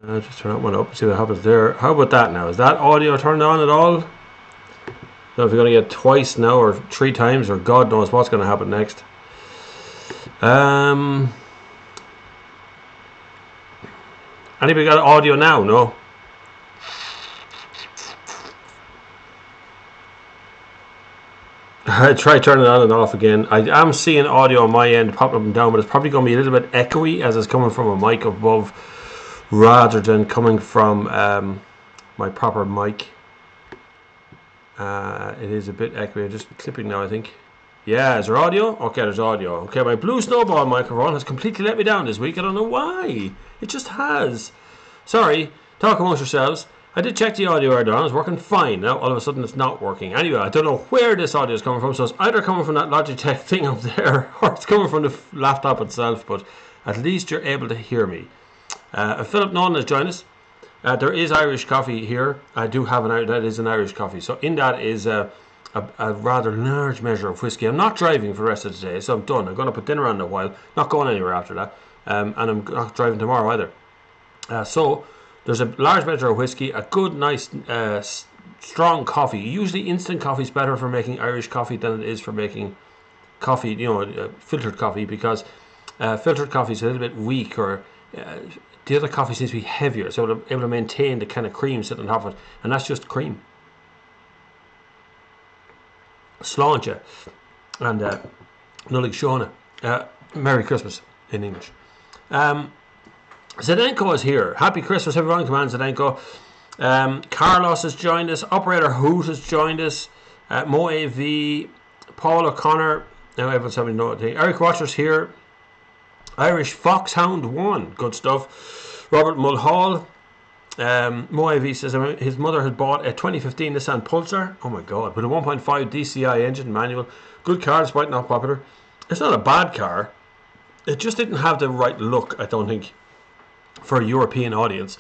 Just turn that one up and see what happens there. How about that now? Is that audio turned on at all? So if you're going to get twice now or 3 times or God knows what's going to happen next. Anybody got audio now? No? I try turning it on and off again. I am seeing audio on my end popping up and down, but it's probably going to be a little bit echoey as it's coming from a mic above rather than coming from my proper mic. It is a bit echoey. I'm just clipping now, I think. Yeah, is there audio? Okay, there's audio. Okay, my blue snowball microphone has completely let me down this week. I don't know why. It just has. Sorry. Talk amongst yourselves. I did check the audio earlier on. It's working fine. Now, all of a sudden, it's not working. Anyway, I don't know where this audio is coming from. So it's either coming from that Logitech thing up there or it's coming from the laptop itself. But at least you're able to hear me. Philip Nolan has joined us. There is Irish coffee here. I do have that is an Irish coffee. So in that is a rather large measure of whiskey. I'm not driving for the rest of the day, so I'm done. I'm going to put dinner on in a while. Not going anywhere after that. And I'm not driving tomorrow either. So there's a large measure of whiskey, a good, nice, strong coffee. Usually instant coffee is better for making Irish coffee than it is for making coffee, filtered coffee, because filtered coffee is a little bit weak, or the other coffee seems to be heavier, so it's able to maintain the kind of cream sitting on top of it, and that's just cream. Sláinte and Nullig Shona. Merry Christmas in English. Zdenko is here. Happy Christmas, everyone. Come on, Zdenko. Carlos has joined us. Operator Hoot has joined us. Mo AV. Paul O'Connor. Now everyone's having no thing. Eric Watcher's here. Irish Foxhound 1. Good stuff. Robert Mulhall. Mo AV says his mother had bought a 2015 Nissan Pulsar. Oh my god. With a 1.5 DCI engine manual. Good car, despite not popular. It's not a bad car. It just didn't have the right look, I don't think, for a European audience,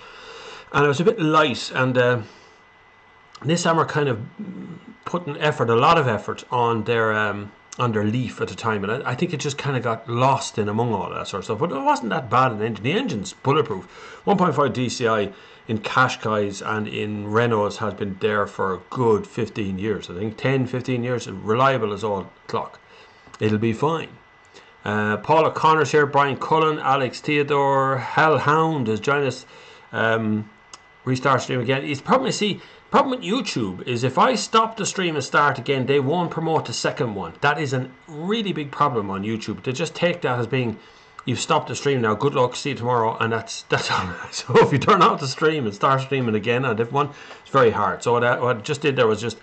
and it was a bit light, and Nissan were kind of putting a lot of effort on their Leaf at the time, and I think it just kind of got lost in among all that sort of stuff. But it wasn't that bad an engine. The engine's bulletproof. 1.5 DCI in Qashqai's and in Renault's has been there for a good 15 years. I think 10-15 years, reliable as all clock. It'll be fine. Paul O'Connor's here, Brian Cullen, Alex Theodore, Hellhound has joined us. Restart stream again. Problem with YouTube is if I stop the stream and start again, they won't promote the second one. That is a really big problem on YouTube. They just take that as being, you've stopped the stream now, good luck, see you tomorrow, and that's all right. So if you turn off the stream and start streaming again on a different one, it's very hard. So what I just did there was just,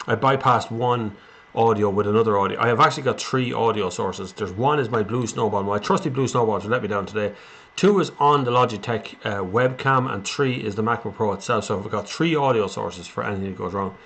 I bypassed one audio with another audio. I have actually got 3 audio sources. There's one is my Blue Snowball, my trusty Blue Snowball, to let me down today. 2 is on the Logitech webcam, and 3 is the MacBook Pro itself. So I've got 3 audio sources for anything that goes wrong.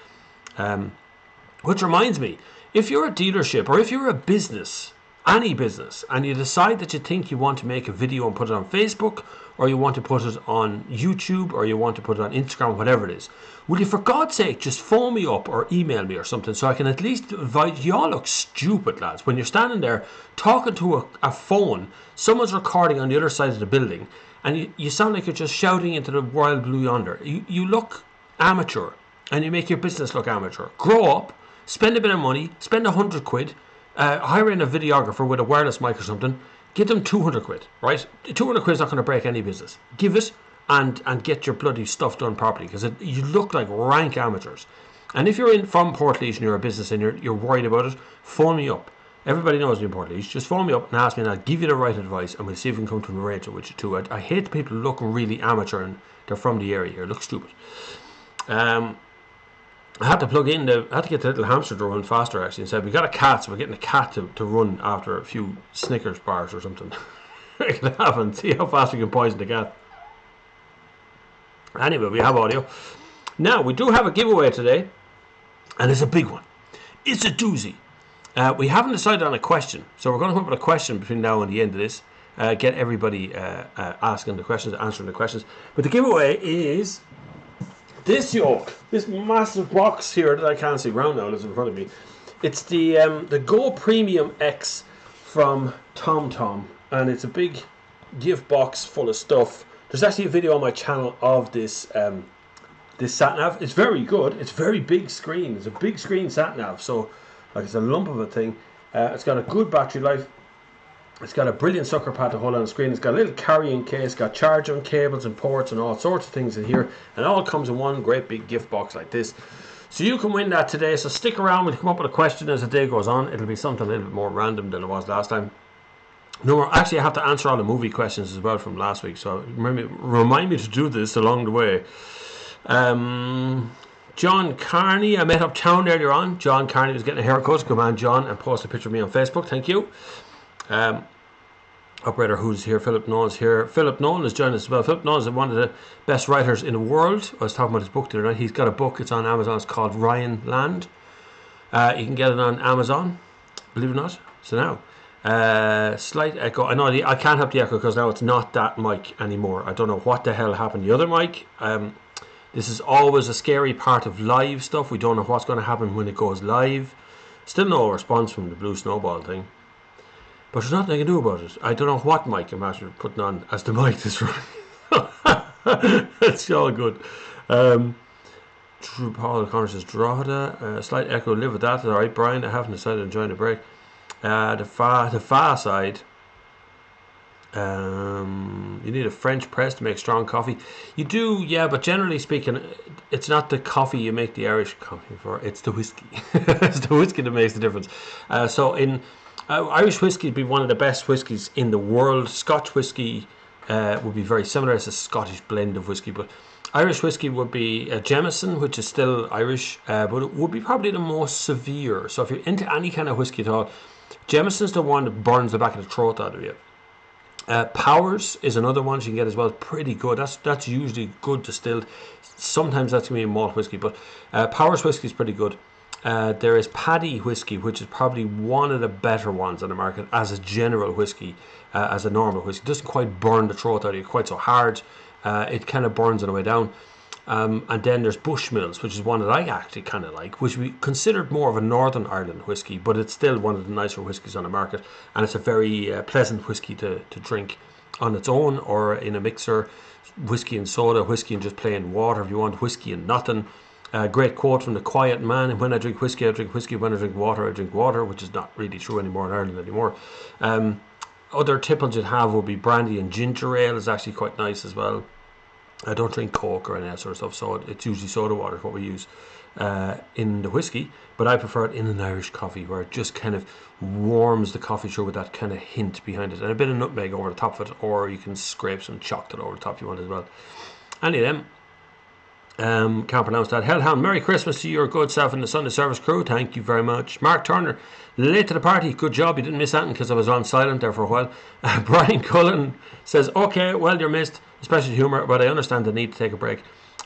Which reminds me, if you're a dealership or if you're a business, any business, and you decide that you think you want to make a video and put it on Facebook, or you want to put it on YouTube, or you want to put it on Instagram, whatever it is, will you for God's sake just phone me up or email me or something, so I can at least advise you? All look stupid, lads, when you're standing there talking to a phone, someone's recording on the other side of the building, and you sound like you're just shouting into the wild blue yonder. You look amateur, and you make your business look amateur. Grow up, spend a bit of money, spend 100 quid, hire in a videographer with a wireless mic or something, give them 200 quid, right? 200 quid is not going to break any business. Give it and get your bloody stuff done properly, because you look like rank amateurs. And if you're from Portlaoise and you're a business and you're worried about it, phone me up. Everybody knows me in Portlaoise. Just phone me up and ask me, and I'll give you the right advice, and we'll see if we can come to an arrangement with you too. I hate people who look really amateur and they're from the area here. Look stupid. I had to get the little hamster to run faster, actually, and said we got a cat, so we're getting a cat to run after a few Snickers bars or something. Make it happen. See how fast we can poison the cat. Anyway, we have audio. Now, we do have a giveaway today, and it's a big one. It's a doozy. We haven't decided on a question, so we're going to come up with a question between now and the end of this. Get everybody asking the questions, answering the questions. But the giveaway is this yoke, this massive box here that I can't see around now, that's in front of me. It's the Go Premium X from TomTom, and it's a big gift box full of stuff There's actually a video on my channel of this this sat nav. It's very good. It's very big screen. It's a big screen sat nav. So like it's a lump of a thing. It's got a good battery life. It's got a brilliant sucker pad to hold on the screen. It's got a little carrying case. It's got charging cables and ports and all sorts of things in here. And it all comes in one great big gift box like this. So you can win that today. So stick around. We'll come up with a question as the day goes on. It'll be something a little bit more random than it was last time. No more. Actually, I have to answer all the movie questions as well from last week. So remind me to do this along the way. John Carney, I met uptown earlier on. John Carney was getting a haircut. Good man, John, and posted a picture of me on Facebook. Thank you. Operator who's here, Philip Nolan's here. Philip Nolan is joining us as well. Philip Nolan is one of the best writers in the world. I was talking about his book the other night. He's got a book, it's on Amazon, it's called Ryan Land. You can get it on Amazon, believe it or not. So now, slight echo. I know I can't have the echo because now it's not that mic anymore. I don't know what the hell happened to the other mic. This is always a scary part of live stuff. We don't know what's going to happen when it goes live. Still no response from the blue snowball thing. But there's nothing I can do about it. I don't know what mic I'm actually putting on as the mic this running. It's all good. True Paul O'Connor says, Drogheda. Slight echo, live with that. All right, Brian, I haven't decided to enjoy the break. The far side. You need a French press to make strong coffee. You do, yeah, but generally speaking, it's not the coffee you make the Irish coffee for. It's the whiskey. It's the whiskey that makes the difference. So in Irish whiskey would be one of the best whiskies in the world. Scotch whiskey would be very similar. It's a Scottish blend of whiskey, but Irish whiskey would be a Jameson, which is still Irish, but it would be probably the most severe. So if you're into any kind of whiskey at all, Jameson's the one that burns the back of the throat out of you. Powers is another one you can get as well. Pretty good. That's usually good distilled. Sometimes that's going to be a malt whiskey, but Powers whiskey is pretty good. There is Paddy whiskey, which is probably one of the better ones on the market as a general whiskey, as a normal whiskey. It doesn't quite burn the throat out of you quite so hard. It kind of burns on the way down. And then there's Bushmills, which is one that I actually kind of like, which we considered more of a Northern Ireland whiskey, but it's still one of the nicer whiskies on the market, and it's a very pleasant whiskey to drink on its own or in a mixer. Whiskey and soda, whiskey and just plain water if you want, whiskey and nothing. Great quote from the Quiet Man: when I drink whiskey, I drink whiskey. When I drink water, I drink water, which is not really true anymore in Ireland anymore. Other tipples you'd have would be brandy and ginger ale is actually quite nice as well. I don't drink Coke or any of that sort of stuff, so it's usually soda water what we use in the whiskey, but I prefer it in an Irish coffee where it just kind of warms the coffee through with that kind of hint behind it, and a bit of nutmeg over the top of it, or you can scrape some chocolate over the top if you want as well. Any of them. Can't pronounce that. Hellhound, Merry Christmas to your good self and the Sunday service crew. Thank you very much. Mark Turner, late to the party. Good job. You didn't miss that because I was on silent there for a while. Brian Cullen says, okay, well, you're missed, especially humour, but I understand the need to take a break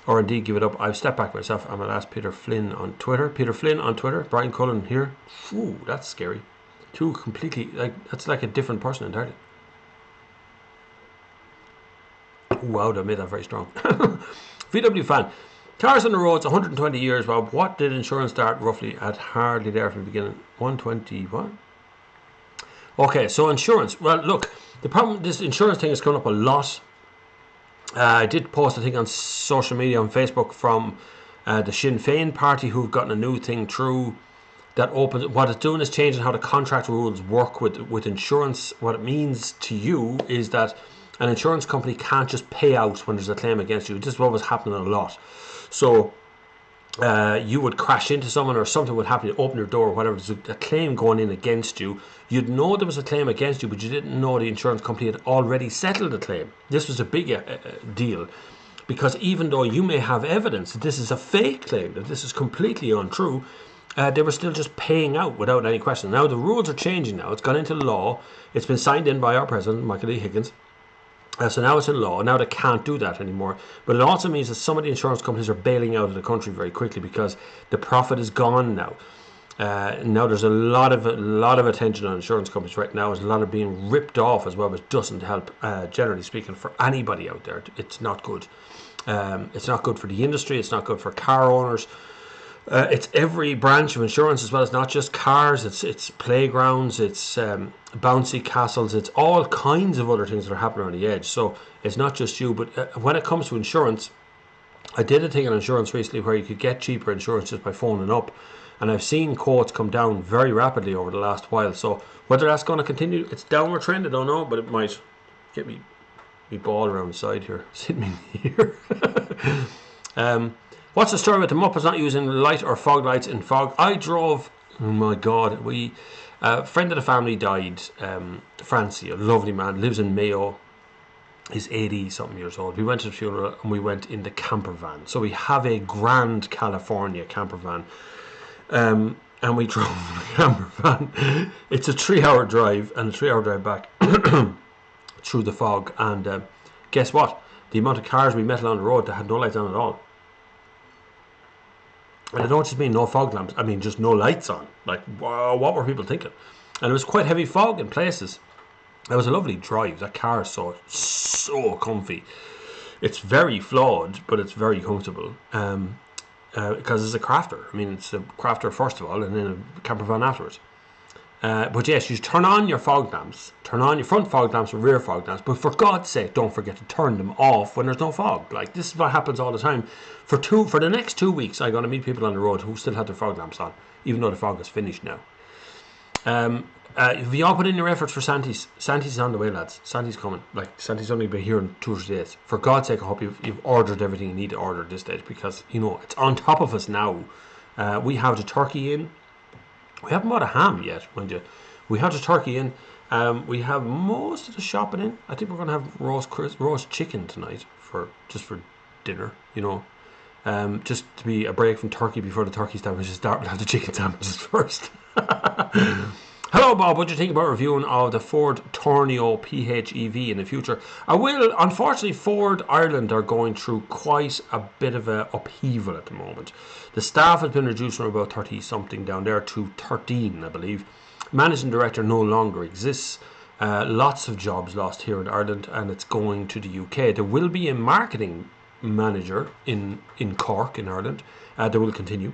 or indeed give it up. I've stepped back myself. I'm going to ask Peter Flynn on Twitter. Peter Flynn on Twitter. Brian Cullen here. Ooh, that's scary. Two completely, that's like a different person entirely. Wow, they made that very strong. VW fan. Cars on the roads, 120 years, Rob. What did insurance start roughly at? Hardly there from the beginning. 120, what? Okay, so insurance. Well, look, the problem, this insurance thing has come up a lot. I did post a thing on social media, on Facebook, from the Sinn Féin party, who've gotten a new thing through that opens. What it's doing is changing how the contract rules work with insurance. What it means to you is that an insurance company can't just pay out when there's a claim against you. This is what was happening a lot. So you would crash into someone or something would happen, you open your door or whatever, there's a claim going in against you. You'd know there was a claim against you, but you didn't know the insurance company had already settled the claim. This was a big deal, because even though you may have evidence that this is a fake claim, that this is completely untrue, they were still just paying out without any question. Now the rules are changing now. It's gone into law. It's been signed in by our president, Michael E. Higgins. So now it's in law. Now they can't do that anymore. But it also means that some of the insurance companies are bailing out of the country very quickly because the profit is gone now. Now there's a lot of attention on insurance companies right now. There's a lot of being ripped off as well, which doesn't help, generally speaking, for anybody out there. It's not good. It's not good for the industry. It's not good for car owners. It's every branch of insurance as well. It's not just cars. It's playgrounds. It's bouncy castles. It's all kinds of other things that are happening on the edge. So it's not just you. But when it comes to insurance, I did a thing on insurance recently where you could get cheaper insurance just by phoning up, and I've seen quotes come down very rapidly over the last while. So whether that's going to continue, it's downward trend. I don't know, but it might get me ball around the side here. Sit me here. What's the story with the Muppets not using light or fog lights in fog? I drove. Oh my God, a friend of the family died. Francie, a lovely man, lives in Mayo. He's 80 something years old. We went to the funeral and we went in the camper van. So we have a Grand California camper van. And we drove the camper van. It's a 3-hour drive and a 3-hour drive back through the fog. And guess what? The amount of cars we met along the road that had no lights on at all. And I don't just mean no fog lamps. I mean just no lights on. Like, wow, what were people thinking? And it was quite heavy fog in places. It was a lovely drive. That car is so comfy. It's very flawed, but it's very comfortable. Because it's a crafter. I mean, it's a crafter first of all, and then a camper van afterwards. But yes, you turn on your fog lamps. Turn on your front fog lamps and rear fog lamps. But for God's sake, don't forget to turn them off when there's no fog. Like, this is what happens all the time. For the next 2 weeks, I'm going to meet people on the road who still had their fog lamps on, even though the fog is finished now. Have you all put in your efforts for Santi's? Santi's is on the way, lads. Santi's coming. Like, Santi's only been here in 2 or 3 days. For God's sake, I hope you've ordered everything you need to order at this stage, because, you know, it's on top of us now. We have the turkey in. We haven't bought a ham yet, mind you. We have the turkey in. We have most of the shopping in. I think we're going to have roast chicken tonight for dinner, you know. Just to be a break from turkey before the turkey sandwiches start. We'll have the chicken sandwiches first. Hello, Bob. What do you think about reviewing of the Ford Tourneo PHEV in the future? I will. Unfortunately, Ford Ireland are going through quite a bit of a upheaval at the moment. The staff has been reduced from about 30-something down there to 13, I believe. Managing director no longer exists. Lots of jobs lost here in Ireland, and it's going to the UK. There will be a marketing manager in Cork, in Ireland. There will continue.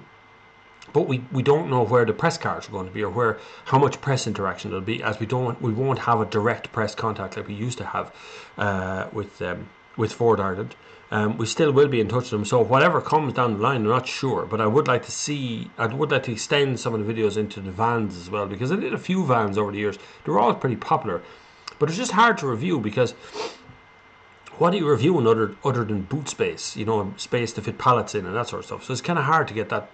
But we don't know where the press cards are going to be, or how much press interaction there'll be, as we won't have a direct press contact like we used to have with Ford Ireland. We still will be in touch with them, so whatever comes down the line, I'm not sure, but I would like to extend some of the videos into the vans as well, because I did a few vans over the years. They were all pretty popular, but it's just hard to review, because what are you reviewing other than boot space, you know, space to fit pallets in and that sort of stuff. So it's kind of hard to get that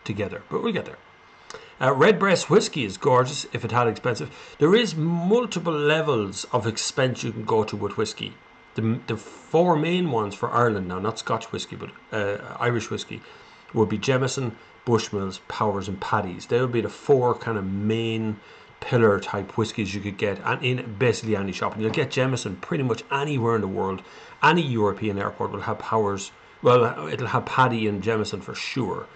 together, but we'll get there. Redbreast whiskey is gorgeous if it had expensive. There is multiple levels of expense you can go to with whiskey. The 4 main ones for Ireland now, not Scotch whiskey, but Irish whiskey, would be Jameson, Bushmills, Powers and Paddy's. They would be the 4 kind of main pillar type whiskies you could get in basically any shop. And you'll get Jameson pretty much anywhere in the world. Any European airport will have Powers. Well, it'll have Paddy and Jameson for sure.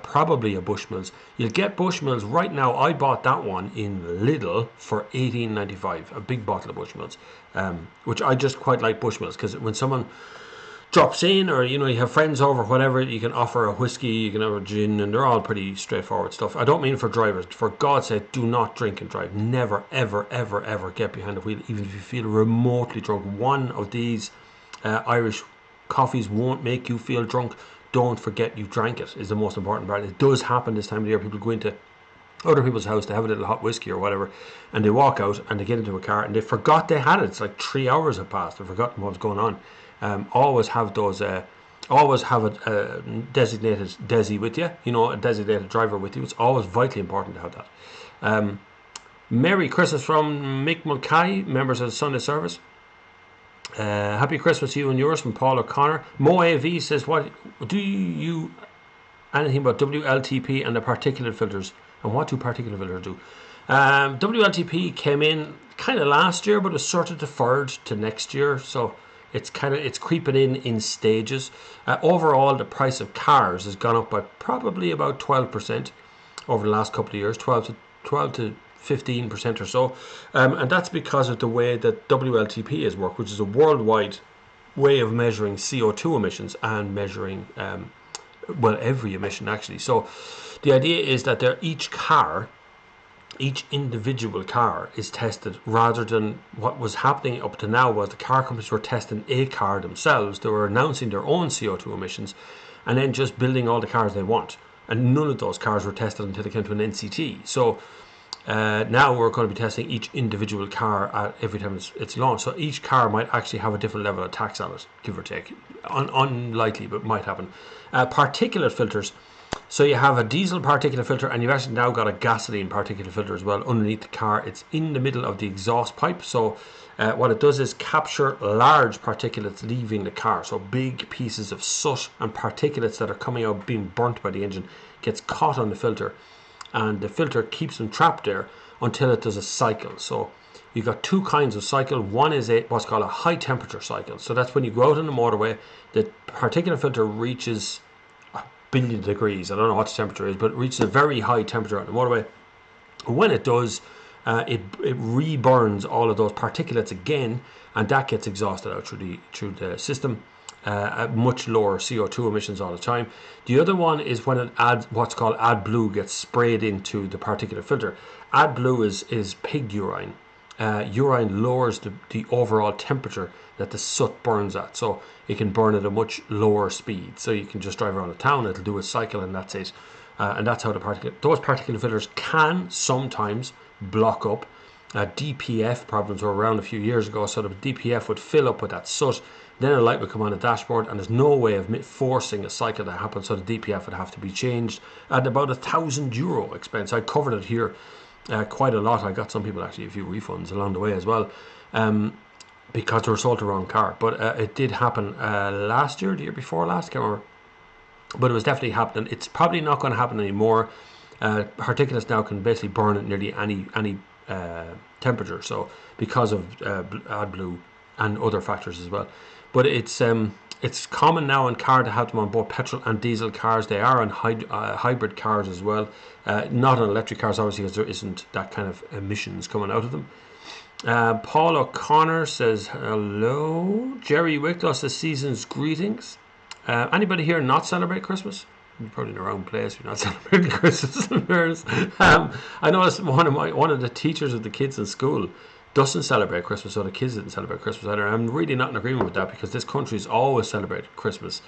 Probably a Bushmills. You'll get Bushmills right now. I bought that one in Lidl for $18.95, a big bottle of Bushmills, which I just quite like Bushmills, because when someone drops in, or you know, you have friends over, whatever, you can offer a whiskey, you can have a gin, and they're all pretty straightforward stuff. I don't mean for drivers. For God's sake, do not drink and drive. Never, ever, ever, ever get behind the wheel, even if you feel remotely drunk. One of these Irish coffees won't make you feel drunk. Don't forget you drank it, is the most important part. It does happen this time of the year. People go into other people's house to have a little hot whiskey or whatever, and they walk out and they get into a car and they forgot they had it. It's like 3 hours have passed. They've forgotten what's going on. Always have those. Always have a designated Desi with you. You know, a designated driver with you. It's always vitally important to have that. Merry Christmas from Mick Mulcahy, members of the Sunday service. Happy Christmas to you and yours from Paul O'Connor. Mo AV says, what do you anything about WLTP and the particulate filters, and what do particulate filters do? WLTP came in kind of last year, but was sort of deferred to next year, so it's creeping in stages. Overall, the price of cars has gone up by probably about 12% over the last couple of years, 12 to 15% or so, and that's because of the way that WLTP has worked, which is a worldwide way of measuring CO2 emissions and measuring well, every emission actually. So the idea is that each individual car is tested, rather than what was happening up to now was the car companies were testing a car themselves. They were announcing their own CO2 emissions and then just building all the cars they want. And none of those cars were tested until they came to an NCT. So now we're going to be testing each individual car every time it's launched. So each car might actually have a different level of tax on it, give or take. Unlikely, but might happen. Particulate filters. So you have a diesel particulate filter, and you've actually now got a gasoline particulate filter as well underneath the car. It's in the middle of the exhaust pipe. So what it does is capture large particulates leaving the car. So big pieces of soot and particulates that are coming out being burnt by the engine gets caught on the filter, and the filter keeps them trapped there until it does a cycle. So you've got two kinds of cycle. One is what's called a high temperature cycle. So that's when you go out on the motorway, the particulate filter reaches billion degrees. I don't know what the temperature is, but it reaches a very high temperature on the motorway. When it does, it reburns all of those particulates again, and that gets exhausted out through the system at much lower CO2 emissions all the time. The other one is when it adds what's called AdBlue gets sprayed into the particulate filter. AdBlue is pig urine. Urine lowers the overall temperature that the soot burns at, so it can burn at a much lower speed. So you can just drive around the town, it'll do a cycle, and that's it. And that's how those particulate filters can sometimes block up. DPF problems were around a few years ago, so the DPF would fill up with that soot. Then a light would come on the dashboard, and there's no way of forcing a cycle to happen, so the DPF would have to be changed at about €1,000 expense. I covered it here quite a lot. I got some people actually a few refunds along the way as well, because they were sold the wrong car. But it did happen last year, the year before last, I can't remember. But it was definitely happening. It's probably not going to happen anymore. Particulates now can basically burn at nearly any temperature, so because of AdBlue and other factors as well. But it's common now in car to have them on both petrol and diesel cars. They are on hybrid cars as well. Not on electric cars, obviously, because there isn't that kind of emissions coming out of them. Paul O'Connor says hello. Jerry Wicklow says season's greetings. Anybody here not celebrate Christmas? You're probably in the wrong place. You're not celebrating Christmas. I noticed one of the teachers of the kids in school doesn't celebrate Christmas, so the kids didn't celebrate Christmas either. I'm really not in agreement with that, because this country's always celebrated Christmas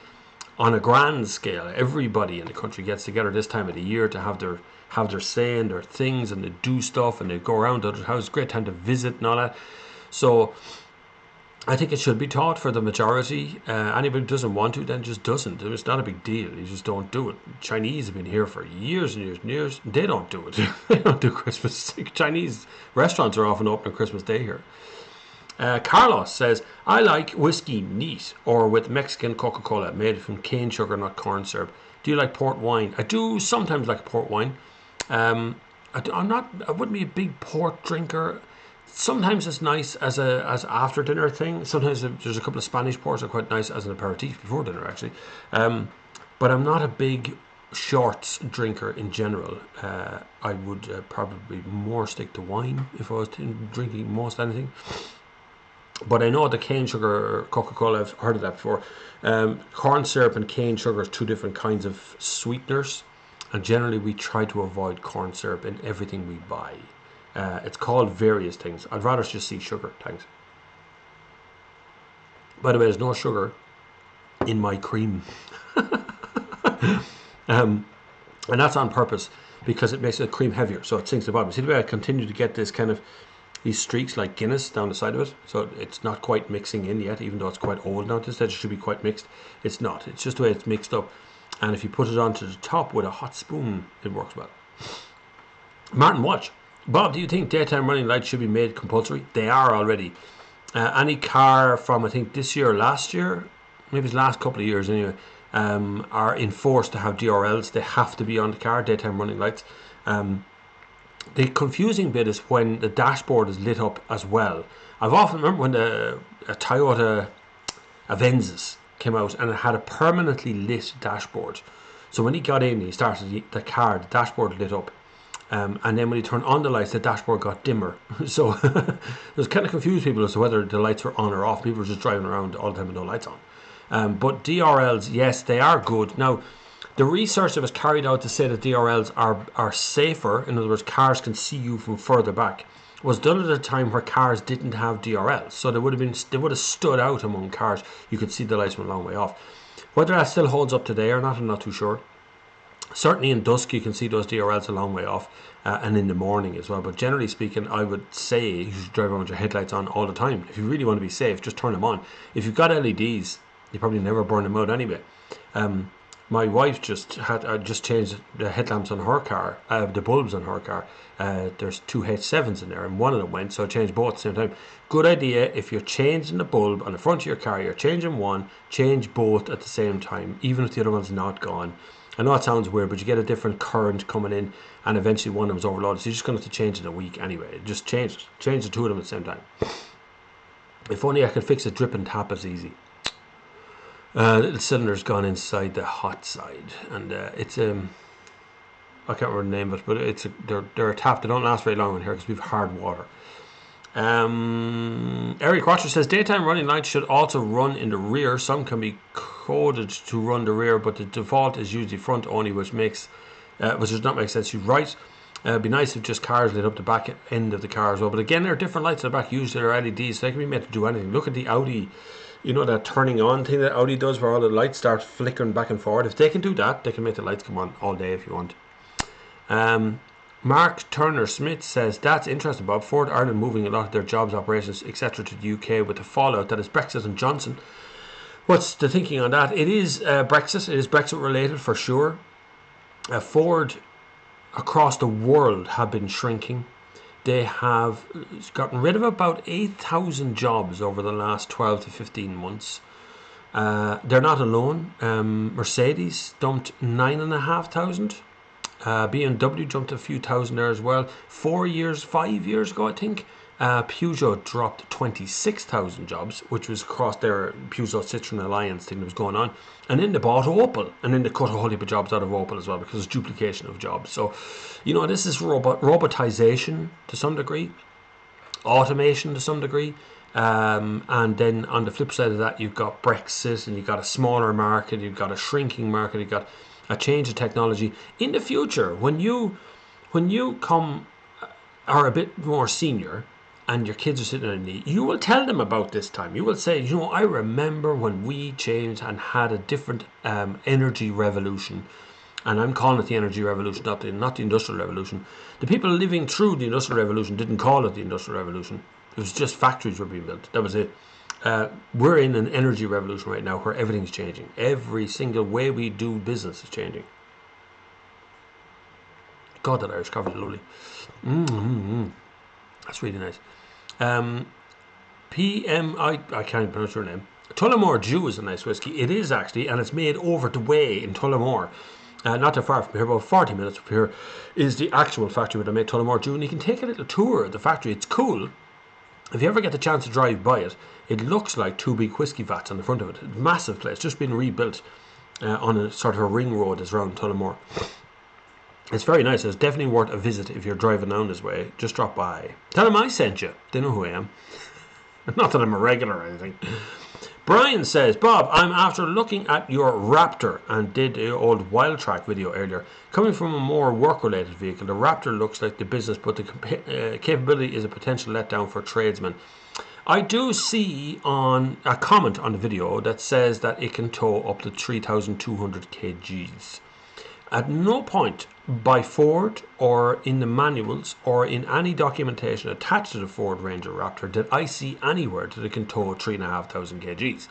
on a grand scale. Everybody in the country gets together this time of the year to have their say and their things, and they do stuff, and they go around to other houses. Great time to visit and all that. So I think it should be taught for the majority. Anybody who doesn't want to, then just doesn't. It's not a big deal. You just don't do it. Chinese have been here for years and years and years. They don't do it. They don't do Christmas. Chinese restaurants are often open on Christmas Day here. Carlos says, I like whiskey neat or with Mexican Coca-Cola made from cane sugar, not corn syrup. Do you like port wine? I do sometimes like port wine. I wouldn't be a big port drinker. Sometimes it's nice as after dinner thing. Sometimes there's a couple of Spanish ports that are quite nice as an aperitif before dinner, actually. But I'm not a big shorts drinker in general. I would probably more stick to wine if I was drinking most anything. But I know the cane sugar or Coca-Cola, I've heard of that before. Corn syrup and cane sugar are two different kinds of sweeteners, and generally we try to avoid corn syrup in everything we buy. It's called various things. I'd rather just see sugar, thanks. By the way, there's no sugar in my cream. And that's on purpose, because it makes the cream heavier, so it sinks the bottom. See the way I continue to get this kind of these streaks like Guinness down the side of it, so it's not quite mixing in yet, even though it's quite old now. This stage it should be quite mixed. It's not. It's just the way it's mixed up. And if you put it onto the top with a hot spoon, it works well. Martin Watch. Bob, do you think daytime running lights should be made compulsory? They are already. Any car from, I think, this year or last year, maybe it's the last couple of years anyway, are enforced to have DRLs. They have to be on the car, daytime running lights. The confusing bit is when the dashboard is lit up as well. I've often remember when a Toyota Avenzas came out and it had a permanently lit dashboard. So when he got in, he started the car, the dashboard lit up. And then when he turned on the lights, the dashboard got dimmer. So it was kind of confused people as to whether the lights were on or off. People were just driving around all the time with no lights on. But DRLs, yes, they are good. Now, The research that was carried out to say that DRLs are safer, in other words, cars can see you from further back, was done at a time where cars didn't have DRLs. So they would have stood out among cars. You could see the lights from a long way off. Whether that still holds up today or not, I'm not too sure. Certainly in dusk you can see those DRLs a long way off, and in the morning as well. But generally speaking, I would say you should drive around with your headlights on all the time. If you really want to be safe, just turn them on. If you've got LEDs, you probably never burn them out anyway. My wife just changed the headlamps on her car, the bulbs on her car. There's two H7s in there, and one of them went, so I changed both at the same time. Good idea. If you're changing the bulb on the front of your car, you're changing one, change both at the same time, even if the other one's not gone. I know it sounds weird, but you get a different current coming in, and eventually one of them is overloaded. So you're just going to have to change it in a week anyway. Just change it. Change the two of them at the same time. If only I could fix a drip and tap as easy. The cylinder's gone inside the hot side, and it's I can't remember the name of it, but they're a tap. They don't last very long in here because we've hard water. Eric Watcher says daytime running lights should also run in the rear. Some can be coded to run the rear, but the default is usually front only, which does not make sense. You're right. It'd be nice if just cars lit up the back end of the car as well. But again, there are different lights at the back. Usually they're LEDs, so they can be made to do anything. Look at the Audi, you know, that turning on thing that Audi does where all the lights start flickering back and forward. If they can do that, they can make the lights come on all day if you want. Mark Turner Smith says, that's interesting, Bob. Ford Ireland moving a lot of their jobs, operations, etc. to the UK with the fallout that is Brexit and Johnson. What's the thinking on that? It is Brexit. It is Brexit related for sure. Ford across the world have been shrinking. They have gotten rid of about 8,000 jobs over the last 12 to 15 months. They're not alone. Mercedes dumped 9,500. BMW jumped a few thousand there as well. 5 years ago, I think, Peugeot dropped 26,000 jobs, which was across their Peugeot Citroën Alliance thing that was going on. And then they bought Opel, and then they cut a whole heap of jobs out of Opel as well because it's duplication of jobs. So, you know, this is robotization to some degree, automation to some degree. And then on the flip side of that, you've got Brexit, and you've got a smaller market, you've got a shrinking market, you've got a change of technology. In the future, when you are a bit more senior and your kids are sitting on a knee, you will tell them about this time. You will say, you know, I remember when we changed and had a different energy revolution. And I'm calling it the energy revolution, not the industrial revolution. The people living through the industrial revolution didn't call it the industrial revolution. It was just factories were being built. That was it. We're in an energy revolution right now where everything's changing. Every single way we do business is changing. God, that Irish coffee is lovely. That's really nice. I can't pronounce your name. Tullamore Dew is a nice whiskey. It is actually, and it's made over the way in Tullamore. Not too far from here, about 40 minutes from here, is the actual factory where they made Tullamore Dew. And you can take a little tour of the factory. It's cool. If you ever get the chance to drive by it, it looks like two big whiskey vats on the front of it. Massive place, just been rebuilt on a sort of a ring road that's around Tullamore. It's very nice. It's definitely worth a visit if you're driving down this way. Just drop by. Tell them I sent you. They know who I am. Not that I'm a regular or anything. Brian says, Bob, I'm after looking at your Raptor and did the old Wild Track video earlier. Coming from a more work-related vehicle, the Raptor looks like the business, but the capability is a potential letdown for tradesmen. I do see on a comment on the video that says that it can tow up to 3,200 kgs. At no point by Ford or in the manuals or in any documentation attached to the Ford Ranger Raptor did I see anywhere that it can tow 3,500 kgs.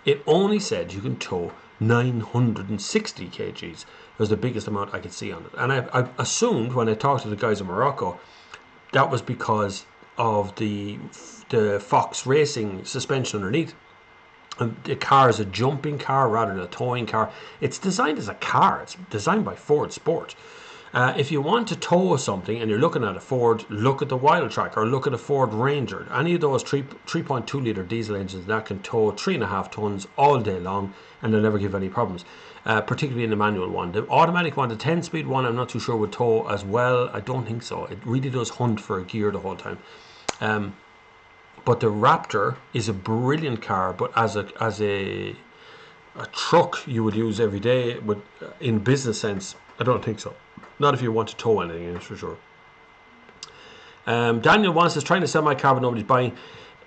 It only said you can tow 960 kgs. It was the biggest amount I could see on it. And I assumed when I talked to the guys in Morocco, that was because of the Fox Racing suspension underneath. And the car is a jumping car rather than a towing car. It's designed as a car. It's designed by Ford Sport. If you want to tow something and you're looking at a Ford, look at the Wild Track or look at a Ford Ranger. Any of those 3.2 litre diesel engines that can tow 3.5 tons all day long and they'll never give any problems, particularly in the manual one. The automatic one, the 10-speed one, I'm not too sure would tow as well. I don't think so. It really does hunt for a gear the whole time. But the Raptor is a brilliant car, but as a a truck you would use every day, but in business sense, I don't think so. Not if you want to tow anything, that's for sure. Daniel wants us trying to sell my car, but nobody's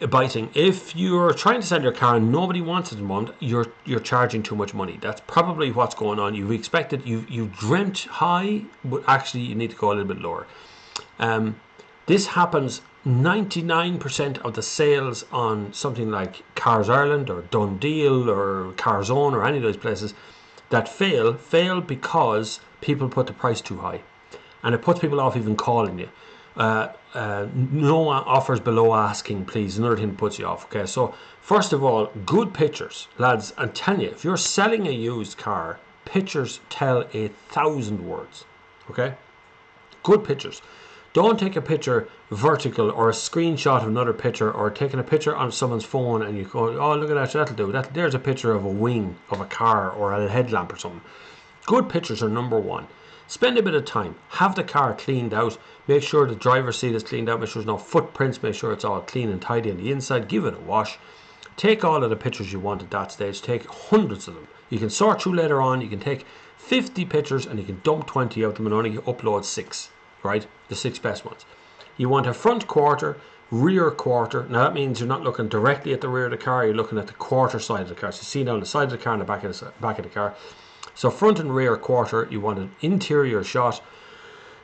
biting. If you're trying to sell your car and nobody wants it at the moment, you're charging too much money. That's probably what's going on. You've expected, you've dreamt high, but actually you need to go a little bit lower. This happens 99% of the sales on something like Cars Ireland or Done Deal or CarZone or any of those places that fail because people put the price too high, and it puts people off even calling you. No offers below asking, please. Another thing that puts you off. Okay, so first of all, good pictures, lads. I'm telling you, if you're selling a used car, pictures tell 1,000 words. Okay, good pictures. Don't take a picture vertical or a screenshot of another picture, or taking a picture on someone's phone and you go, oh, look at that, that'll do. There's a picture of a wing of a car or a headlamp or something. Good pictures are number one. Spend a bit of time. Have the car cleaned out. Make sure the driver's seat is cleaned out. Make sure there's no footprints. Make sure it's all clean and tidy on the inside. Give it a wash. Take all of the pictures you want at that stage. Take hundreds of them. You can sort through later on. You can take 50 pictures and you can dump 20 of them and only upload 6. Right? The 6 best ones. You want a front quarter, rear quarter. Now that means you're not looking directly at the rear of the car. You're looking at the quarter side of the car. So you see down the side of the car and the back of the car. So front and rear quarter, you want an interior shot,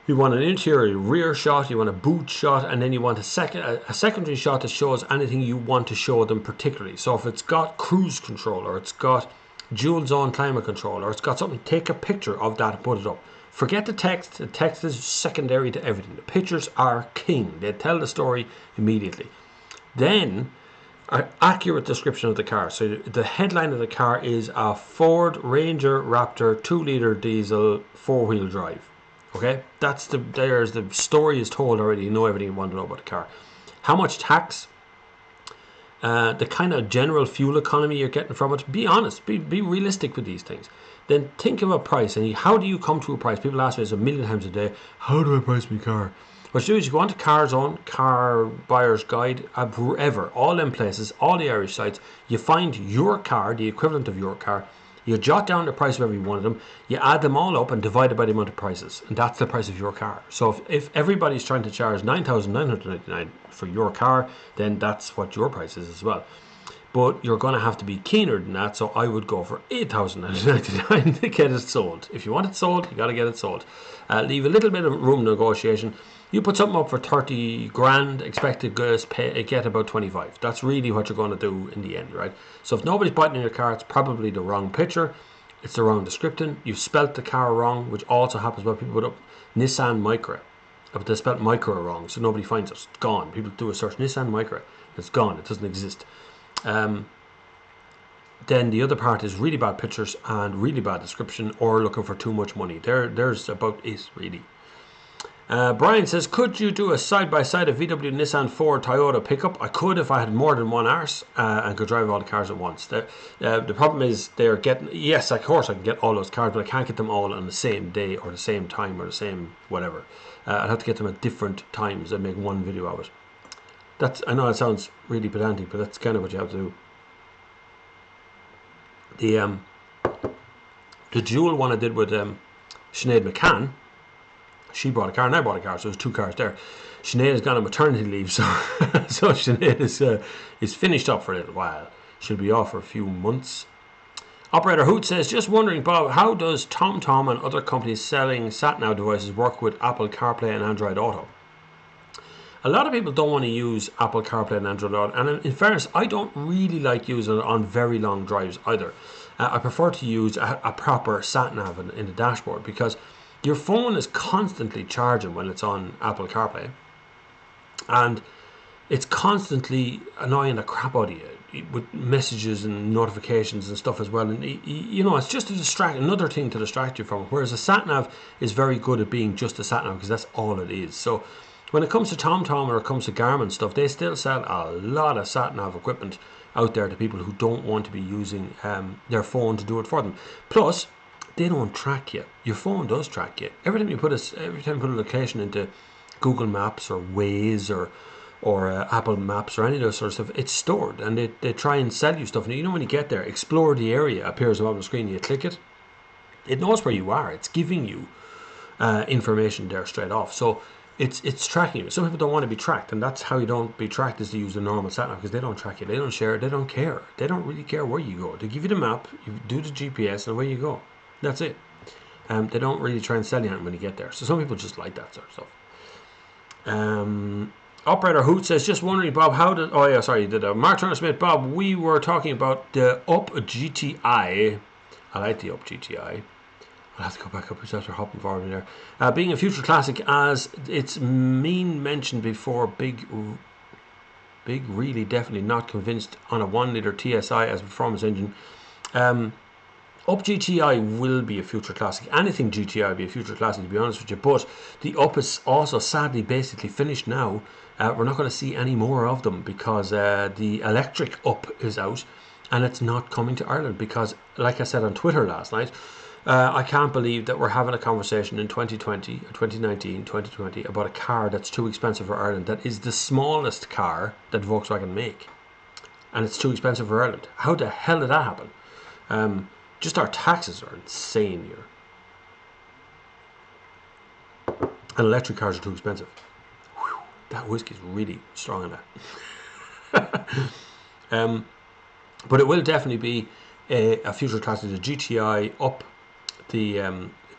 you want an interior rear shot, you want a boot shot, and then you want a secondary shot that shows anything you want to show them particularly. So if it's got cruise control, or it's got dual zone climate control, or it's got something, take a picture of that and put it up. Forget the text. The text is secondary to everything. The pictures are king. They tell the story immediately. Then an accurate description of the car. So the headline of the car is a Ford Ranger Raptor 2-litre diesel 4-wheel drive. Okay, there's the story is told already. You know everything you want to know about the car. How much tax? The kind of general fuel economy you're getting from it. Be honest. Be realistic with these things. Then think of a price. And how do you come to a price? People ask me this a million times a day. How do I price my car? What you do is you go on to CarZone, Car Buyer's Guide, wherever, all them places, all the Irish sites, you find your car, the equivalent of your car, you jot down the price of every one of them, you add them all up and divide it by the amount of prices, and that's the price of your car. So if everybody's trying to charge $9,999 for your car, then that's what your price is as well. But you're going to have to be keener than that, so I would go for $8,999 to get it sold. If you want it sold, you got to get it sold. Leave a little bit of room negotiation. You put something up for 30 grand, expect to get about 25. That's really what you're going to do in the end, right? So if nobody's biting your car, it's probably the wrong picture. It's the wrong description. You've spelt the car wrong, which also happens when people put up Nissan Micra. But they spelt Micra wrong, so nobody finds it. It's gone. People do a search, Nissan Micra. It's gone. It doesn't exist. Then the other part is really bad pictures and really bad description, or looking for too much money. There's about it, really. Brian says, could you do a side-by-side of VW, Nissan, Ford, Toyota pickup? I could if I had more than one arse and could drive all the cars at once. The problem is they're getting, yes, of course I can get all those cars, but I can't get them all on the same day or the same time or the same whatever. I'd have to get them at different times and make one video of it. I know it sounds really pedantic, but that's kind of what you have to do. The dual one I did with Sinead McCann, she bought a car and I bought a car, so there's 2 cars there. Sinead has gone on maternity leave, so so Sinead is finished up for a little while. She'll be off for a few months. Operator Hoot says, just wondering, Bob, how does TomTom and other companies selling sat-nav devices work with Apple CarPlay and Android Auto? A lot of people don't want to use Apple CarPlay and Android Auto, and in fairness, I don't really like using it on very long drives either. I prefer to use a proper sat-nav in the dashboard, because your phone is constantly charging when it's on Apple CarPlay, and it's constantly annoying the crap out of you with messages and notifications and stuff as well. And you know, it's just another thing to distract you from it. Whereas a sat-nav is very good at being just a sat-nav, because that's all it is. So when it comes to TomTom or it comes to Garmin stuff, they still sell a lot of sat-nav equipment out there to people who don't want to be using their phone to do it for them. Plus, they don't track you. Your phone does track you. Every time you put a location into Google Maps or Waze or Apple Maps or any of those sort of stuff. It's stored, and they try and sell you stuff. And you know, when you get there, explore the area appears above the screen. You click it, it knows where you are. It's giving you information there straight off. So it's tracking you. Some people don't want to be tracked, and that's how you don't be tracked, is to use the normal sat nav, because they don't track you, they don't share it, they don't care. They don't really care where you go. They give you the map, you do the GPS, and away you go. That's it. They don't really try and sell you anything when you get there. So some people just like that sort of stuff. Operator Hoot says, just wondering, Bob, how did... Oh, yeah, sorry, you did. Mark Turner Smith, Bob, we were talking about the Up GTI. I like the Up GTI. I'll have to go back up after hopping forward in there. Being a future classic, as it's mentioned before, big, really, definitely not convinced on a 1 litre TSI as a performance engine. Up GTI will be a future classic. Anything GTI will be a future classic, to be honest with you. But the Up is also sadly basically finished now. We're not going to see any more of them, because the electric Up is out, and it's not coming to Ireland because, like I said on Twitter last night, I can't believe that we're having a conversation in 2020, 2019, 2020 about a car that's too expensive for Ireland. That is the smallest car that Volkswagen make, and it's too expensive for Ireland. How the hell did that happen? Just our taxes are insane here, and electric cars are too expensive. Whew, that whiskey's really strong in that. But it will definitely be a future classic. The GTI Up, the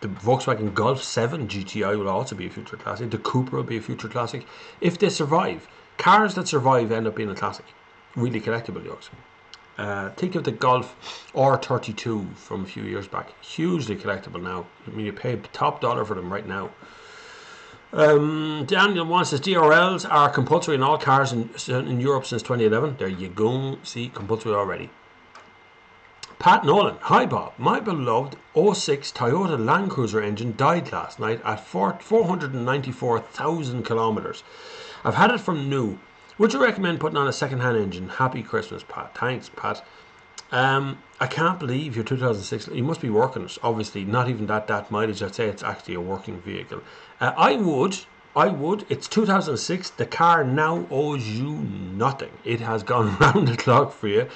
Volkswagen Golf 7 GTI will also be a future classic. The Cooper will be a future classic if they survive. Cars that survive end up being a classic. Really collectible, yokes. Think of the Golf R32 from a few years back. Hugely collectible now. I mean, you pay top dollar for them right now. Daniel wants says DRLs are compulsory in all cars in Europe since 2011. There you go. See, compulsory already. Pat Nolan, hi Bob. My beloved 06 Toyota Land Cruiser engine died last night at 494,000 kilometers. I've had it from new. Would you recommend putting on a second-hand engine? Happy Christmas, Pat. Thanks, Pat. I can't believe you're 2006. You must be working it. Obviously, not even that mileage. I'd say it's actually a working vehicle. I would. It's 2006. The car now owes you nothing. It has gone round the clock for you.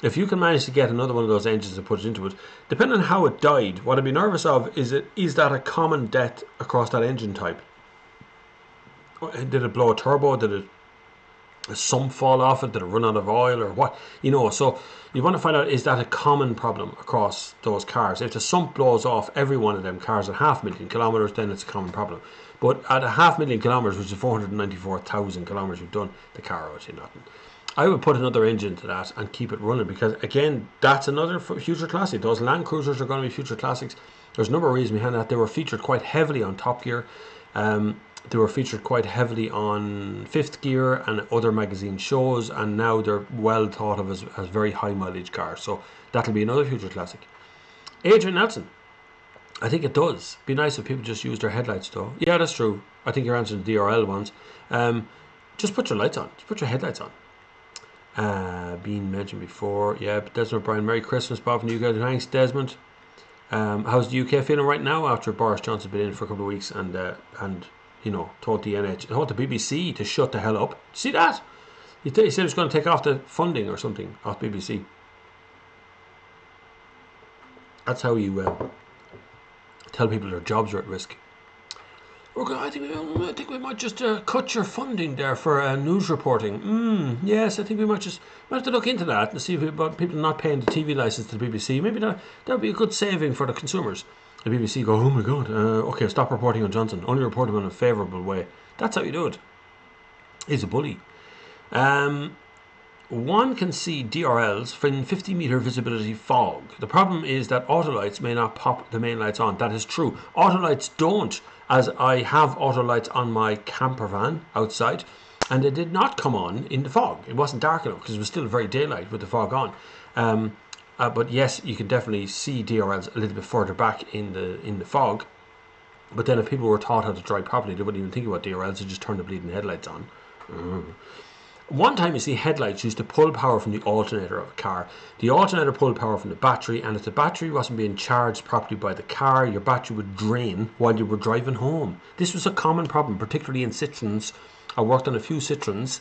If you can manage to get another one of those engines and put it into it, depending on how it died, what I'd be nervous of is that a common death across that engine type? Did it blow a turbo? Did it sump fall off it? Did it run out of oil or what? You know, so you want to find out, is that a common problem across those cars? If the sump blows off every one of them cars at 500,000 kilometers, then it's a common problem. But at 500,000 kilometers, which is 494,000 kilometers you've done, the car owes you nothing. I would put another engine to that and keep it running, because again, that's another future classic. Those Land Cruisers are going to be future classics. There's a number of reasons behind that. They were featured quite heavily on Top Gear. They were featured quite heavily on Fifth Gear and other magazine shows, and now they're well thought of as very high mileage cars. So that'll be another future classic. Adrian Nelson, I think it does. Be nice if people just use their headlights though. Yeah, that's true. I think you're answering the DRL ones. Just put your lights on. Just put your headlights on. Being mentioned before. Yeah, Desmond Bryan, Merry Christmas, Bob, from you guys. Thanks, Desmond. How's the UK feeling right now after Boris Johnson's been in for a couple of weeks and you know, told the BBC to shut the hell up? See that? He said he was going to take off the funding or something off BBC. That's how you tell people their jobs are at risk. I think we might just cut your funding there for news reporting. Yes, I think we might have to look into that and see about people not paying the TV license to the BBC. Maybe that would be a good saving for the consumers. The BBC go, oh my God, okay, stop reporting on Johnson. Only report him in a favourable way. That's how you do it. He's a bully. One can see DRLs in 50-metre visibility fog. The problem is that autolights may not pop the main lights on. That is true. Autolights don't, as I have autolights on my camper van outside, and they did not come on in the fog. It wasn't dark enough because it was still very daylight with the fog on. But yes, you can definitely see DRLs a little bit further back in the fog. But then if people were taught how to drive properly, they wouldn't even think about DRLs. They just turn the bleeding headlights on. One time you see headlights used to pull power from the alternator of a car. The alternator pulled power from the battery, and if the battery wasn't being charged properly by the car, your battery would drain while you were driving home. This was a common problem, particularly in Citroens I worked on a few Citroens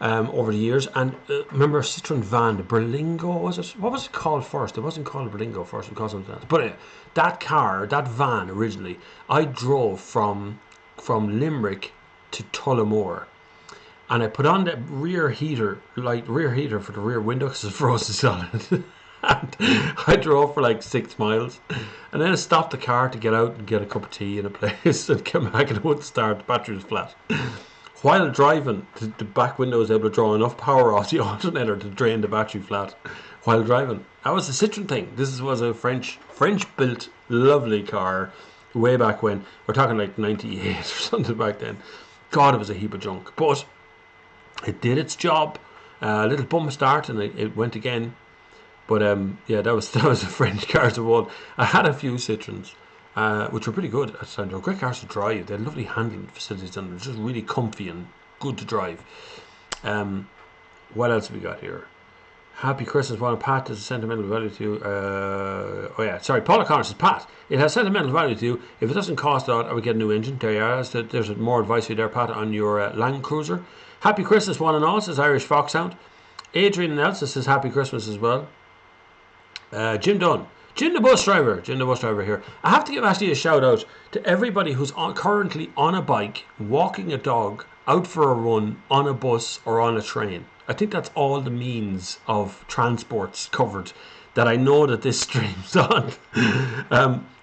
over the years, and remember a Citroen van, the Berlingo, was it? What was it called first? It wasn't called a Berlingo first, it was called something else. But that car, that van originally, I drove from Limerick to Tullamore, and I put on the rear heater for the rear window because it's frozen solid. And I drove for like 6 miles, and then I stopped the car to get out and get a cup of tea in a place and came back, and it wouldn't start. The battery was flat. While driving, the back window was able to draw enough power off the alternator to drain the battery flat while driving. That was the Citroen thing. This was a French built lovely car way back when. We're talking like 98 or something back then. God, it was a heap of junk, but it did its job. A little bump start, and it went again. But yeah, that was a French car as well. I had a few Citroens, which were pretty good at the time. They were great cars to drive. They had lovely handling facilities, and they were just really comfy and good to drive. What else have we got here? Happy Christmas. Well, Pat, has a sentimental value to you. Oh yeah, sorry. Paul O'Connor says, Pat, it has sentimental value to you. If it doesn't cost a lot, I would get a new engine. There you are. There's more advice for you there, Pat, on your Land Cruiser. Happy Christmas, one and all, says Irish Foxhound. Adrian Nelson says happy Christmas as well. Jim Dunn, Jim the bus driver here. I have to give actually a shout out to everybody who's currently on a bike, walking a dog, out for a run, on a bus or on a train. I think that's all the means of transports covered that I know that this streams on.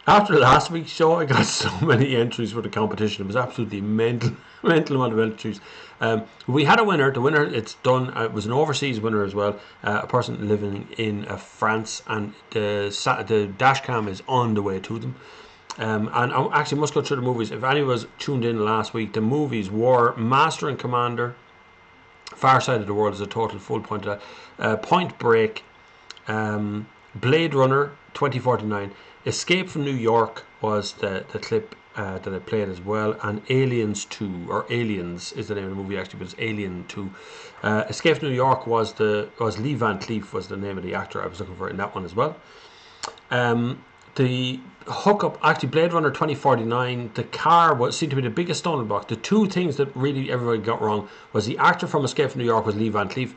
After last week's show, I got so many entries for the competition. It was absolutely mental amount of entries. We had a winner. The winner, it's done. It was an overseas winner as well. A person living in France, and the dash cam is on the way to them. And I actually must go through the movies. If anyone was tuned in last week, the movies were Master and Commander, Far Side of the World is a total full point of that, Point Break, Blade Runner 2049, Escape from New York was the clip that I played as well, and Aliens 2, or Aliens is the name of the movie actually, but it's Alien 2. Escape from New York was Lee Van Cleef was the name of the actor I was looking for in that one as well. The hookup, actually Blade Runner 2049, the car seemed to be the biggest stumbling block. The two things that really everybody got wrong was the actor from Escape from New York was Lee Van Cleef,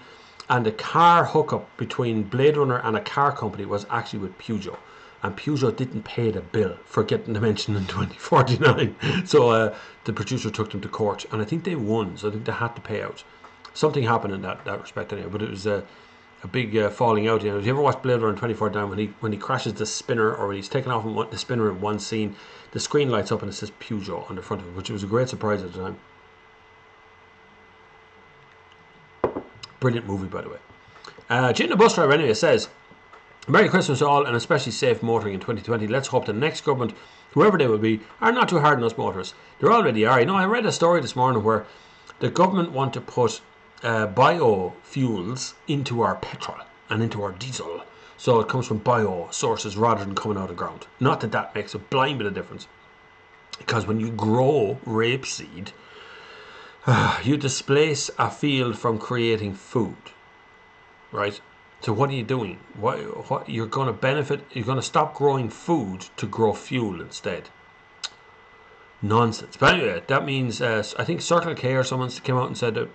and the car hookup between Blade Runner and a car company was actually with Peugeot. And Peugeot didn't pay the bill for getting the mention in 2049. So the producer took them to court, and I think they won, so I think they had to pay out. Something happened in that respect anyway, but it was a big falling out. You know, if you ever watched Blade Runner 2049, when he crashes the spinner, or when he's taken off the spinner in one scene, the screen lights up and it says Peugeot on the front of it, which was a great surprise at the time. Brilliant movie, by the way. Jim the bus driver anyway says, Merry Christmas to all, and especially safe motoring in 2020. Let's hope the next government, whoever they will be, are not too hard on us motorists. They already are. You know, I read a story this morning where the government want to put biofuels into our petrol and into our diesel. So it comes from bio sources rather than coming out of the ground. Not that that makes a blind bit of difference. Because when you grow rapeseed, you displace a field from creating food. Right? So what are you doing? What you're going to benefit? You're going to stop growing food to grow fuel instead. Nonsense. But anyway, that means I think Circle K or someone came out and said that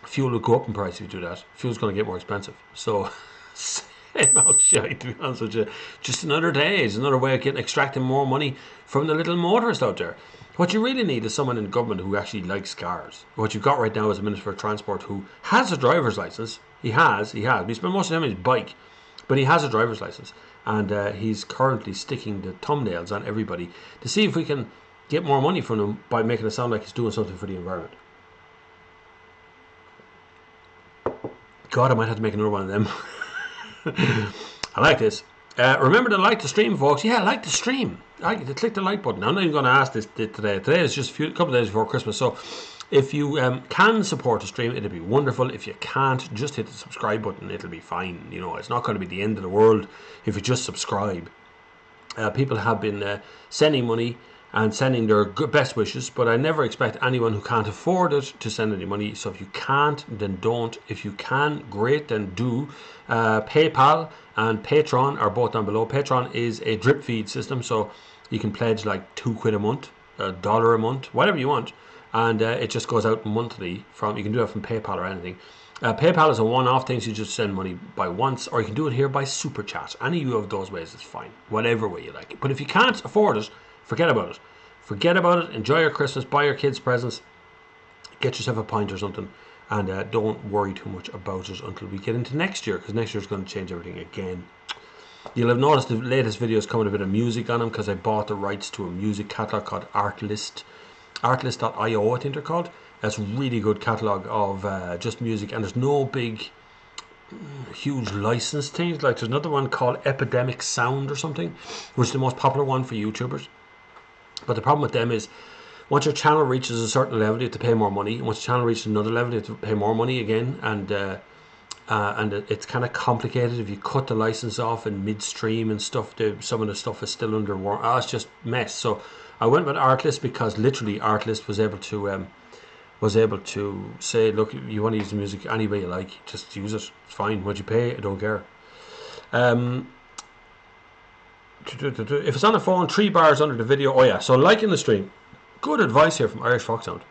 fuel will go up in price if you do that. Fuel's going to get more expensive. So same old shite, to be honest with you. Just another day. It's another way of extracting more money from the little motorist out there. What you really need is someone in government who actually likes cars. What you've got right now is a Minister for Transport who has a driver's license. He has. He spent most of the time on his bike, but he has a driver's license, and he's currently sticking the thumbnails on everybody to see if we can get more money from him by making it sound like he's doing something for the environment. God, I might have to make another one of them. I like this. Remember to like the stream, folks. Yeah, like the stream. Click the like button. I'm not even going to ask this today. Today is just a couple of days before Christmas, so if you can support the stream, it'll be wonderful. If you can't, just hit the subscribe button. It'll be fine. You know, it's not going to be the end of the world if you just subscribe. People have been sending money and sending their best wishes, but I never expect anyone who can't afford it to send any money. So if you can't, then don't. If you can, great, then do. PayPal and Patreon are both down below. Patreon is a drip feed system, so you can pledge like £2 a month, $1 a month, whatever you want. and it just goes out monthly. You can do it from PayPal or anything. PayPal is a one-off thing, so you just send money by once, or you can do it here by Super Chat. Any of those ways is fine, whatever way you like it. But if you can't afford it, forget about it. Forget about it. Enjoy your Christmas. Buy your kids presents. Get yourself a pint or something, and don't worry too much about it until we get into next year, because next year is going to change everything again. You'll have noticed the latest videos coming a bit of music on them, because I bought the rights to a music catalog called Artlist. Artlist.io, I think they're called. That's a really good catalog of just music, and there's no big huge license things. Like there's another one called Epidemic Sound or something, which is the most popular one for YouTubers. But the problem with them is, once your channel reaches a certain level, you have to pay more money. Once your channel reaches another level, you have to pay more money again, and it's kind of complicated. If you cut the license off in midstream and stuff, some of the stuff is still under warranty. It's just mess. So I went with Artlist, because literally Artlist was able to say, look, you want to use the music any way you like, just use it. It's fine. What you pay, I don't care. If it's on a phone, 3 bars under the video. Oh yeah, so liking the stream. Good advice here from Irish Foxhound.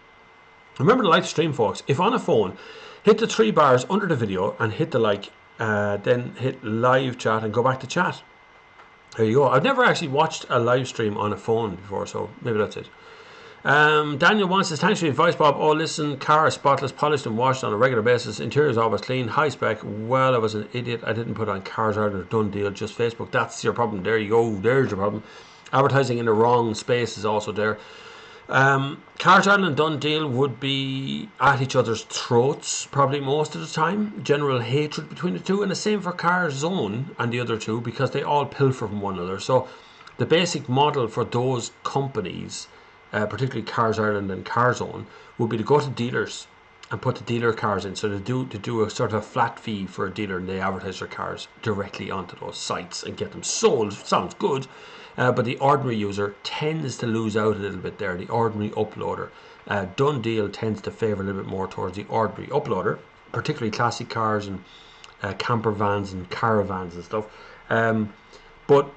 Remember to like the stream, folks. If on a phone, hit the 3 bars under the video and hit the like, then hit live chat and go back to chat. There you go. I've never actually watched a live stream on a phone before, so maybe that's it. Daniel wants says, thanks for the advice, Bob. Oh, listen, car is spotless, polished and washed on a regular basis. Interior is always clean, high spec. Well, I was an idiot. I didn't put on Cars Ireland or Done Deal, just Facebook. That's your problem. There you go. There's your problem. Advertising in the wrong space is also there. Cars Ireland and Done Deal would be at each other's throats probably most of the time. General hatred between the two, and the same for Car Zone and the other two, because they all pilfer from one another. So the basic model for those companies, particularly Cars Ireland and Car Zone, would be to go to dealers and put the dealer cars in. So to do a sort of a flat fee for a dealer, and they advertise their cars directly onto those sites and get them sold. Sounds good. But the ordinary user tends to lose out a little bit there, the ordinary uploader. Done Deal tends to favour a little bit more towards the ordinary uploader, particularly classic cars and camper vans and caravans and stuff. But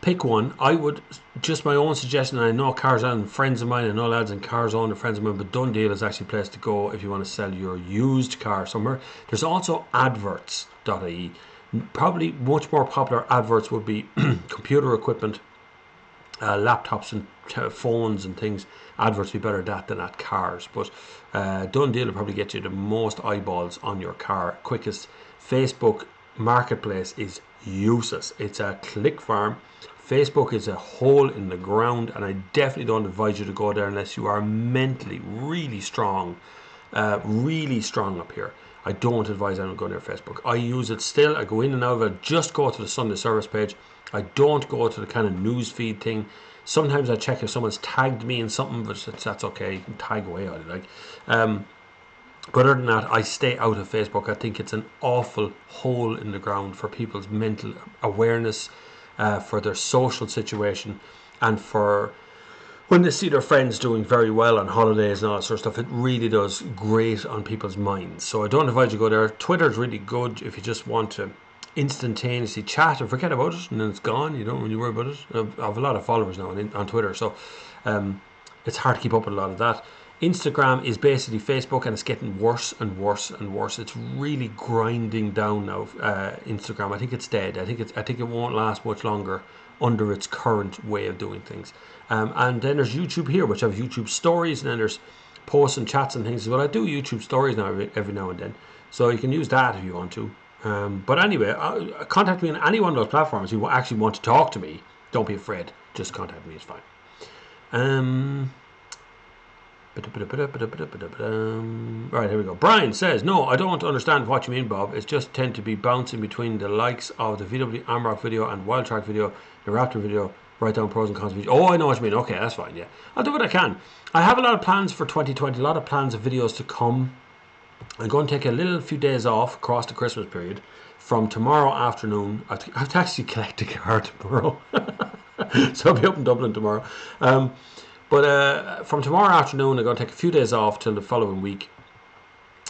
pick one. I would, just my own suggestion, and I know Cars Ireland, friends of mine, and know lads in Cars Own, are friends of mine, but Done Deal is actually a place to go if you want to sell your used car somewhere. There's also adverts.ie. Probably much more popular adverts would be computer equipment, laptops and phones and things. Adverts would be better at that than at cars. But Done Deal will probably get you the most eyeballs on your car quickest. Facebook Marketplace is useless. It's a click farm. Facebook is a hole in the ground, and I definitely don't advise you to go there unless you are mentally really strong up here. I don't advise anyone going near Facebook. I use it still. I go in and out of it. Just go to the Sunday service page. I don't go to the kind of news feed thing. Sometimes I check if someone's tagged me in something, but that's okay. You can tag away all you like. But other than that, I stay out of Facebook. I think it's an awful hole in the ground for people's mental awareness, for their social situation, and for when they see their friends doing very well on holidays and all that sort of stuff. It really does grate on people's minds. So I don't advise you go there. Twitter is really good if you just want to instantaneously chat and forget about it, and then it's gone. You don't really worry about it. I have a lot of followers now on Twitter, so it's hard to keep up with a lot of that. Instagram is basically Facebook, and it's getting worse and worse and worse. It's really grinding down now. Instagram, I think it's dead. I think it won't last much longer under its current way of doing things. And then there's YouTube here, which have YouTube stories, and then there's posts and chats and things. But I do YouTube stories now every now and then, so you can use that if you want to. But anyway, contact me on any one of those platforms. If you actually want to talk to me, don't be afraid. Just contact me. It's fine. Right, here we go. Brian says, no, I don't understand what you mean, Bob. It's just tend to be bouncing between the likes of the VW Amarok video and Wild Track video, the Raptor video, write down pros and cons of each. Oh, I know what you mean. Okay, that's fine, yeah. I'll do what I can. I have a lot of plans for 2020, a lot of plans of videos to come. I'm going to take a few days off across the Christmas period. From tomorrow afternoon, I have to actually collect a car tomorrow. So I'll be up in Dublin tomorrow. But from tomorrow afternoon, I'm going to take a few days off till the following week,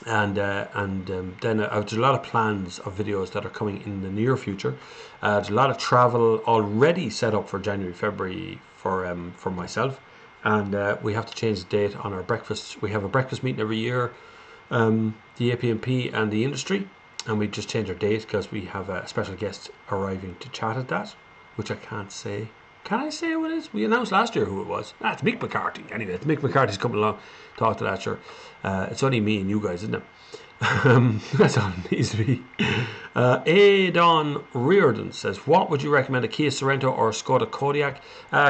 and then there's a lot of plans of videos that are coming in the near future. There's a lot of travel already set up for January, February for myself, and we have to change the date on our breakfast. We have a breakfast meeting every year, the APMP and the industry, and we just change our date because we have a special guest arriving to chat at that, which I can't say. Can I say who it is? We announced last year who it was. It's Mick McCarthy. Anyway, it's Mick McCarthy's coming along. Talk to that, sure. It's only me and you guys, isn't it? That's all it needs to be. Adon Reardon says, what would you recommend, a Kia Sorento or a Skoda Kodiaq?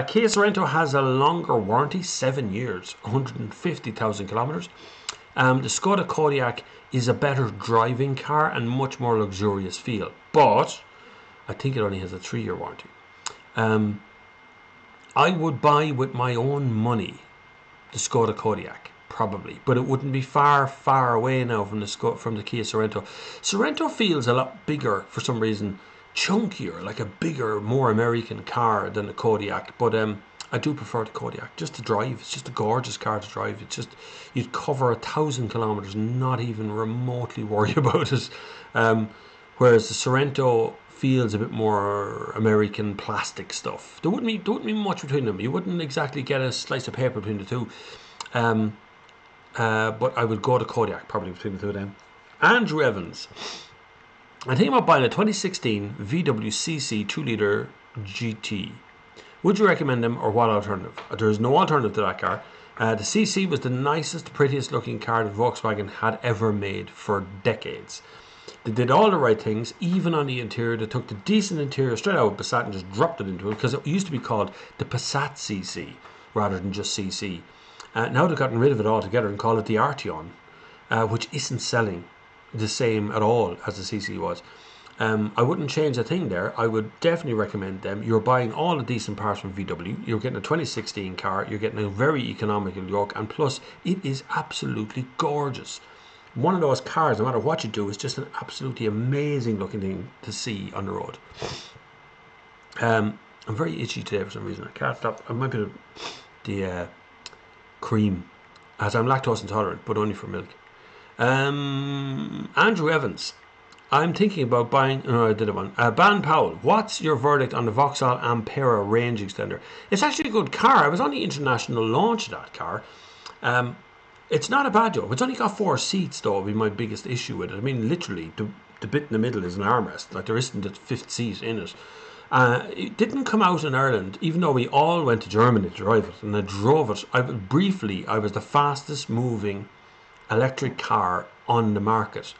Kia Sorento has a longer warranty, 7 years, 150,000 kilometers. The Skoda Kodiaq is a better driving car and much more luxurious feel, but I think it only has a 3-year warranty. I would buy with my own money the Skoda Kodiaq, probably, but it wouldn't be far away now from the Kia Sorento. Sorento feels a lot bigger for some reason, chunkier, like a bigger, more American car than the Kodiaq, but I do prefer the Kodiaq just to drive. It's just a gorgeous car to drive. It's just, you'd cover 1,000 kilometers, not even remotely worry about it. Whereas the Sorento feels a bit more American plastic stuff. There wouldn't be much between them. You wouldn't exactly get a slice of paper between the two. But I would go to Kodiaq probably between the two of them. Andrew Evans. I'm thinking about buying a 2016 VW CC 2-litre GT. Would you recommend them, or what alternative? There is no alternative to that car. The CC was the nicest, prettiest looking car that Volkswagen had ever made for decades. They did all the right things, even on the interior. They took the decent interior straight out of Passat and just dropped it into it, because it used to be called the Passat CC rather than just CC. Now they've gotten rid of it altogether and call it the Arteon, which isn't selling the same at all as the CC was. I wouldn't change a thing there. I would definitely recommend them. You're buying all the decent parts from VW. You're getting a 2016 car. You're getting a very economical yoke, and plus it is absolutely gorgeous. One of those cars, no matter what you do, is just an absolutely amazing looking thing to see on the road. I'm very itchy today for some reason. I can't stop. I might be the cream, as I'm lactose intolerant, but only for milk. Andrew Evans. I'm thinking about buying. No, I did one. Ban Powell. What's your verdict on the Vauxhall Ampera range extender? It's actually a good car. I was on the international launch of that car. It's not a bad job. It's only got 4 seats, though. Would be my biggest issue with it. I mean, literally, the bit in the middle is an armrest. Like, there isn't a 5th seat in it. It didn't come out in Ireland, even though we all went to Germany to drive it, and I drove it. I was the fastest moving electric car on the market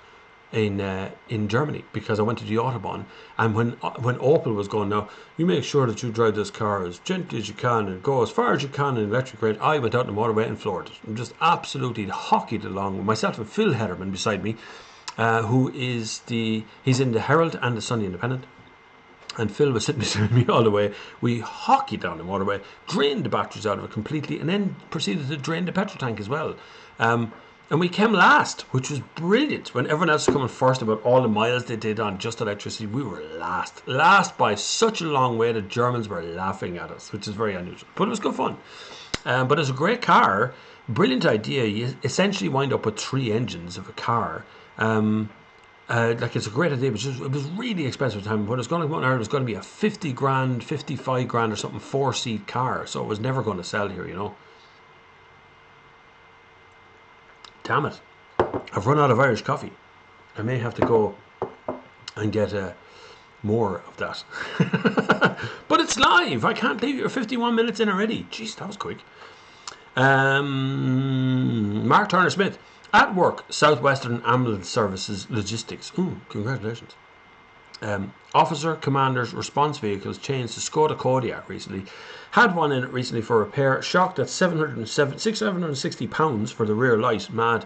in Germany, because I went to the Autobahn, and when Opel was going, now you make sure that you drive this car as gently as you can and go as far as you can in electric range, I went out on the motorway and floored it. I'm just absolutely hockeyed along with myself and Phil Hederman beside me, he's in the Herald and the Sunday Independent, and Phil was sitting beside me all the way. We hockeyed down the motorway, drained the batteries out of it completely, and then proceeded to drain the petrol tank as well. And we came last, which was brilliant. When everyone else was coming first about all the miles they did on just electricity, we were last. Last by such a long way that Germans were laughing at us, which is very unusual. But it was good fun. But it's a great car. Brilliant idea. You essentially wind up with 3 engines of a car. Like, it's a great idea, but it was really expensive at the time. When it was going to come out in Ireland, it was going to be a 50 grand, 55 grand or something 4-seat car. So it was never going to sell here, you know. Damn it. I've run out of Irish coffee. I may have to go and get more of that. But it's live. I can't believe you're 51 minutes in already. Jeez, that was quick. Mark Turner Smith. At work, Southwestern Ambulance Services Logistics. Ooh, congratulations. Officer Commander's response vehicles changed to Skoda Kodiaq recently. Had one in it recently for repair. Shocked at £760 for the rear light. Mad.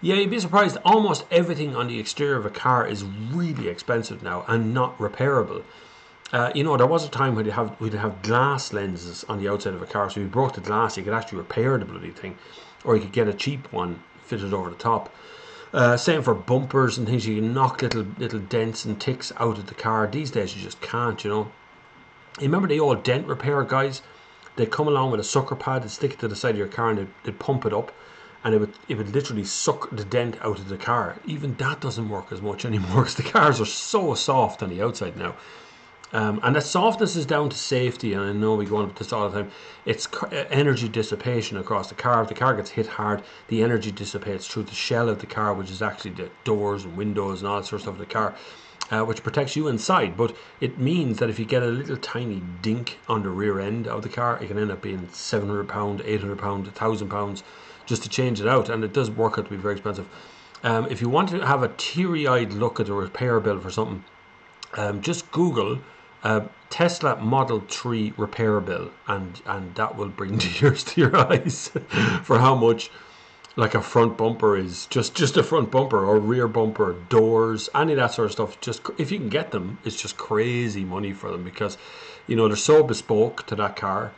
Yeah, you'd be surprised. Almost everything on the exterior of a car is really expensive now and not repairable. You know, there was a time when we'd have glass lenses on the outside of a car, so if you broke the glass, you could actually repair the bloody thing, or you could get a cheap one fitted over the top. Same for bumpers and things. You can knock little dents and ticks out of the car. These days you just can't, you know. You remember the old dent repair guys? They'd come along with a sucker pad and stick it to the side of your car, and they'd pump it up, and it would literally suck the dent out of the car. Even that doesn't work as much anymore because the cars are so soft on the outside now. And that softness is down to safety, and I know we go on with this all the time. It's energy dissipation across the car. If the car gets hit hard, the energy dissipates through the shell of the car, which is actually the doors and windows and all that sort of stuff of the car, which protects you inside. But it means that if you get a little tiny dink on the rear end of the car, it can end up being £700, £800, £1,000 just to change it out, and it does work out to be very expensive. If you want to have a teary-eyed look at the repair bill for something, just Google Tesla Model 3 repair bill, and that will bring tears to your eyes for how much like a front bumper is, just a front bumper or rear bumper, doors, any of that sort of stuff. Just if you can get them, it's just crazy money for them, because they're so bespoke to that car,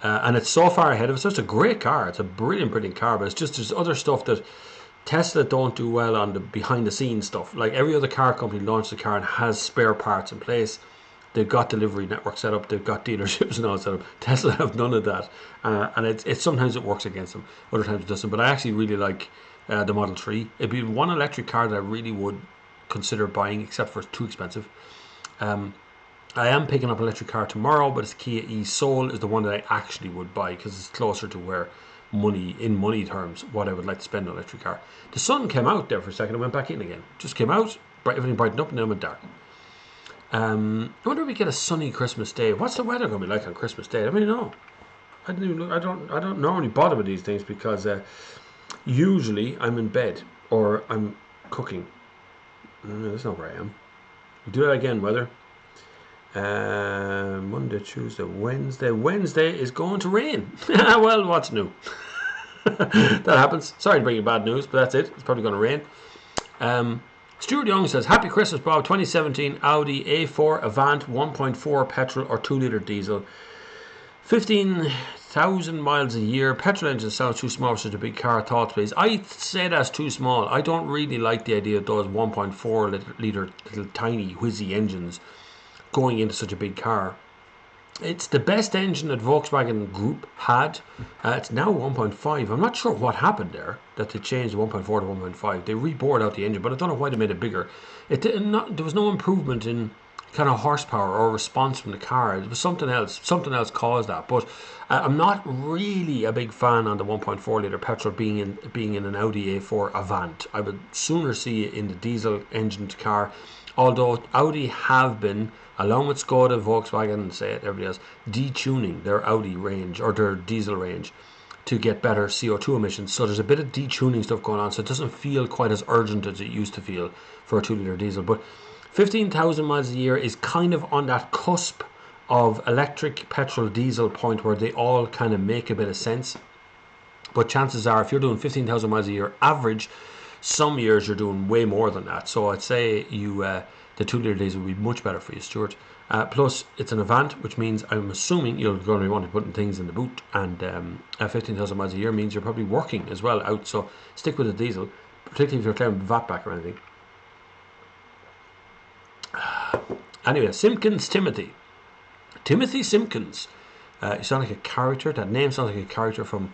and it's so far ahead of us. So it's a great car, it's a brilliant car, but it's just there's other stuff that Tesla don't do well on the behind the scenes stuff. Like every other car company launches a car and has spare parts in place. They've got delivery network set up. They've got dealerships and all set up. Tesla have none of that, and it's sometimes it works against them. Other times it doesn't. But I actually really like the Model 3. It'd be one electric car that I really would consider buying, except for it's too expensive. I am picking up an electric car tomorrow, but it's Kia e-Soul is the one that I actually would buy, because it's closer to where money terms what I would like to spend on an electric car. The sun came out there for a second and went back in again. Just came out, everything brightened up, and then went dark. I wonder if we get a sunny Christmas Day. What's the weather going to be like on Christmas Day? I mean, no, I don't normally bother with these things, because usually I'm in bed or I'm cooking. That's not where I am. Do that again, weather. Monday, Tuesday, Wednesday. Wednesday is going to rain. Well, what's new? That happens. Sorry to bring you bad news, but that's it. It's probably going to rain. Stuart Young says, Happy Christmas, Bob. 2017 Audi A4 Avant 1.4 petrol or 2-litre diesel. 15,000 miles a year. Petrol engine sounds too small for such a big car. Thoughts, please. I say that's too small. I don't really like the idea of those 1.4 litre little tiny whizzy engines going into such a big car. It's the best engine that Volkswagen Group had. It's now 1.5. I'm not sure what happened there, that they changed the 1.4 to 1.5. They rebored out the engine, but I don't know why they made it bigger. There was no improvement in kind of horsepower or response from the car. It was something else. Something else caused that. But I'm not really a big fan on the 1.4 litre petrol being in an Audi A4 Avant. I would sooner see it in the diesel engined car. Although Audi have been, along with Skoda, Volkswagen, and say it, everybody else, detuning their Audi range or their diesel range to get better CO2 emissions. So there's a bit of detuning stuff going on, so it doesn't feel quite as urgent as it used to feel for a 2-litre diesel. But 15,000 miles a year is kind of on that cusp of electric, petrol, diesel point where they all kind of make a bit of sense. But chances are, if you're doing 15,000 miles a year average, some years you're doing way more than that. So I'd say the 2-litre diesel would be much better for you, Stuart. Plus, it's an Avant, which means I'm assuming you're going to be wanting to put things in the boot, and 15,000 miles a year means you're probably working as well out. So stick with the diesel, particularly if you're claiming VAT back or anything. Anyway, Simpkins Timothy Simpkins. You sound like a character. That name sounds like a character from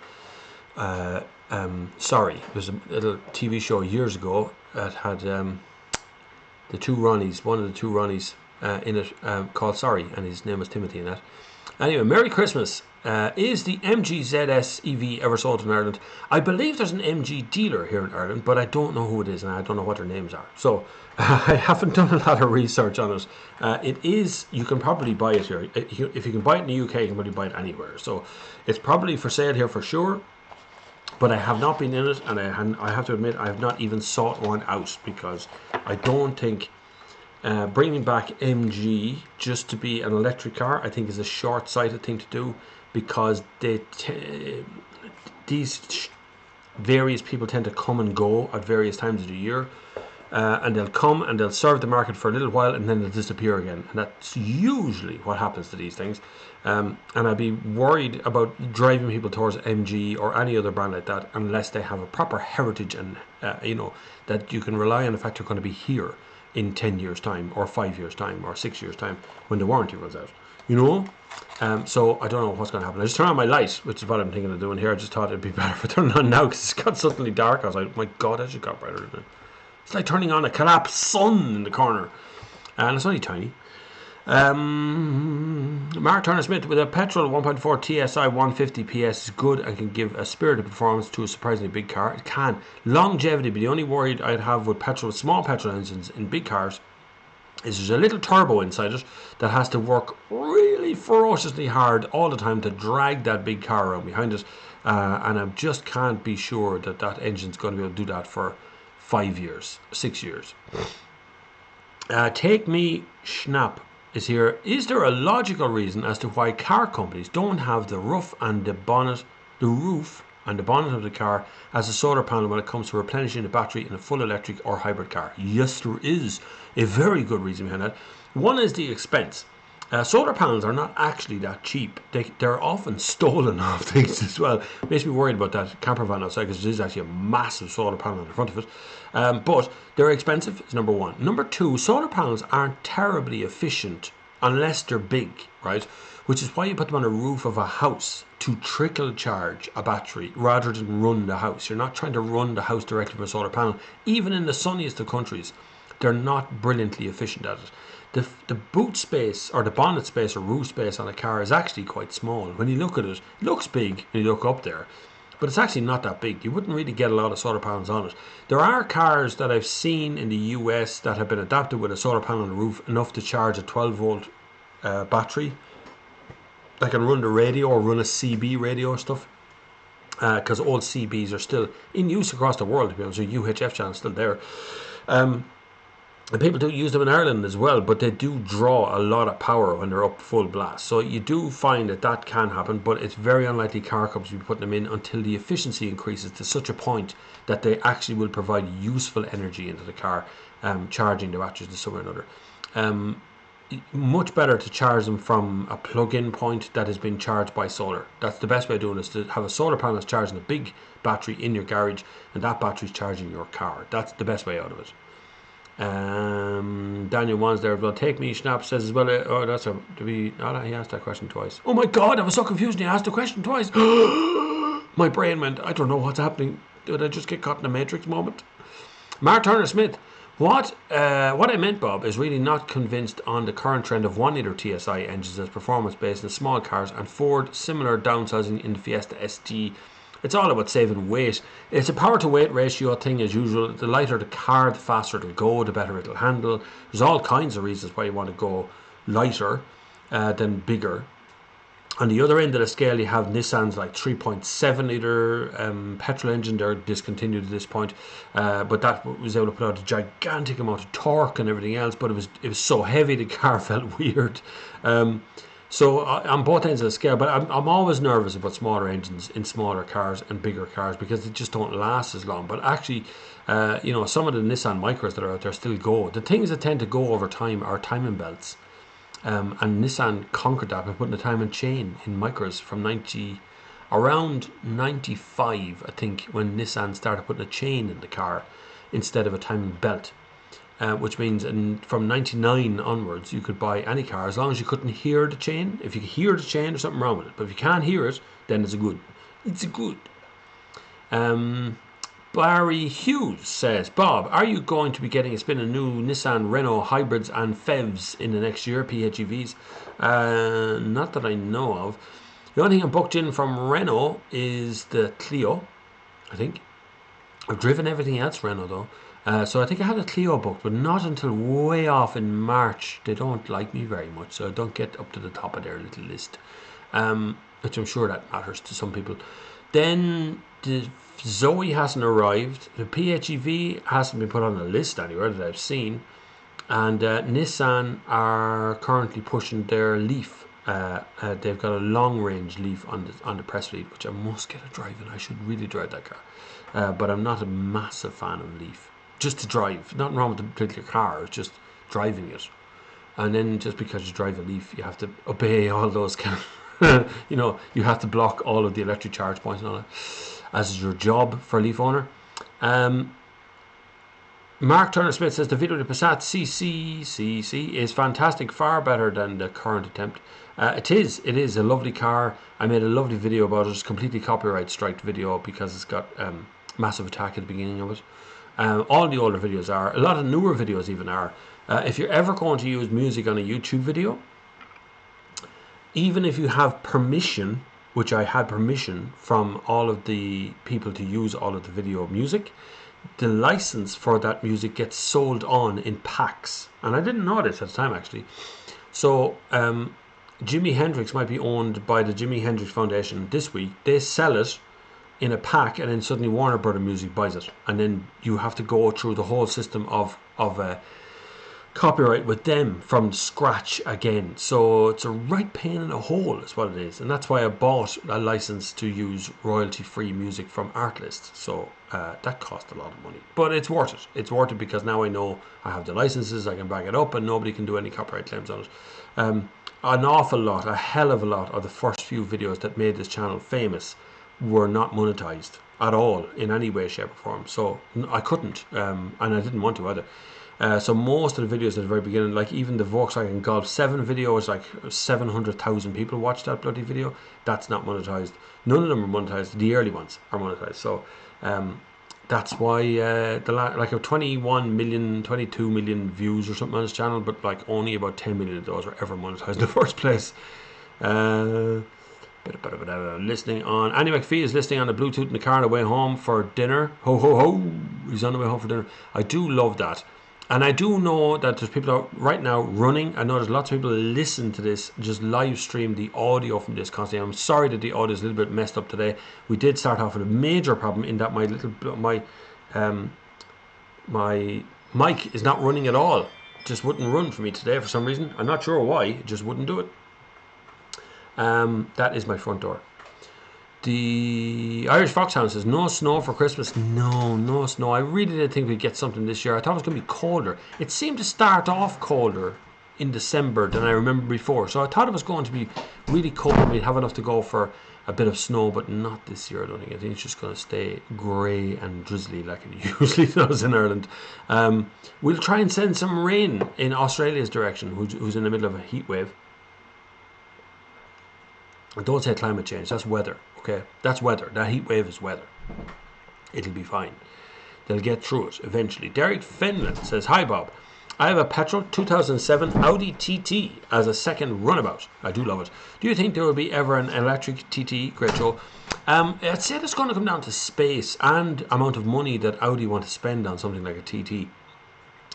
Sorry. There's a little TV show years ago that had the two Ronnies, one of the two Ronnies in it, called Sorry, and his name was Timothy in that. Anyway, Merry Christmas. Is the MG ZS EV ever sold in Ireland? I believe there's an MG dealer here in Ireland, but I don't know who it is, and I don't know what their names are. So I haven't done a lot of research on it. It is, you can probably buy it here. If you can buy it in the UK, you can probably buy it anywhere. So it's probably for sale here for sure. But I have not been in it, and I have to admit I have not even sought one out, because I don't think bringing back MG just to be an electric car, I think, is a short-sighted thing to do, because these various people tend to come and go at various times of the year, and they'll come and they'll serve the market for a little while and then they'll disappear again, and that's usually what happens to these things. And I'd be worried about driving people towards MG or any other brand like that unless they have a proper heritage and that you can rely on the fact you're going to be here in 10 years time or 5 years time or 6 years time when the warranty runs out, so I don't know what's going to happen. I just turned on my light, which is what I'm thinking of doing here. I just thought it'd be better if I turn it on now, because it's got suddenly dark. I was like, my God, I just got brighter than it. It's like turning on a collapsed sun in the corner, and it's only tiny. Mark Turner Smith with a petrol 1.4 TSI 150 PS is good and can give a spirited performance to a surprisingly big car. It can. Longevity, but the only worry I'd have with small petrol engines in big cars is there's a little turbo inside it that has to work really ferociously hard all the time to drag that big car around behind it. And I just can't be sure that that engine's going to be able to do that for 5 years, 6 years. Take Me Schnapp is here. Is there a logical reason as to why car companies don't have the roof and the bonnet of the car as a solar panel when it comes to replenishing the battery in a full electric or hybrid car? Yes, there is a very good reason behind that. One is the expense. Solar panels are not actually that cheap. They're often stolen off things as well. Makes me worried about that camper van outside because there is actually a massive solar panel in the front of it. But they're expensive, is number one. Number two, solar panels aren't terribly efficient unless they're big, right? Which is why you put them on a roof of a house to trickle charge a battery rather than run the house. You're not trying to run the house directly from a solar panel. Even in the sunniest of countries, they're not brilliantly efficient at it. The boot space or the bonnet space or roof space on a car is actually quite small. When you look at it, it looks big when you look up there, but it's actually not that big. You wouldn't really get a lot of solar panels on it. There are cars that I've seen in the US that have been adapted with a solar panel on the roof enough to charge a 12-volt battery that can run the radio or run a CB radio stuff. Because old CBs are still in use across the world, to be honest. So UHF channel's still there. And people do use them in Ireland as well, but they do draw a lot of power when they're up full blast. So you do find that can happen, but it's very unlikely car companies will be putting them in until the efficiency increases to such a point that they actually will provide useful energy into the car, charging the batteries in some way or another. Much better to charge them from a plug-in point that has been charged by solar. That's the best way of doing it, is to have a solar panel that's charging a big battery in your garage, and that battery's charging your car. That's the best way out of it. Daniel Wands there as well. Take Me Schnapp says as well. He asked that question twice. Oh my god, I was so confused when he asked the question twice. My brain went, I don't know what's happening. Did I just get caught in a Matrix moment? Mark Turner Smith. What I meant, Bob, is really not convinced on the current trend of 1 litre TSI engines as performance based in small cars, and Ford similar downsizing in the Fiesta ST. It's all about saving weight. It's a power to weight ratio thing as usual. The lighter the car, the faster it'll go, the better it'll handle. There's all kinds of reasons why you want to go lighter than bigger. On the other end of the scale, you have Nissan's like 3.7 litre petrol engine. They're discontinued at this point, but that was able to put out a gigantic amount of torque and everything else. But it was so heavy the car felt weird. So on both ends of the scale, but I'm always nervous about smaller engines in smaller cars and bigger cars because they just don't last as long. But actually, some of the Nissan Micros that are out there still go. The things that tend to go over time are timing belts. And Nissan conquered that by putting a timing chain in Micros from around 95, I think, when Nissan started putting a chain in the car instead of a timing belt. Which means from 99 onwards you could buy any car as long as you couldn't hear the chain. If you hear the chain, there's something wrong with it, but if you can't hear it, then it's good. Barry Hughes says, Bob, are you going to be getting a spin of new Nissan Renault hybrids and PHEVs in the next year, PHEVs? Not that I know of. The only thing I'm booked in from Renault is the Clio, I think. I've driven everything else Renault though. So I think I had a Clio booked, but not until way off in March. They don't like me very much, so I don't get up to the top of their little list, which I'm sure that matters to some people. Then the Zoe hasn't arrived. The PHEV hasn't been put on the list anywhere that I've seen. And Nissan are currently pushing their Leaf. They've got a long-range Leaf on the press fleet, which I must get a drive in. I should really drive that car. But I'm not a massive fan of Leaf. Just to drive. Nothing wrong with the particular car, it's just driving it. And then just because you drive a Leaf, you have to obey all those you have to block all of the electric charge points and all that, as is your job for a Leaf owner. Mark Turner Smith says the video of the Passat CC is fantastic, far better than the current attempt. It is a lovely car. I made a lovely video about it. It's completely copyright striked video because it's got massive attack at the beginning of it. All the older videos are. A lot of newer videos even are. If you're ever going to use music on a YouTube video, even if you have permission, which I had permission from all of the people to use all of the video music, the license for that music gets sold on in packs. And I didn't know this at the time, actually. So Jimi Hendrix might be owned by the Jimi Hendrix Foundation this week. They sell it in a pack, and then suddenly Warner Brother Music buys it, and then you have to go through the whole system of copyright with them from scratch again. So it's a right pain in the hole is what it is, and that's why I bought a license to use royalty-free music from Artlist. So that cost a lot of money, but it's worth it. It's worth it because now I know I have the licenses, I can back it up, and nobody can do any copyright claims on it. An awful lot, a hell of a lot of the first few videos that made this channel famous were not monetized at all in any way, shape or form. So I couldn't, and I didn't want to either. So most of the videos at the very beginning, like even the Volkswagen Golf 7 video, is like 700,000 people watched that bloody video. That's not monetized. None of them are monetized. The early ones are monetized. So that's why like 21 million, 22 million views or something on this channel, but like only about 10 million of those were ever monetized in the first place. Listening on Annie McPhee is listening on the Bluetooth in the car on the way home for dinner. Ho ho ho! He's on the way home for dinner. I do love that, and I do know that there's people out right now running. I know there's lots of people that listen to this, just live stream the audio from this constantly. I'm sorry that the audio is a little bit messed up today. We did start off with a major problem in that my mic is not running at all. It just wouldn't run for me today for some reason. I'm not sure why. It just wouldn't do it. That is my front door. The Irish Foxhound says, no snow for Christmas. No snow. I really did think we'd get something this year. I thought it was going to be colder. It seemed to start off colder in December than I remember before. So I thought it was going to be really cold. We'd have enough to go for a bit of snow, but not this year, I don't think. I think it's just going to stay grey and drizzly like it usually does in Ireland. We'll try and send some rain in Australia's direction, who's in the middle of a heat wave. Don't say climate change, that's weather, okay? That's weather. That heat wave is weather. It'll be fine. They'll get through it eventually. Derek Fenlon says, hi Bob. I have a petrol 2007 Audi TT as a second runabout. I do love it. Do you think there will be ever an electric TT? Great show. I'd say it's going to come down to space and amount of money that Audi want to spend on something like a TT.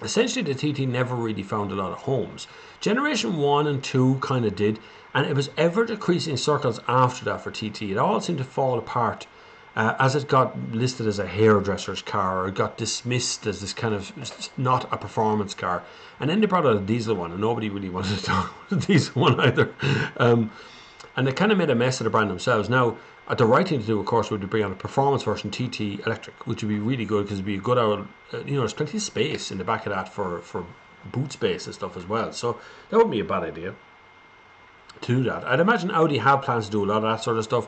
Essentially, the TT never really found a lot of homes. Generation 1 and 2 kind of did, and it was ever decreasing circles after that for TT. It all seemed to fall apart as it got listed as a hairdresser's car, or it got dismissed as this kind of not a performance car. And then they brought out a diesel one, and nobody really wanted to talk about the diesel one either. And they kind of made a mess of the brand themselves. Now, the right thing to do, of course, would be bring on a performance version TT electric, which would be really good because it'd be a good old, there's plenty of space in the back of that for boot space and stuff as well. So that wouldn't be a bad idea to do that. I'd imagine Audi have plans to do a lot of that sort of stuff.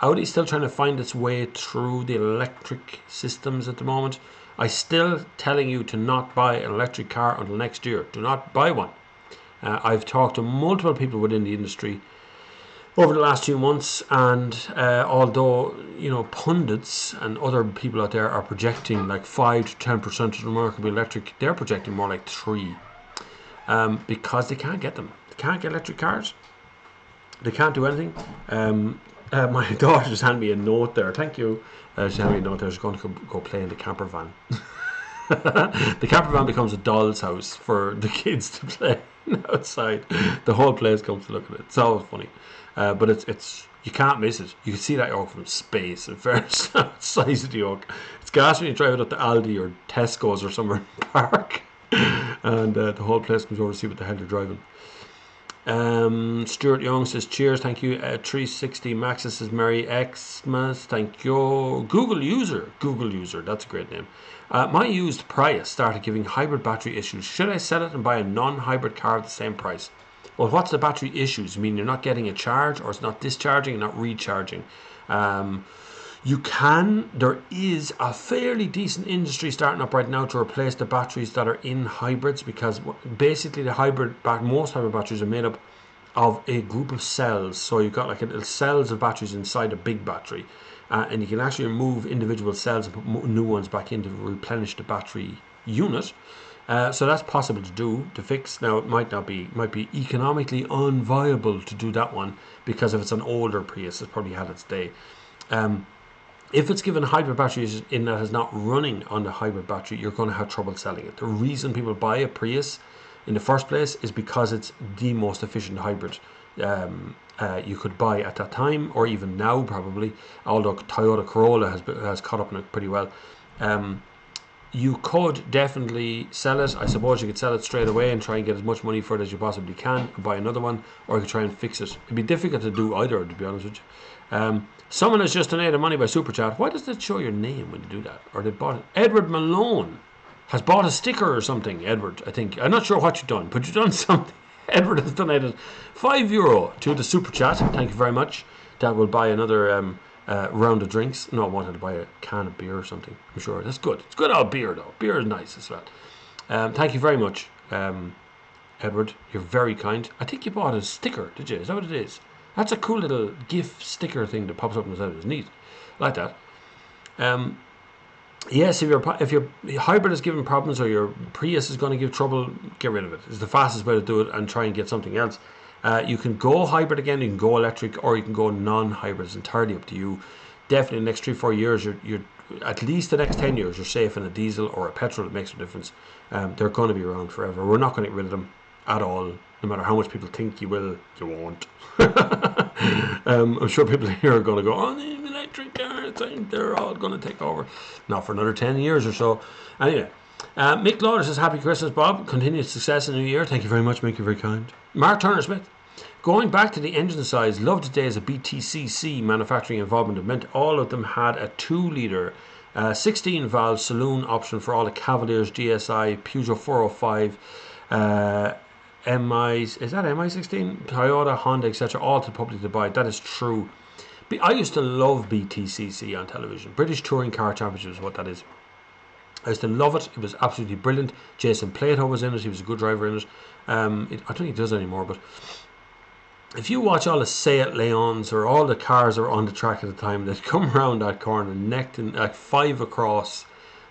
Audi's still trying to find its way through the electric systems at the moment. I'm still telling you to not buy an electric car until next year. Do not buy one. I've talked to multiple people within the industry over the last 2 months, and although pundits and other people out there are projecting like 5 to 10% of the market will be electric, they're projecting more like 3, because they can't get them. They can't get electric cars. They can't do anything. My daughter just handed me a note there. Thank you. She handed me a note there. She's going to go play in the camper van. The camper van becomes a doll's house for the kids to play outside. The whole place comes to look at it. It's always funny. But it's you can't miss it. You can see that yoke from space. In fairness, the size of the yoke. It's gas when you drive it up to Aldi or Tesco's or somewhere in the park, and the whole place comes over to see what the hell you're driving. Stuart Young says, cheers, thank you. 360 Maxis says, Merry Xmas, thank you. Google user, that's a great name. My used Prius started giving hybrid battery issues. Should I sell it and buy a non-hybrid car at the same price? Well, what's the battery issues? I mean, you're not getting a charge, or it's not discharging and not recharging. There is a fairly decent industry starting up right now to replace the batteries that are in hybrids, because basically most hybrid batteries are made up of a group of cells. So you've got like little cells of batteries inside a big battery, and you can actually remove individual cells and put new ones back in to replenish the battery unit. So that's possible to fix. Now it might be economically unviable to do that one, because if it's an older Prius, it's probably had its day. If it's given hybrid batteries in that is not running on the hybrid battery, you're going to have trouble selling it. The reason people buy a Prius in the first place is because it's the most efficient hybrid you could buy at that time, or even now probably, although Toyota Corolla has caught up in it pretty well. You could definitely sell it. I suppose you could sell it straight away and try and get as much money for it as you possibly can and buy another one, or you could try and fix it. It'd be difficult to do either, to be honest with you. Someone has just donated money by Super Chat. Why does it show your name when you do that? Or they bought it? Edward Malone has bought a sticker or something, Edward, I think. I'm not sure what you've done, but you've done something. Edward has donated €5 to the Super Chat. Thank you very much. That will buy another round of drinks. No, I wanted to buy a can of beer or something. I'm sure that's good. It's good old beer though. Beer is nice as well. Thank you very much, Edward. You're very kind. I think you bought a sticker, did you? Is that what it is? That's a cool little GIF sticker thing that pops up on the side. It's neat. I like that. Yes, if your hybrid is giving problems, or your Prius is going to give trouble, get rid of it. It's the fastest way to do it, and try and get something else. You can go hybrid again, you can go electric, or you can go non-hybrid. It's entirely up to you. Definitely the next 3-4 years, you're at least the next 10 years, you're safe in a diesel or a petrol. It makes a difference. They're going to be around forever. We're not going to get rid of them at all. No matter how much people think you will, you won't. I'm sure people here are going to go, oh, the electric cars, they're all going to take over. Not for another 10 years or so. Anyway, Mick Lauder says, happy Christmas, Bob. Continued success in the new year. Thank you very much, Mick. You're very kind. Mark Turner Smith. Going back to the engine size, loved the days of BTCC manufacturing involvement. It meant all of them had a 2-litre 16-valve saloon option for all the Cavaliers, GSI, Peugeot 405, MIs, is that MI16? Toyota, Honda, etc. All to the public to buy. That is true. I used to love BTCC on television. British Touring Car Championship is what that is. I used to love it. It was absolutely brilliant. Jason Plato was in it. He was a good driver in it. I don't think he does anymore, but if you watch all the Seat Leons, or all the cars that were on the track at the time, they'd come around that corner, necked in like 5 across,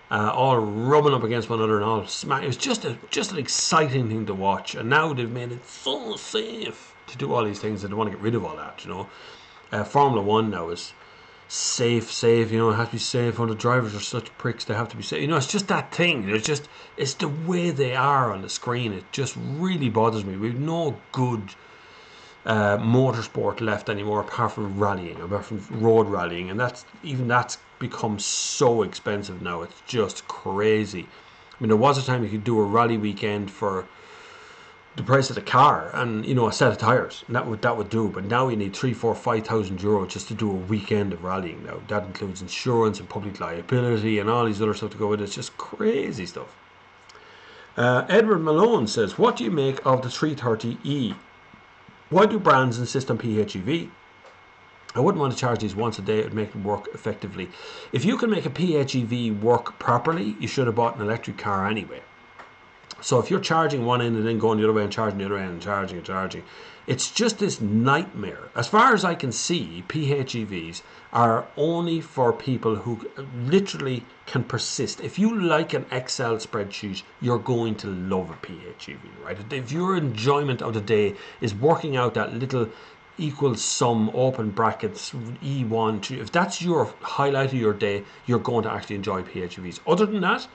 all rubbing up against one another and all smack. It was just an exciting thing to watch. And now they've made it so safe to do all these things that they want to get rid of all that. Formula One now is safe. It has to be safe. When the drivers are such pricks, they have to be safe. It's just that thing. It's the way they are on the screen. It just really bothers me. We've no good motorsport left anymore, apart from rallying, apart from road rallying, and that's become so expensive now. It's just crazy. I mean, there was a time you could do a rally weekend for the price of the car and a set of tires, and that would do. But now you need 3,000, 4,000, 5,000 euro just to do a weekend of rallying. Now that includes insurance and public liability and all these other stuff to go with it. It's just crazy stuff. Edward Malone says, what do you make of the 330e? Why do brands insist on PHEV? I wouldn't want to charge these once a day. It would make them work effectively. If you can make a PHEV work properly, you should have bought an electric car anyway. So if you're charging one end and then going the other way and charging the other end and charging, it's just this nightmare. As far as I can see, PHEVs are only for people who literally can persist. If you like an Excel spreadsheet, you're going to love a PHEV, right? If your enjoyment of the day is working out that little equal sum, open brackets, E1, if that's your highlight of your day, you're going to actually enjoy PHEVs. Other than that,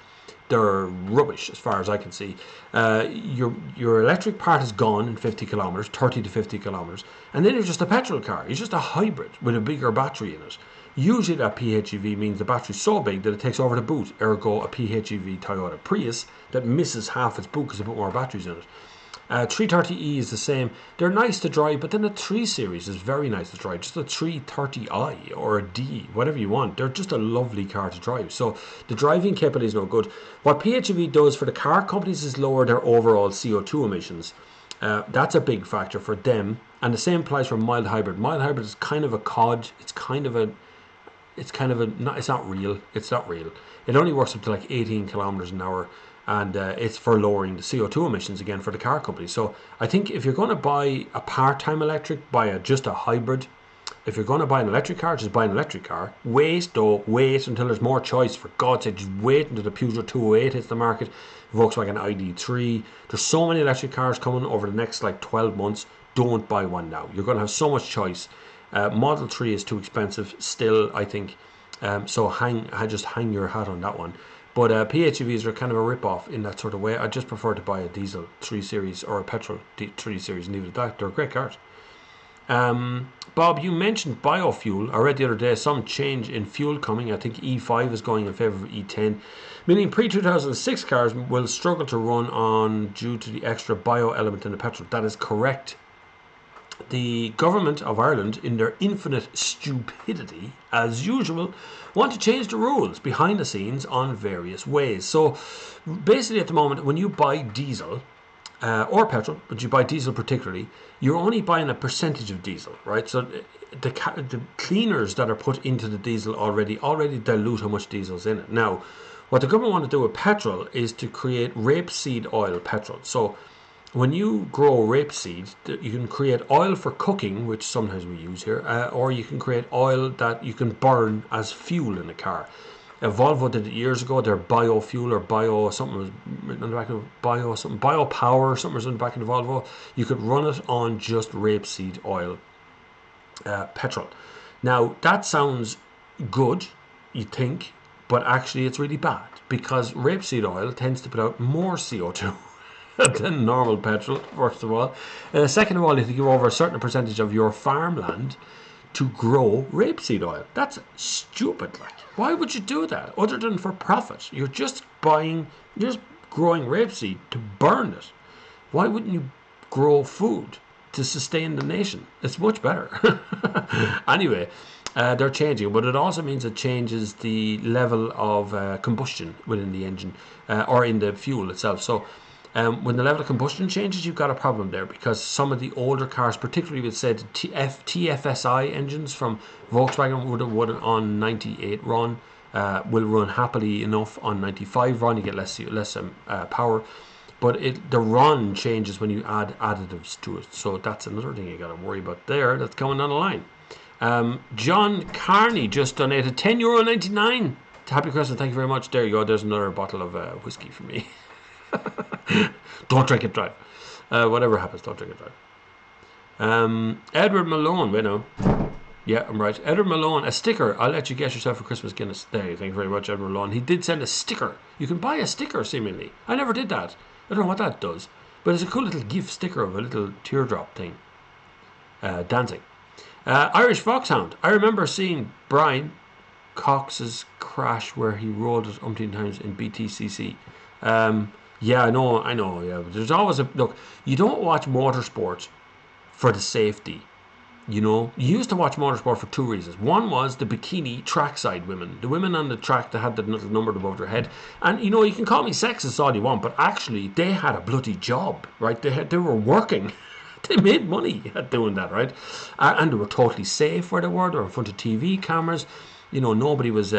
they're rubbish as far as I can see. Your electric part is gone in 50 kilometers, 30 to 50 kilometers, and then you're just a petrol car. You're just a hybrid with a bigger battery in it. Usually that PHEV means the battery's so big that it takes over the boot, ergo a PHEV Toyota Prius that misses half its boot because they put more batteries in it. 330e is the same. They're nice to drive, but then the 3 Series is very nice to drive. Just a 330i or a D, whatever you want. They're just a lovely car to drive. So the driving capability is no good. What PHEV does for the car companies is lower their overall CO2 emissions. That's a big factor for them. And the same applies for mild hybrid. Mild hybrid is kind of a cod. It's not real. It's not real. It only works up to like 18 kilometers an hour. And it's for lowering the CO2 emissions again for the car company. So I think if you're going to buy a part-time electric, buy just a hybrid. If you're going to buy an electric car, just buy an electric car. Wait until there's more choice. For God's sake, just wait until the Peugeot 208 hits the market, Volkswagen ID3. There's so many electric cars coming over the next like 12 months. Don't buy one now. You're going to have so much choice. Model 3 is too expensive still, I think. So just hang your hat on that one. But PHEVs are kind of a rip-off in that sort of way. I just prefer to buy a diesel 3 Series or a petrol 3 Series and leave it at that. They're great cars. Bob, you mentioned biofuel. I read the other day some change in fuel coming. I think E5 is going in favour of E10, meaning pre-2006 cars will struggle to run on due to the extra bio element in the petrol. That is correct. The government of Ireland, in their infinite stupidity, as usual, want to change the rules behind the scenes on various ways. So basically at the moment, when you buy diesel, or petrol, but you buy diesel particularly, you're only buying a percentage of diesel, right? So the cleaners that are put into the diesel already dilute how much diesel's in it. Now, what the government want to do with petrol is to create rapeseed oil petrol. So when you grow rapeseed, you can create oil for cooking, which sometimes we use here, or you can create oil that you can burn as fuel in a car. Volvo did it years ago. Their biofuel or bio something was written on the back of biopower or something was on the back of the Volvo. You could run it on just rapeseed oil petrol. Now that sounds good, you think, but actually it's really bad because rapeseed oil tends to put out more CO2 than normal petrol, first of all. Second of all, you have to give over a certain percentage of your farmland to grow rapeseed oil. That's stupid. Like, why would you do that other than for profit? You're just growing rapeseed to burn it. Why wouldn't you grow food to sustain the nation? It's much better. Anyway, they're changing, but it also means it changes the level of combustion within the engine or in the fuel itself. So when the level of combustion changes, you've got a problem there because some of the older cars, particularly with say the TFSI engines from Volkswagen would on 98 run, will run happily enough on 95 run. You get less power, but the run changes when you add additives to it. So that's another thing you got to worry about there. That's coming down the line. John Carney just donated €10.99. Happy Christmas! Thank you very much. There you go. There's another bottle of whiskey for me. Don't drink and drive. Whatever happens, don't drink and drive. Edward Malone, wait no. Yeah, I'm right. Edward Malone, a sticker. I'll let you get yourself a Christmas Guinness. There, thank you very much, Edward Malone. He did send a sticker. You can buy a sticker, seemingly. I never did that. I don't know what that does. But it's a cool little gift sticker of a little teardrop thing. Dancing. Irish Foxhound. I remember seeing Brian Cox's crash where he rolled it umpteen times in BTCC. Yeah, I know, yeah. But there's always look, you don't watch motorsport for the safety. You know, you used to watch motorsport for two reasons. One was the bikini trackside women, the women on the track that had the little number above their head. And, you know, you can call me sexist all you want, but actually they had a bloody job, right? They were working. They made money at doing that, right? And they were totally safe where they were. They were in front of TV cameras. You know, nobody was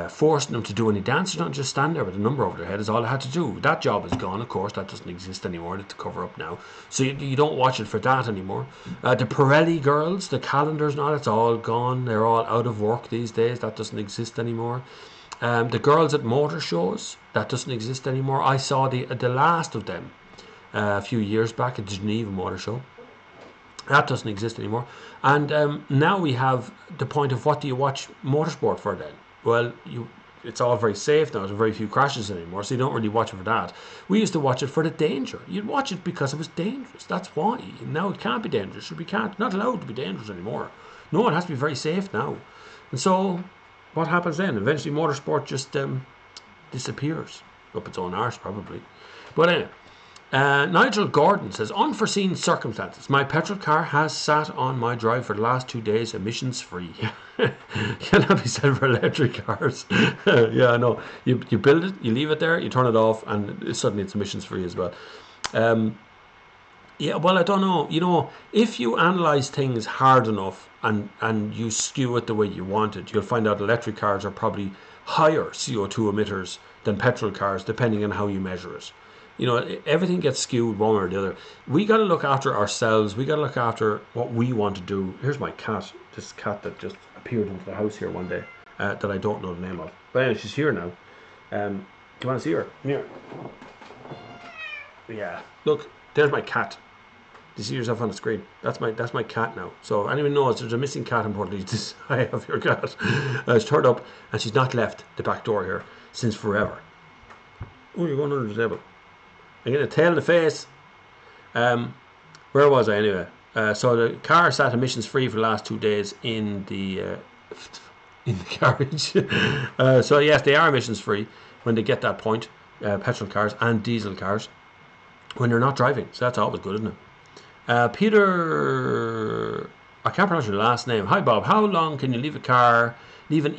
forcing them to do any dance. They don't just stand there with a number over their head is all they had to do. That job is gone, of course. That doesn't exist anymore. It's to cover up now. So you don't watch it for that anymore. The Pirelli girls, the calendars and all, it's all gone. They're all out of work these days. That doesn't exist anymore. The girls at motor shows, that doesn't exist anymore. I saw the last of them a few years back at the Geneva Motor Show. That doesn't exist anymore. And now we have the point of what do you watch motorsport for then? Well, it's all very safe now. There's very few crashes anymore, so you don't really watch it for that. We used to watch it for the danger. You'd watch it because it was dangerous. That's why. Now it can't be dangerous. We can't, not allowed to be dangerous anymore. No, it has to be very safe now. And so what happens then? Eventually motorsport just disappears. Up its own arse, probably. But anyway. Nigel Gordon says, unforeseen circumstances. My petrol car has sat on my drive for the last 2 days, emissions free. Cannot be said for electric cars. Yeah, I know. You build it, you leave it there, you turn it off, and suddenly it's emissions free as well. Yeah, well, I don't know. You know, if you analyse things hard enough and you skew it the way you want it, you'll find out electric cars are probably higher CO2 emitters than petrol cars, depending on how you measure it. you know, everything gets skewed one way or the other. We got to look after ourselves. We got to look after what we want to do. Here's my cat, this cat that just appeared into the house here one day, that I don't know the name of. But anyway, she's here now. Do you want to see her? Come here. Yeah. Look, there's my cat. You see yourself on the screen. That's my cat now. So if anyone knows there's a missing cat in Portlaoise, I have your cat. She's turned up and she's not left the back door here since forever. Oh, you're going under the table. I'm getting a tail in the face. Where was I anyway? So the car sat emissions free for the last 2 days in the garage. So yes, they are emissions free when they get that point. Petrol cars and diesel cars when they're not driving. So that's always good, isn't it? Peter, I can't pronounce your last name. Hi Bob, how long can you leave an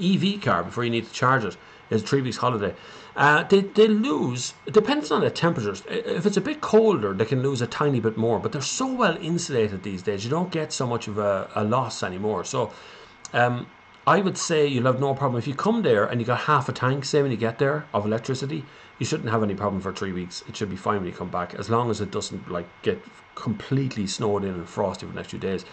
EV car before you need to charge it? It's a 3 weeks holiday. They lose, it depends on the temperatures. If it's a bit colder, they can lose a tiny bit more, but they're so well insulated these days, you don't get so much of a loss anymore. So I would say you'll have no problem. If you come there and you got half a tank, say when you get there, of electricity, you shouldn't have any problem for 3 weeks. It should be fine when you come back, as long as it doesn't like get completely snowed in and frosty for the next few days.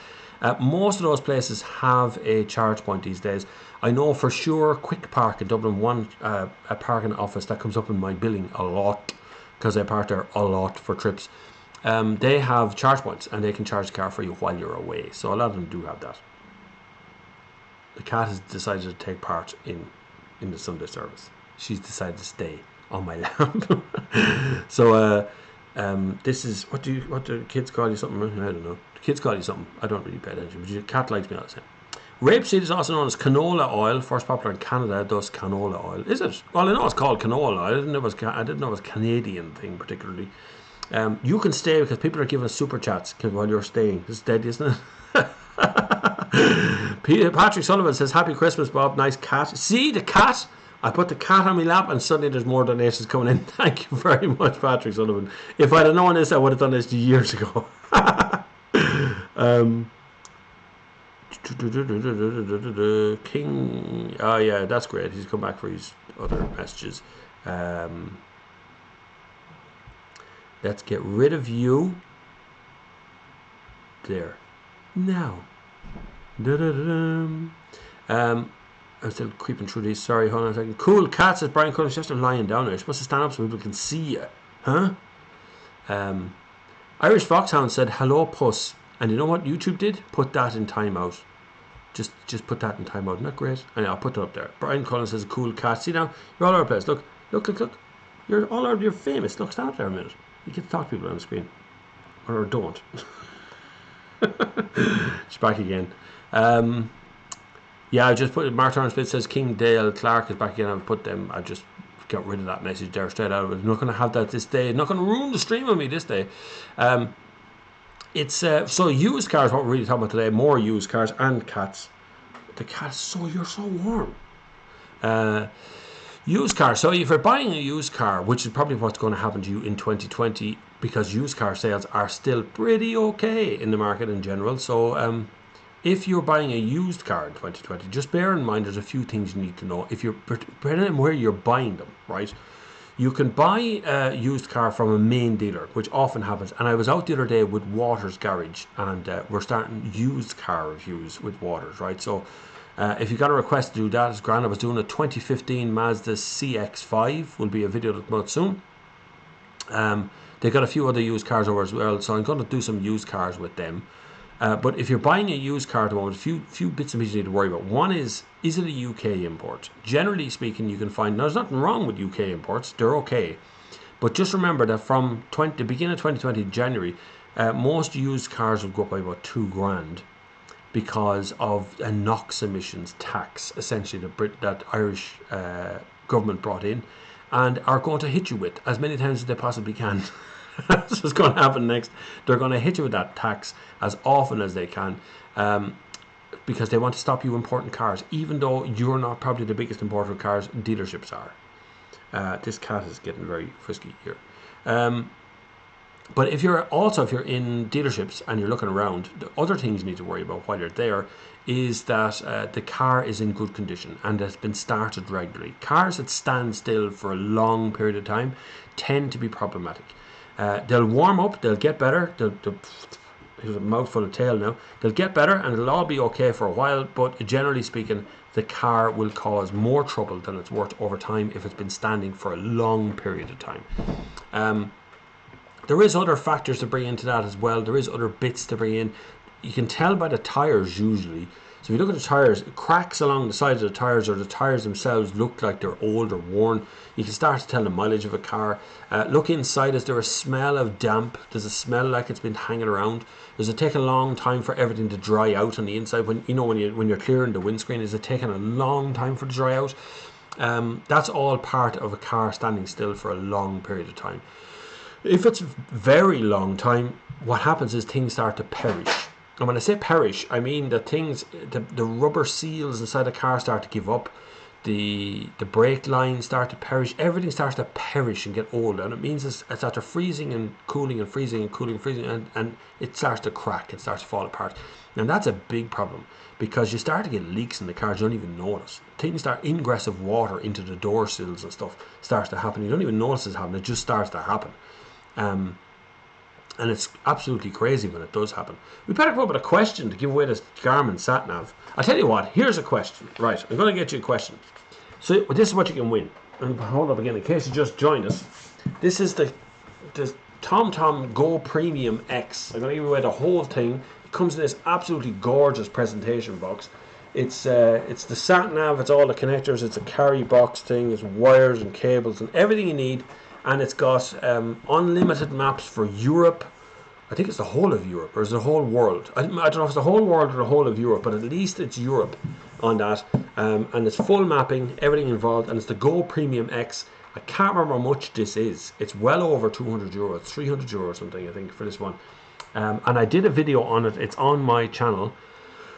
Most of those places have a charge point these days. I know for sure Quick Park in Dublin, a parking office that comes up in my billing a lot, because I park there a lot for trips. They have charge points and they can charge the car for you while you're away. So a lot of them do have that. The cat has decided to take part in the Sunday service. She's decided to stay on my lap. So this is, what do kids call you? Something? I don't know. The kids call you something. I don't really pay attention, but your cat likes me all the same. Rapeseed is also known as canola oil, first popular in Canada. Thus canola oil. Is it? Well, I know it's called canola. I didn't know it was a Canadian thing particularly. You can stay because people are giving us super chats while you're staying. It's dead, isn't it? Patrick Sullivan says, happy Christmas, Bob. Nice cat. See the cat? I put the cat on my lap and suddenly there's more donations coming in. Thank you very much, Patrick Sullivan. If I'd have known this, I would have done this years ago. King. Oh yeah, that's great. He's come back for his other messages. Let's get rid of you. There. Now. I'm still creeping through these. Sorry, hold on a second. Cool cat, says Brian Cullen. Just lying down there. You're supposed to stand up so people can see you. Huh? Irish Foxhound said, hello, puss. And you know what YouTube did? Put that in timeout. Just put that in timeout. Isn't that great? And I'll put it up there. Brian Cullen says, cool cat. See now? You're all over the place. Look. You're all over. You're famous. Look, stand up there a minute. You get to talk to people on the screen. Or don't. She's back again. Yeah, I just put Mark Turner Split says King Dale Clark is back again. I've put them. I just got rid of that message there straight out of it. I'm not going to have that this day. I'm not going to ruin the stream on me this day. It's so used cars. What we're really talking about today. More used cars and cats. The cat's you're so warm. Used car. So if you're buying a used car, which is probably what's going to happen to you in 2020, because used car sales are still pretty okay in the market in general. So if you're buying a used car in 2020, just bear in mind there's a few things you need to know. If you're depending on where you're buying them, right? You can buy a used car from a main dealer, which often happens. And I was out the other day with Waters Garage, and we're starting used car reviews with Waters, right? So if you got a request to do that, it's grand. I was doing a 2015 Mazda CX-5. Will be a video that comes out soon. They got a few other used cars over as well, so I'm going to do some used cars with them. But if you're buying a used car at the moment, a few bits and pieces you need to worry about. One is it a UK import? Generally speaking, you can find, now there's nothing wrong with UK imports, they're okay. But just remember that from the beginning of 2020, January, most used cars will go up by about $2,000 because of a NOx emissions tax, essentially, that Irish government brought in, and are going to hit you with as many times as they possibly can. That's what's going to happen next. They're going to hit you with that tax as often as they can, because they want to stop you importing cars, even though you're not probably the biggest importer of cars. Dealerships are. This cat is getting very frisky here. But if you're in dealerships and you're looking around, the other things you need to worry about while you're there is that the car is in good condition and has been started regularly. Cars that stand still for a long period of time tend to be problematic. They'll warm up, they'll get better. Here's a mouthful of tail now. They'll get better and it'll all be okay for a while, but generally speaking, the car will cause more trouble than it's worth over time if it's been standing for a long period of time. There is other factors to bring into that as well. There is other bits to bring in. You can tell by the tyres usually. So if you look at the tyres, cracks along the sides of the tyres, or the tyres themselves look like they're old or worn, you can start to tell the mileage of a car. Look inside. Is there a smell of damp? Does it smell like it's been hanging around? Does it take a long time for everything to dry out on the inside? When you're clearing the windscreen, is it taking a long time for it to dry out? That's all part of a car standing still for a long period of time. If it's a very long time, what happens is things start to perish. And when I say perish, I mean that the rubber seals inside the car start to give up. The brake lines start to perish. Everything starts to perish and get old. And it means it's after freezing and cooling and freezing and cooling and freezing, and it starts to crack. It starts to fall apart. And that's a big problem because you start to get leaks in the cars. You don't even notice. Ingress of water into the door sills and stuff starts to happen. You don't even notice it's happening. It just starts to happen. And it's absolutely crazy when it does happen. We better come up with a question to give away this Garmin sat-nav. I'll tell you what, here's a question. Right, I'm going to get you a question. So this is what you can win. And hold up again, in case you just joined us. This is the TomTom Go Premium X. I'm going to give away the whole thing. It comes in this absolutely gorgeous presentation box. It's the sat-nav, it's all the connectors, it's a carry box thing, it's wires and cables and everything you need. And it's got unlimited maps for Europe. I think it's the whole of Europe, or is it the whole world? I don't know if it's the whole world or the whole of Europe, but at least it's Europe on that. And it's full mapping, everything involved, and it's the Go Premium X. I can't remember how much this is. It's well over 200 euros, 300 euros or something, I think, for this one. And I did a video on it. It's on my channel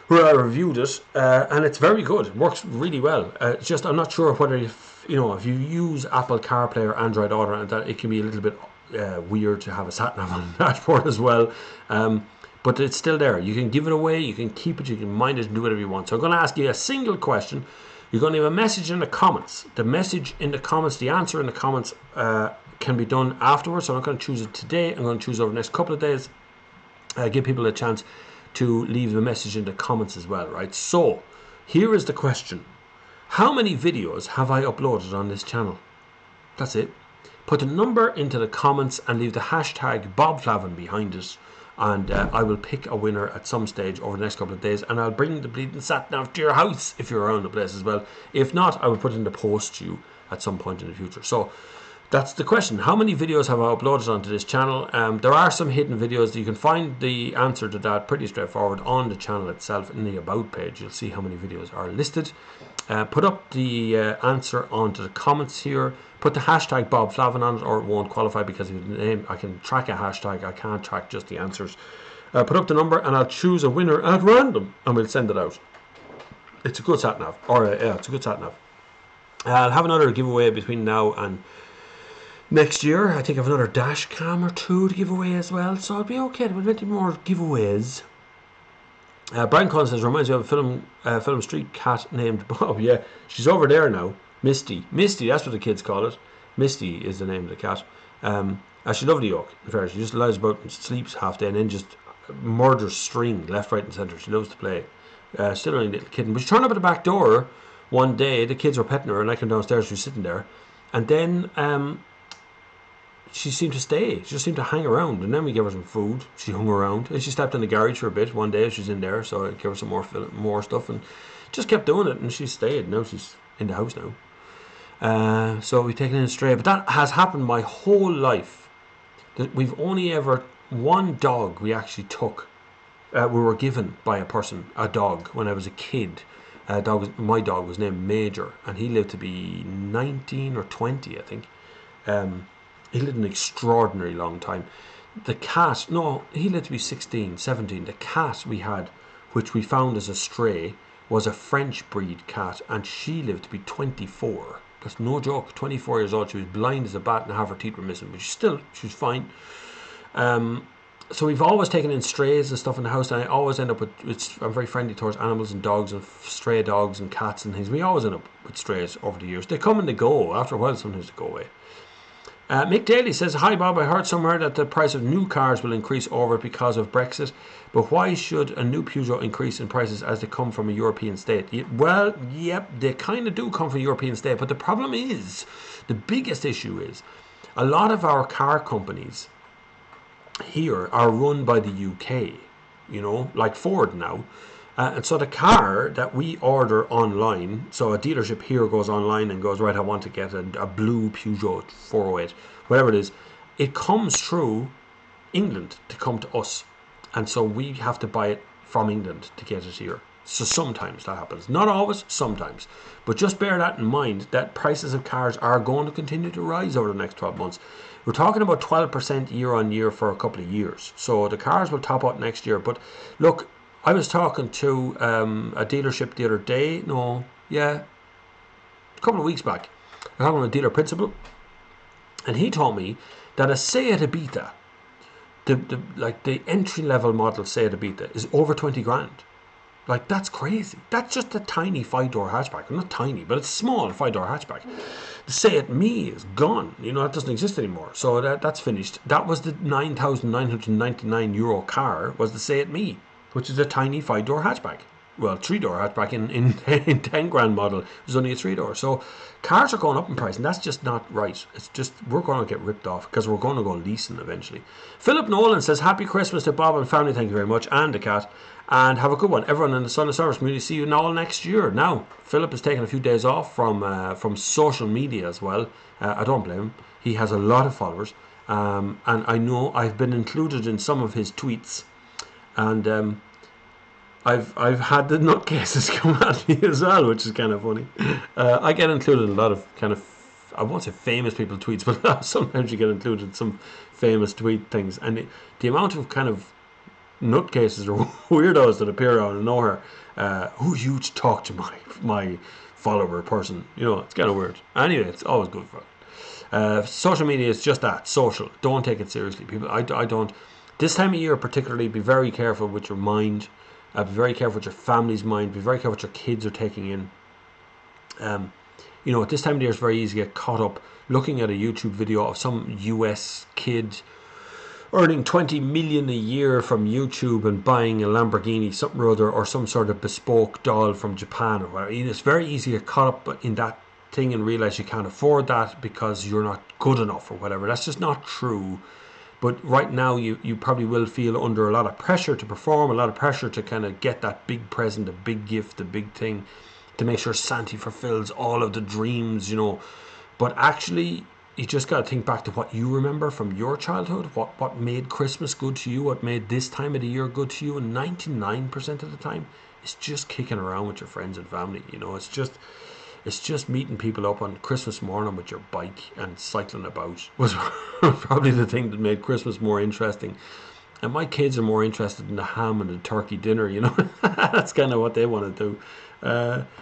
where I reviewed it, and it's very good. It works really well. It's just I'm not sure whether if you use Apple CarPlay or Android Auto, and that it can be a little bit weird to have a sat nav on the dashboard as well. But it's still there. You can give it away. You can keep it. You can mind it and do whatever you want. So I'm going to ask you a single question. You're going to have a message in the comments. The message in the comments, the answer in the comments can be done afterwards. So I'm not going to choose it today. I'm going to choose over the next couple of days. Give people a chance to leave a message in the comments as well, right? So here is the question. How many videos have I uploaded on this channel? That's it. Put a number into the comments and leave the hashtag BobFlavin behind it, and I will pick a winner at some stage over the next couple of days, and I'll bring the bleeding sat nav to your house if you're around the place as well. If not, I will put it in the post to you at some point in the future. So that's the question. How many videos have I uploaded onto this channel? There are some hidden videos. You can find the answer to that pretty straightforward on the channel itself in the About page. You'll see how many videos are listed. Put up the answer onto the comments here. Put the hashtag BobFlavin on it, or it won't qualify because of the name. I can track a hashtag. I can't track just the answers. Put up the number and I'll choose a winner at random and we'll send it out. It's a good sat nav. Yeah, it's a good sat nav. I'll have another giveaway between now and next year. I think I have another dash cam or two to give away as well, so I'll be okay. There will be more giveaways. Brian Collins says, reminds me of a film street cat named Bob. Yeah, she's over there now. Misty, that's what the kids call it. Misty is the name of the cat. She loves the yoke. In fact, she just lies about and sleeps half day and then just murders string left, right and centre. She loves to play. Still only a little kitten. But she turned up at the back door one day. The kids were petting her and I came downstairs. She was sitting there. And then she seemed to stay. She just seemed to hang around. And then we gave her some food. She hung around. And she slept in the garage for a bit. One day she's in there. So I gave her some more stuff. And just kept doing it. And she stayed. Now she's in the house now. So we've taken in a stray. But that has happened my whole life. We've only ever... One dog we actually took. We were given by a person a dog when I was a kid. My dog was named Major. And he lived to be 19 or 20, I think. He lived an extraordinary long time. The cat, no, he lived to be 16, 17. The cat we had, which we found as a stray, was a French breed cat, and she lived to be 24. That's no joke, 24 years old. She was blind as a bat and half her teeth were missing, but she was fine. So we've always taken in strays and stuff in the house, and I always end up with I'm very friendly towards animals and dogs and stray dogs and cats and things. We always end up with strays over the years. They come and they go. After a while, sometimes they go away. Mick Daly says, "Hi Bob, I heard somewhere that the price of new cars will increase over because of Brexit, but why should a new Peugeot increase in prices as they come from a European state?" Well, yep, they kind of do come from a European state, but the problem is, the biggest issue is, a lot of our car companies here are run by the UK, like Ford now. And so the car that we order online, so a dealership here goes online and goes, right, I want to get a blue Peugeot 408, whatever it is, it comes through England to come to us. And so we have to buy it from England to get it here. So sometimes that happens. Not always, sometimes. But just bear that in mind, that prices of cars are going to continue to rise over the next 12 months. We're talking about 12% year on year for a couple of years. So the cars will top out next year. But look, I was talking to a dealership the other day. A couple of weeks back. I was talking to a dealer principal. And he told me that a Seat Ibiza, the entry level model Seat Ibiza, is over 20 grand. Like, that's crazy. That's just a tiny 5-door hatchback. Not tiny, but it's a small 5-door hatchback. The Seat Me is gone. That doesn't exist anymore. So that's finished. That was the €9,999 car, was the Seat Me, which is a tiny 5-door hatchback. Well, 3-door hatchback in 10 grand model is only a 3-door. So cars are going up in price, and that's just not right. It's just, we're going to get ripped off because we're going to go leasing eventually. Philip Nolan says, "Happy Christmas to Bob and family, thank you very much, and the cat, and have a good one. Everyone in the Son of Service community, see you all next year." Now, Philip has taken a few days off from social media as well. I don't blame him. He has a lot of followers, and I know I've been included in some of his tweets, and I've had the nutcases come at me as well, which is kind of funny. I get included in a lot of kind of, I won't say famous people tweets, but sometimes you get included in some famous tweet things, and the amount of kind of nutcases or weirdos that appear out of nowhere, who you to talk to my follower person, it's kind of weird. Anyway, it's always good fun. Social media is just that, social. Don't take it seriously, people. I don't. This time of year particularly, be very careful with your mind. Be very careful with your family's mind. Be very careful what your kids are taking in. At this time of year, it's very easy to get caught up looking at a YouTube video of some US kid earning 20 million a year from YouTube and buying a Lamborghini something or other, or some sort of bespoke doll from Japan or whatever. It's very easy to get caught up in that thing and realize you can't afford that because you're not good enough or whatever. That's just not true. But right now, you probably will feel under a lot of pressure to perform, a lot of pressure to kind of get that big present, a big gift, a big thing, to make sure Santa fulfills all of the dreams, But actually, you just got to think back to what you remember from your childhood, what made Christmas good to you, what made this time of the year good to you, and 99% of the time, it's just kicking around with your friends and family, It's just meeting people up on Christmas morning with your bike and cycling about was probably the thing that made Christmas more interesting. And my kids are more interested in the ham and the turkey dinner, That's kind of what they want to do.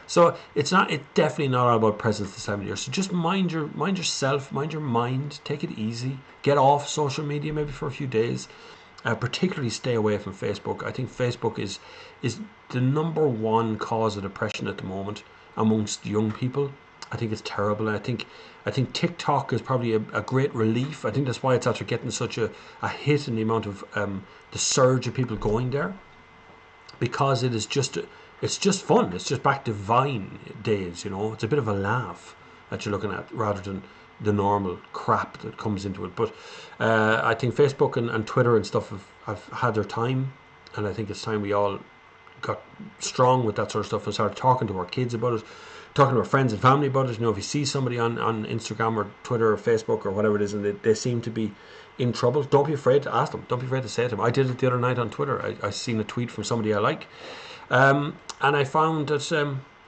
So it's definitely not all about presents this time of year. So just mind yourself, mind your mind, take it easy, get off social media maybe for a few days. Particularly stay away from Facebook. I think Facebook is the number one cause of depression at the moment amongst young people. I think it's terrible. I think TikTok is probably a great relief. I think that's why it's after getting such a hit in the amount of the surge of people going there, because it's just fun. It's just back to Vine days, It's a bit of a laugh that you're looking at rather than the normal crap that comes into it. But I think Facebook and Twitter and stuff have had their time, and I think it's time we all got strong with that sort of stuff and started talking to our kids about it, talking to our friends and family about it. If you see somebody on Instagram or Twitter or Facebook or whatever it is, and they seem to be in trouble, don't be afraid to ask them. Don't be afraid to say to them. I did it the other night on Twitter. I seen a tweet from somebody I like, and I found that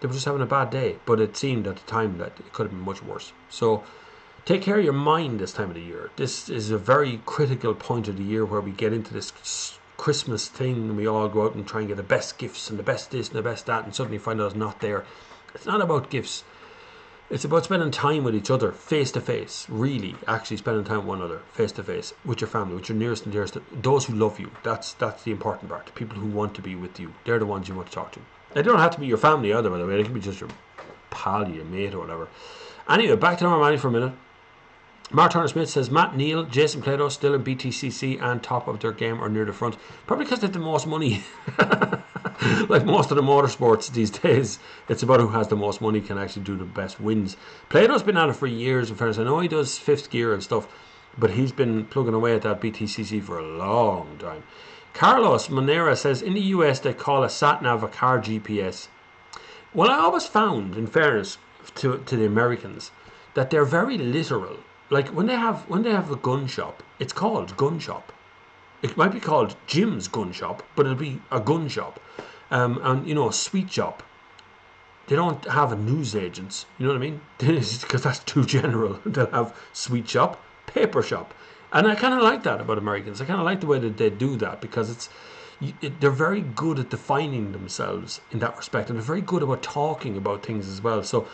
they were just having a bad day, but it seemed at the time that it could have been much worse. So take care of your mind this time of the year. This is a very critical point of the year where we get into this Christmas thing and we all go out and try and get the best gifts and the best this and the best that, and suddenly find out it's not there. It's not about gifts. It's about spending time with each other, face to face. Really, actually spending time with one another, face to face, with your family, with your nearest and dearest, those who love you. That's the important part. The people who want to be with you. They're the ones you want to talk to. They don't have to be your family either, by the way. They can be just your pal, your mate, or whatever. Anyway, back to normality for a minute. Mark Turner Smith says Matt Neal, Jason Plato still in BTCC and top of their game or near the front. Probably because they have the most money. Like most of the motorsports these days, it's about who has the most money can actually do the best wins. Plato's been at it for years, in fairness. I know he does fifth gear and stuff, but he's been plugging away at that BTCC for a long time. Carlos Monera says in the US they call a sat-nav a car GPS. Well, I always found, in fairness to the Americans, that they're very literal. Like when they have a gun shop, it's called gun shop. It might be called Jim's gun shop, but it'll be a gun shop. And you know, a sweet shop. They don't have a newsagents. You know what I mean? Because that's too general. They'll have sweet shop, paper shop, and I kind of like that about Americans. I kind of like the way that they do that because they're very good at defining themselves in that respect, and they're very good about talking about things as well. So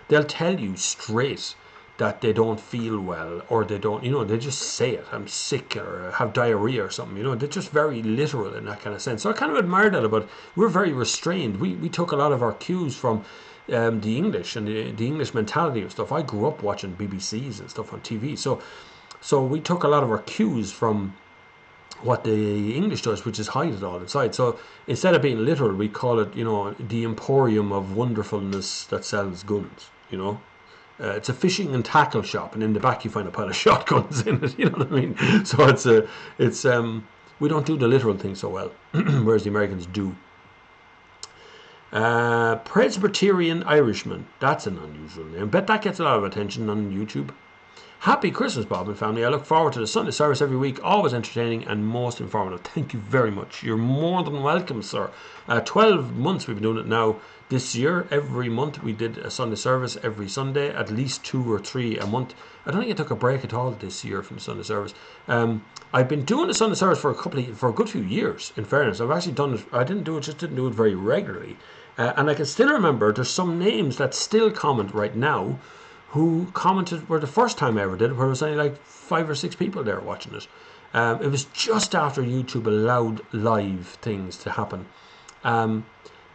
they'll tell you straight that they don't feel well, or they don't, you know, they just say it, I'm sick, or have diarrhea or something, you know, they're just very literal in that kind of sense. So I kind of admire that about, we're very restrained. We took a lot of our cues from the English and the English mentality of stuff. I grew up watching BBCs and stuff on TV, so we took a lot of our cues from what the English does, which is hide it all inside. So instead of being literal, we call it, you know, the emporium of wonderfulness that sells guns, you know. It's a fishing and tackle shop, and in the back you find a pile of shotguns in it. You know what I mean? So it's we don't do the literal thing so well, whereas the Americans do. Presbyterian Irishman. That's an unusual name. Bet that gets a lot of attention on YouTube. Happy Christmas, Bob and family. I look forward to the Sunday service every week. Always entertaining and most informative. Thank you very much. You're more than welcome, sir. 12 months we've been doing it now. This year, every month we did a Sunday service every Sunday, at least 2 or 3 a month. I don't think I took a break at all this year from Sunday service. I've been doing the Sunday service for a good few years, in fairness. I've actually done it. I didn't do it very regularly. And I can still remember there's some names that still comment right now who commented were the first time I ever did it, where there was only like 5 or 6 people there watching it. It was just after YouTube allowed live things to happen.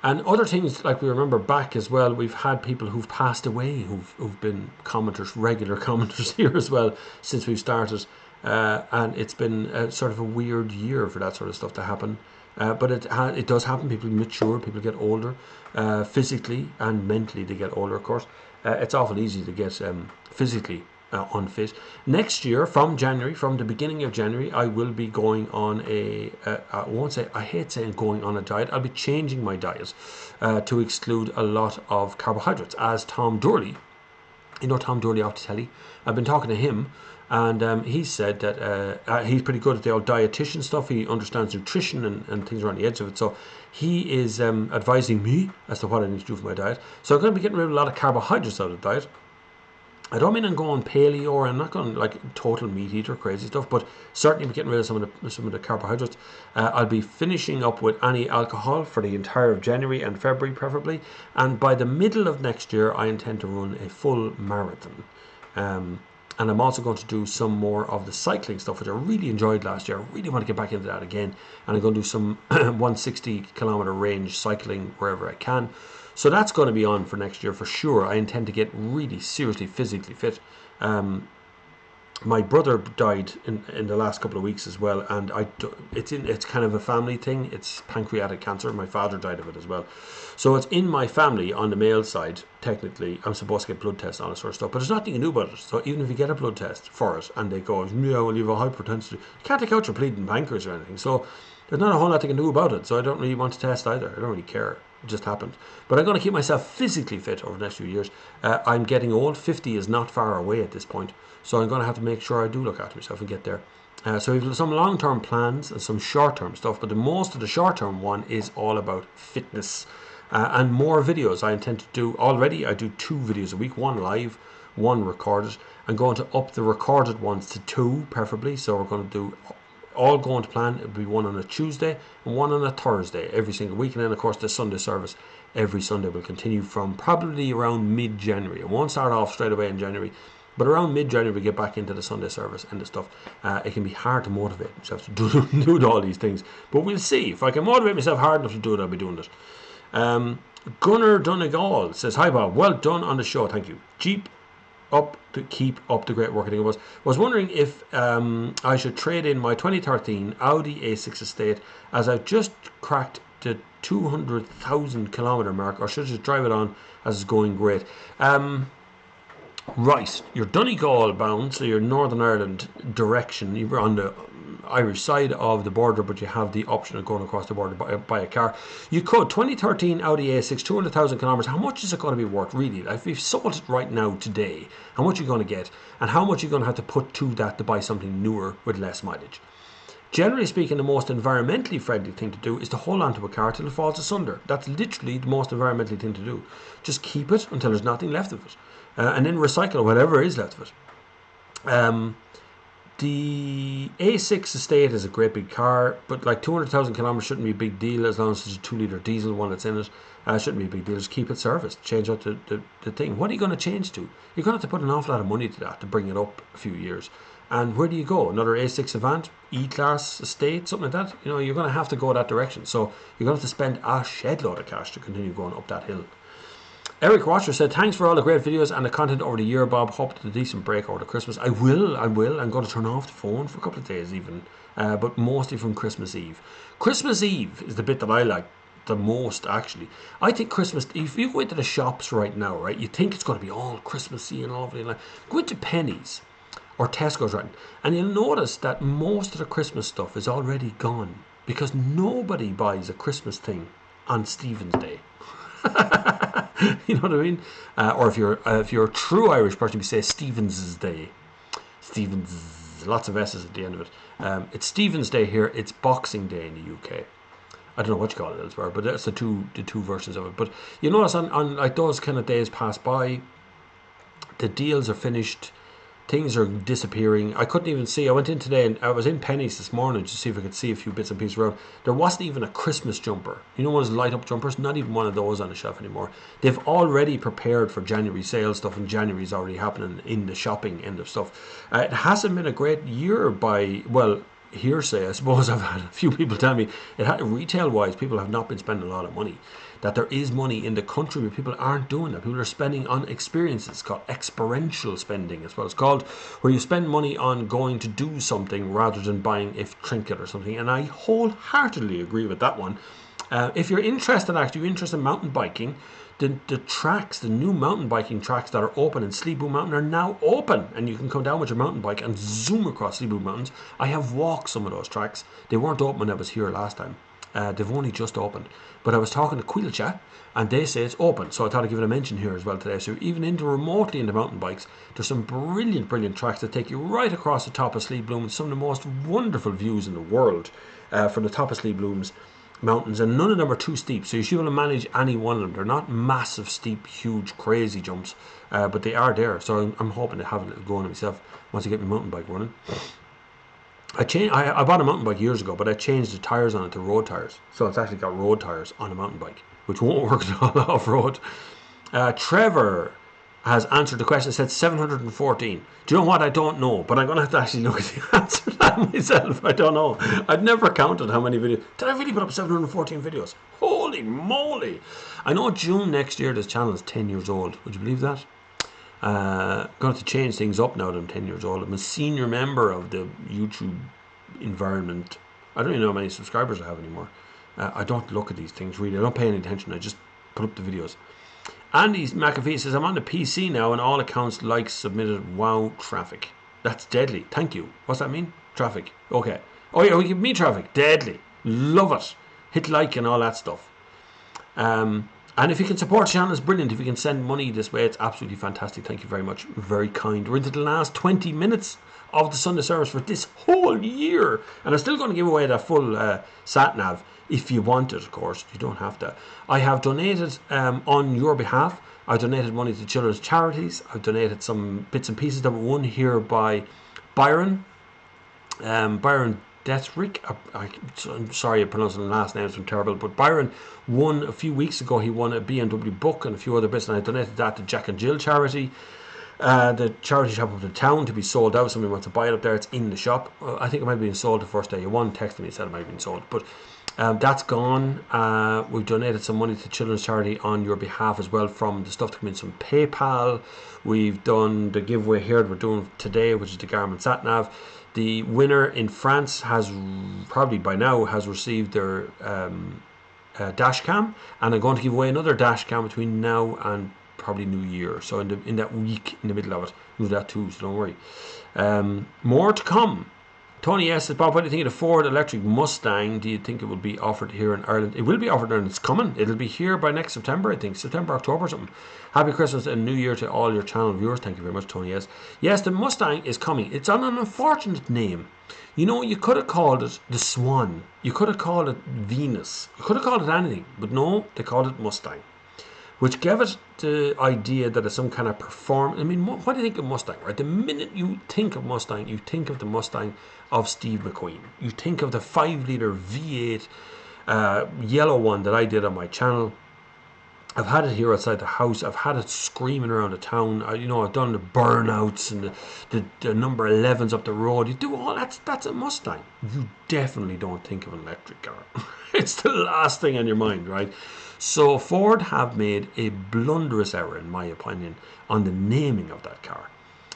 And other things, like we remember back as well, we've had people who've passed away who've been commenters, regular commenters here as well, since we've started. And it's been sort of a weird year for that sort of stuff to happen. But it does happen. People mature, people get older, physically and mentally they get older, of course. It's awful easy to get physically unfit. Next year, from the beginning of January, I will be going on I hate saying going on a diet. I'll be changing my diet to exclude a lot of carbohydrates, as Tom Durley, you know Tom Durley off the telly, I've been talking to him, and he said that he's pretty good at the old dietitian stuff. He understands nutrition and things around the edge of it. So he is advising me as to what I need to do for my diet. So I'm going to be getting rid of a lot of carbohydrates out of the diet. I don't mean I'm going paleo, or I'm not going like total meat eater, crazy stuff, but certainly I'm getting rid of some of the carbohydrates. I'll be finishing up with any alcohol for the entire of January and February, preferably. And by the middle of next year, I intend to run a full marathon. And I'm also going to do some more of the cycling stuff, which I really enjoyed last year. I really want to get back into that again. And I'm going to do some 160 kilometer range cycling wherever I can. So that's going to be on for next year for sure. I intend to get really seriously physically fit. My brother died in the last couple of weeks as well, and it's kind of a family thing. It's pancreatic cancer. My father died of it as well. So it's in my family on the male side. Technically, I'm supposed to get blood tests and all that sort of stuff, but there's nothing you can do about it. So even if you get a blood test for it and they go, yeah, well, you have a hypertension, you can't take out your bleeding pancreas or anything. So there's not a whole lot they can do about it. So I don't really want to test either. I don't really care. It just happened. But I'm going to keep myself physically fit over the next few years. I'm getting old. 50 is not far away at this point. So I'm going to have to make sure I do look after myself and get there. So we've some long-term plans and some short-term stuff. But most of the short-term one is all about fitness. And more videos I intend to do. Already I do 2 videos a week. 1 live, 1 recorded. I'm going to up the recorded ones to 2, preferably. So we're going to do all going to plan, it'll be one on a Tuesday and one on a Thursday every single week. And then, of course, the Sunday service every Sunday will continue from probably around mid-January. It won't start off straight away in January, but around mid-January we get back into the Sunday service and the stuff. It can be hard to motivate myself to do all these things, but we'll see. If I can motivate myself hard enough to do it, I'll be doing it. Gunnar Donegal says, hi Bob, well done on the show, thank you. Keep up the great work. I think it was wondering if I should trade in my 2013 Audi A6 estate, as I've just cracked the 200,000 kilometer mark, or should I just drive it on as it's going great? Right, you're Donegal bound, so you're Northern Ireland direction. You're on the Irish side of the border, but you have the option of going across the border by a car. You could. 2013 Audi A6, 200,000 kilometers. How much is it going to be worth, really? If you've sold it right now today, how much are you going to get, and how much are you going to have to put to that to buy something newer with less mileage? Generally speaking, the most environmentally friendly thing to do is to hold on to a car till it falls asunder. That's literally the most environmentally thing to do. Just keep it until there's nothing left of it, and then recycle whatever is left of it. The A6 estate is a great big car, but like 200,000 kilometers shouldn't be a big deal as long as there's a 2-litre diesel one that's in it. Shouldn't be a big deal. Just keep it serviced. Change out the thing. What are you going to change to? You're going to have to put an awful lot of money to that to bring it up a few years. And where do you go? Another A6 Avant, E-Class estate, something like that? You know, you're going to have to go that direction. So you're going to have to spend a shed load of cash to continue going up that hill. Eric Watcher said, thanks for all the great videos and the content over the year, Bob. Hope it's a decent break over the Christmas. I will. I'm going to turn off the phone for a couple of days even, but mostly from Christmas Eve. Christmas Eve is the bit that I like the most, actually. I think Christmas, if you go into the shops right now, right, you think it's going to be all Christmassy and lovely. Like, go into Penny's or Tesco's, right, and you'll notice that most of the Christmas stuff is already gone because nobody buys a Christmas thing on Stephen's Day. You know what I mean? Or if you're a true Irish person, you say Stephen's Day. Stephen's, lots of S's at the end of it. It's Stephen's Day here. It's Boxing Day in the UK. I don't know what you call it elsewhere, but that's the two versions of it. But you notice on like those kind of days pass by, the deals are finished. Things are disappearing. I couldn't even see. I went in today and I was in Penny's this morning to see if I could see a few bits and pieces around. There wasn't even a Christmas jumper. You know, one of those light up jumpers? Not even one of those on the shelf anymore. They've already prepared for January sale stuff, and January's already happening in the shopping end of stuff. It hasn't been a great year by, well, hearsay, I suppose. I've had a few people tell me retail wise, people have not been spending a lot of money. That there is money in the country, but people aren't doing that. People are spending on experiences. It's called experiential spending, is what it's called, where you spend money on going to do something rather than buying a trinket or something. And I wholeheartedly agree with that one. If you're interested, actually, you're interested in mountain biking, the tracks, the new mountain biking tracks that are open in Sleebo Mountain are now open, and you can come down with your mountain bike and zoom across Sleebo Mountains. I have walked some of those tracks. They weren't open when I was here last time. They've only just opened. But I was talking to Quilcha, and they say it's open. So I thought I'd give it a mention here as well today. So even remotely into mountain bikes, there's some brilliant tracks that take you right across the top of Sleebo. Some of the most wonderful views in the world from the top of Sleebo Mountains, and none of them are too steep. So you should be able to manage any one of them. They're not massive, steep, huge, crazy jumps, but they are there. So I'm hoping to have a little go on myself once I get my mountain bike running. I bought a mountain bike years ago, but I changed the tires on it to road tires. So it's actually got road tires on a mountain bike, which won't work at all off-road. Trevor has answered the question, said 714. Do you know what? I don't know, but I'm going to have to actually look at the answer to that myself. I don't know. I've never counted how many videos. Did I really put up 714 videos? Holy moly. I know June next year this channel is 10 years old. Would you believe that? Going to have to change things up now that I'm 10 years old. I'm a senior member of the YouTube environment. I don't even know how many subscribers I have anymore. I don't look at these things really. I don't pay any attention. I just put up the videos. Andy McAfee says, I'm on the PC now and all accounts likes submitted. Wow, traffic. That's deadly. Thank you. What's that mean? Traffic. Okay. Oh yeah, we give me traffic. Deadly. Love it. Hit like and all that stuff. And if you can support the channel, it's brilliant. If you can send money this way, it's absolutely fantastic. Thank you very much. Very kind. We're into the last 20 minutes of the Sunday service for this whole year. And I'm still going to give away that full sat-nav if you want it, of course. You don't have to. I have donated on your behalf. I've donated money to children's charities. I've donated some bits and pieces that were won here by Byron. Byron Deathrick. I'm sorry, I'm pronouncing the last names, I'm terrible. But Byron won a few weeks ago. He won a BMW book and a few other bits, and I donated that to Jack and Jill charity. The charity shop of the town to be sold out. Somebody wants to buy it up there. It's in the shop. I think it might have been sold the first day. One texted me, said it might have been sold, but that's gone. We've donated some money to children's charity on your behalf as well from the stuff that came in from PayPal. We've done the giveaway here that we're doing today, which is the Garmin SatNav. The winner in France has probably by now has received their dash cam, and I'm going to give away another dash cam between now and probably New Year. So in that week, in the middle of it, we'll do that too, so don't worry. More to come. Tony S says, Bob, what do you think of the Ford electric Mustang? Do you think it will be offered here in Ireland? It will be offered in Ireland. It's coming. It'll be here by next September, I think. September, October or something. Happy Christmas and New Year to all your channel viewers. Thank you very much, Tony S. Yes, the Mustang is coming. It's on an unfortunate name. You know, you could have called it the Swan. You could have called it Venus. You could have called it anything. But no, they called it Mustang, which gave it the idea that it's some kind of performance. I mean, what do you think of Mustang, right? The minute you think of Mustang, you think of the Mustang of Steve McQueen. You think of the 5-litre V8 yellow one that I did on my channel. I've had it here outside the house. I've had it screaming around the town. I've done the burnouts and the number 11s up the road. You do all that's a Mustang. You definitely don't think of an electric car. It's the last thing on your mind, right? So Ford have made a blunderous error, in my opinion, on the naming of that car.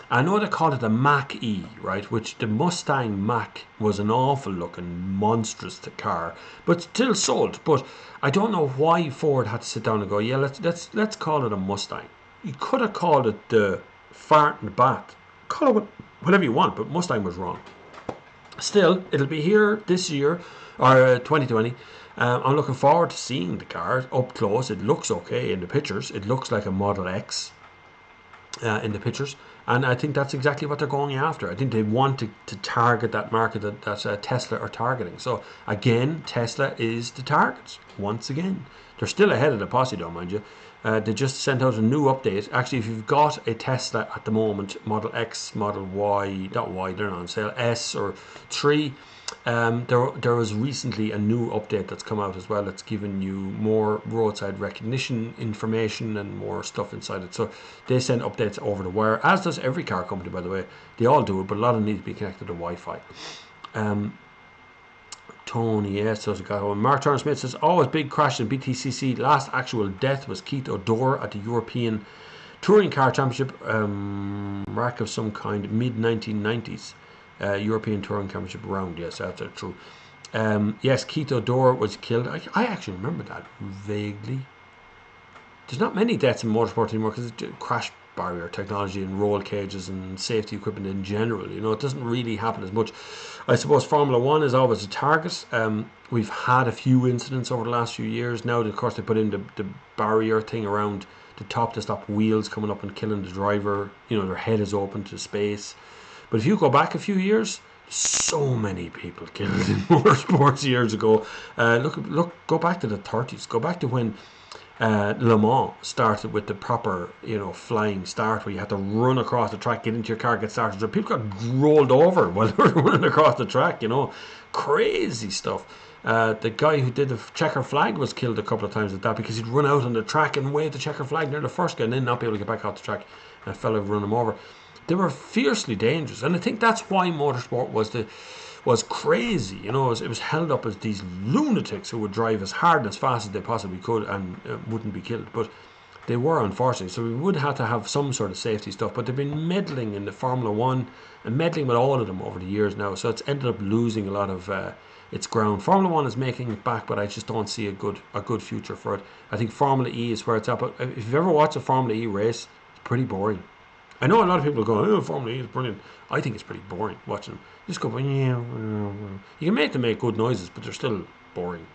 I know they called it a Mach-E, right? Which the Mustang Mach was an awful looking, monstrous car, but still sold. But I don't know why Ford had to sit down and go, yeah, let's call it a Mustang. You could have called it the fart in the bath. Call it whatever you want, but Mustang was wrong. Still, it'll be here this year, or 2020. I'm looking forward to seeing the car up close. It looks okay in the pictures. It looks like a Model X in the pictures. And I think that's exactly what they're going after. I think they want to target that market that Tesla are targeting. So, again, Tesla is the target. Once again. They're still ahead of the posse, though, mind you. They just sent out a new update. Actually, if you've got a Tesla at the moment, Model X, Model Y, not Y, they're not on sale, S or 3, there was recently a new update that's come out as well. It's given you more roadside recognition information and more stuff inside it. So they send updates over the wire, as does every car company, by the way. They all do it, but a lot of them need to be connected to Wi-Fi. Tony, yes, those got one. Mark Turner Smith says, always big crash in BTCC. Last actual death was Keith O'Dore at the European Touring Car Championship, wreck of some kind, mid-1990s. European Touring Championship round. Yes, that's true. Yes, Keith O'Dore was killed. I actually remember that vaguely. There's not many deaths in motorsport anymore because it's crash barrier technology and roll cages and safety equipment in general. It doesn't really happen as much. I suppose Formula 1 is always a target. We've had a few incidents over the last few years. Now, of course, they put in the barrier thing around the top to stop wheels coming up and killing the driver. Their head is open to space. But if you go back a few years, so many people killed in motorsports years ago. Go back to the 30s. Go back to when Le Mans started with the proper, flying start, where you had to run across the track, get into your car, get started. So people got rolled over while they were running across the track. Crazy stuff. The guy who did the checker flag was killed a couple of times at that because he'd run out on the track and wave the checker flag near the first guy and then not be able to get back off the track, and a fellow would run him over. They were fiercely dangerous, and I think that's why motorsport was crazy. It was held up as these lunatics who would drive as hard and as fast as they possibly could and wouldn't be killed. But they were, unfortunately. So we would have to have some sort of safety stuff. But they've been meddling in the Formula 1 and meddling with all of them over the years now. So it's ended up losing a lot of its ground. Formula 1 is making it back, but I just don't see a good future for it. I think Formula E is where it's at. But if you've ever watched a Formula E race, it's pretty boring. I know a lot of people go, oh, Formula E is brilliant. I think it's pretty boring watching them. Just go, yeah. You can make them make good noises, but they're still boring.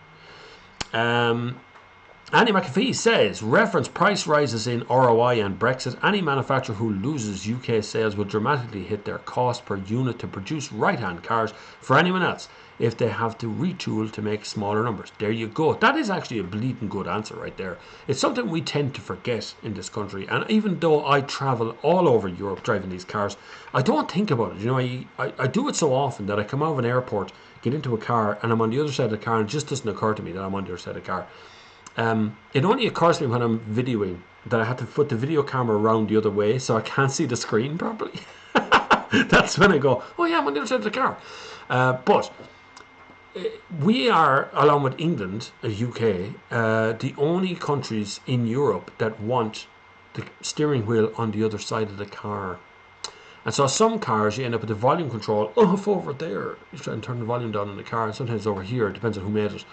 Andy McAfee says, reference price rises in ROI and Brexit. Any manufacturer who loses UK sales will dramatically hit their cost per unit to produce right-hand cars for anyone else if they have to retool to make smaller numbers. There you go. That is actually a bleeding good answer right there. It's something we tend to forget in this country. And even though I travel all over Europe driving these cars, I don't think about it. You know, I do it so often that I come out of an airport, get into a car, and I'm on the other side of the car, and it just doesn't occur to me that I'm on the other side of the car. It only occurs to me when I'm videoing that I have to put the video camera around the other way so I can't see the screen properly. That's when I go, oh yeah, I'm on the other side of the car. But we are, along with England, UK, the only countries in Europe that want the steering wheel on the other side of the car. And so some cars, you end up with the volume control off over there. You try and turn the volume down in the car, and sometimes over here. It depends on who made it.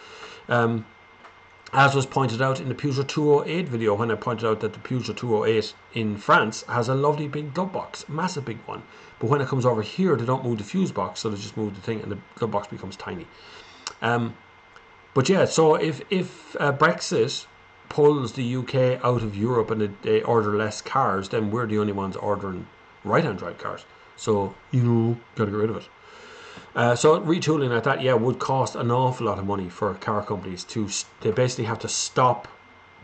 As was pointed out in the Peugeot 208 video, when I pointed out that the Peugeot 208 in France has a lovely big glove box, massive big one. But when it comes over here, they don't move the fuse box, so they just move the thing, and the glove box becomes tiny. But yeah, so if Brexit pulls the UK out of Europe and they order less cars, then we're the only ones ordering right-hand drive cars. So, you know, got to get rid of it. So retooling like that, yeah, would cost an awful lot of money for car companies they basically have to stop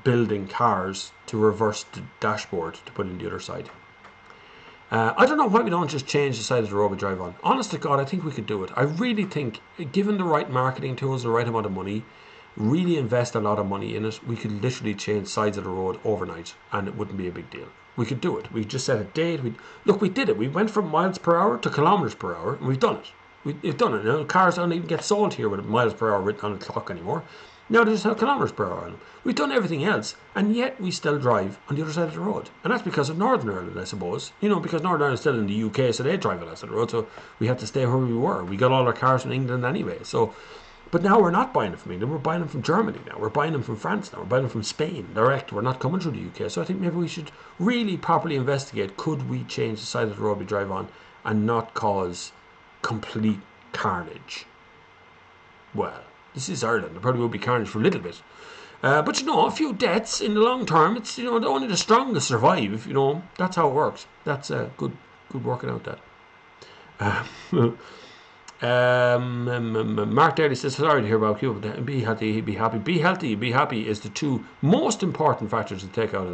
building cars to reverse the dashboard to put in the other side. I don't know why we don't just change the side of the road we drive on. Honest to God, I think we could do it. I really think, given the right marketing tools, the right amount of money, really invest a lot of money in it, we could literally change sides of the road overnight and it wouldn't be a big deal. We could do it. We just set a date. We did it. We went from miles per hour to kilometers per hour, and we've done it. We've done it. Now, cars don't even get sold here with miles per hour written on the clock anymore. Now they just have kilometers per hour on them. We've done everything else, and yet we still drive on the other side of the road. And that's because of Northern Ireland, I suppose. You know, because Northern Ireland's still in the UK, so they drive on the side of the road, so we had to stay where we were. We got all our cars from England anyway, so... But now we're not buying them from England, we're buying them from Germany now. We're buying them from France now, we're buying them from Spain, direct. We're not coming through the UK. So I think maybe we should really properly investigate, could we change the side of the road we drive on and not cause complete carnage? Well, this is Ireland. There probably will be carnage for a little bit. But you know, a few deaths in the long term, it's, you know, only the strongest survive, you know. That's how it works. That's good working out that. Mark Daly says, sorry to hear about you, but be healthy, be happy. Be healthy, be happy is the two most important factors to take out of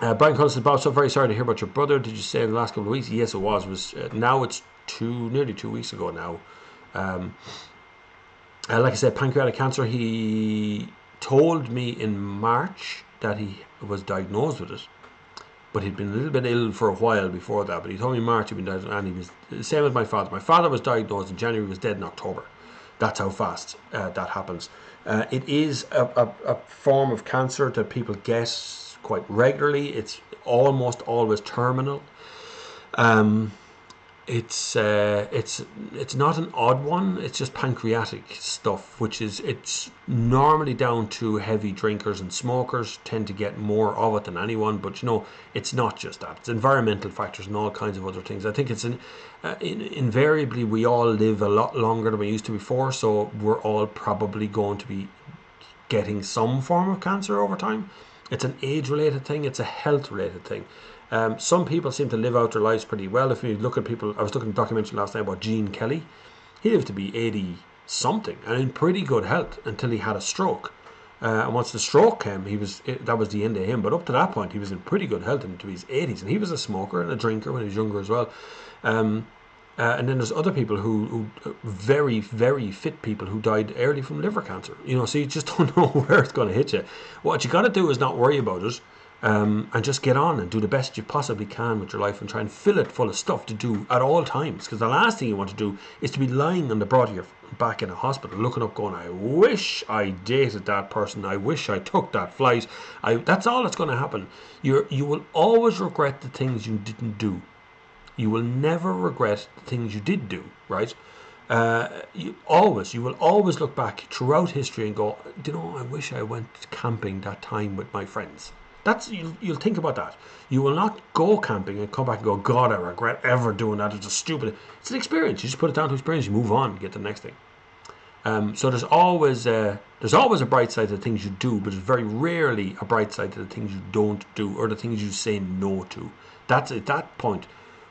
that. Brian Cullen says, Bob, so very sorry to hear about your brother. Did you say in the last couple of weeks? Yes, it was. Now it's nearly 2 weeks ago now. Like I said, pancreatic cancer. He told me in March that he was diagnosed with it. But he'd been a little bit ill for a while before that. But he told me in March he'd been diagnosed, and he was the same as my father. My father was diagnosed in January, was dead in October. That's how fast that happens. It is a form of cancer that people get quite regularly. It's almost always terminal. It's not an odd one. It's just pancreatic stuff, which is, it's normally down to heavy drinkers and smokers tend to get more of it than anyone. But you know, it's not just that. It's environmental factors and all kinds of other things. I think it's invariably we all live a lot longer than we used to before, so we're all probably going to be getting some form of cancer over time. It's an age-related thing. It's a health-related thing. Some people seem to live out their lives pretty well. If you look at people, I was looking at a documentary last night about Gene Kelly. He lived to be 80 something and in pretty good health until he had a stroke. And once the stroke came, that was the end of him. But up to that point, he was in pretty good health into his 80s, and he was a smoker and a drinker when he was younger as well. And then there's other people who very, very fit people who died early from liver cancer. You know, so you just don't know where it's going to hit you. What you got to do is not worry about it. And just get on and do the best you possibly can with your life and try and fill it full of stuff to do at all times. Because the last thing you want to do is to be lying on the broad of your back in a hospital looking up going, I wish I dated that person. I wish I took that flight. That's all that's going to happen. You will always regret the things you didn't do. You will never regret the things you did do, right? You will always look back throughout history and go, you know, I wish I went camping that time with my friends. You'll think about that. You will not go camping and come back and go, God, I regret ever doing that. It's just stupid. It's an experience. You just put it down to experience. You move on, get the next thing. So there's always a bright side to the things you do, but there's very rarely a bright side to the things you don't do or the things you say no to. That's at that point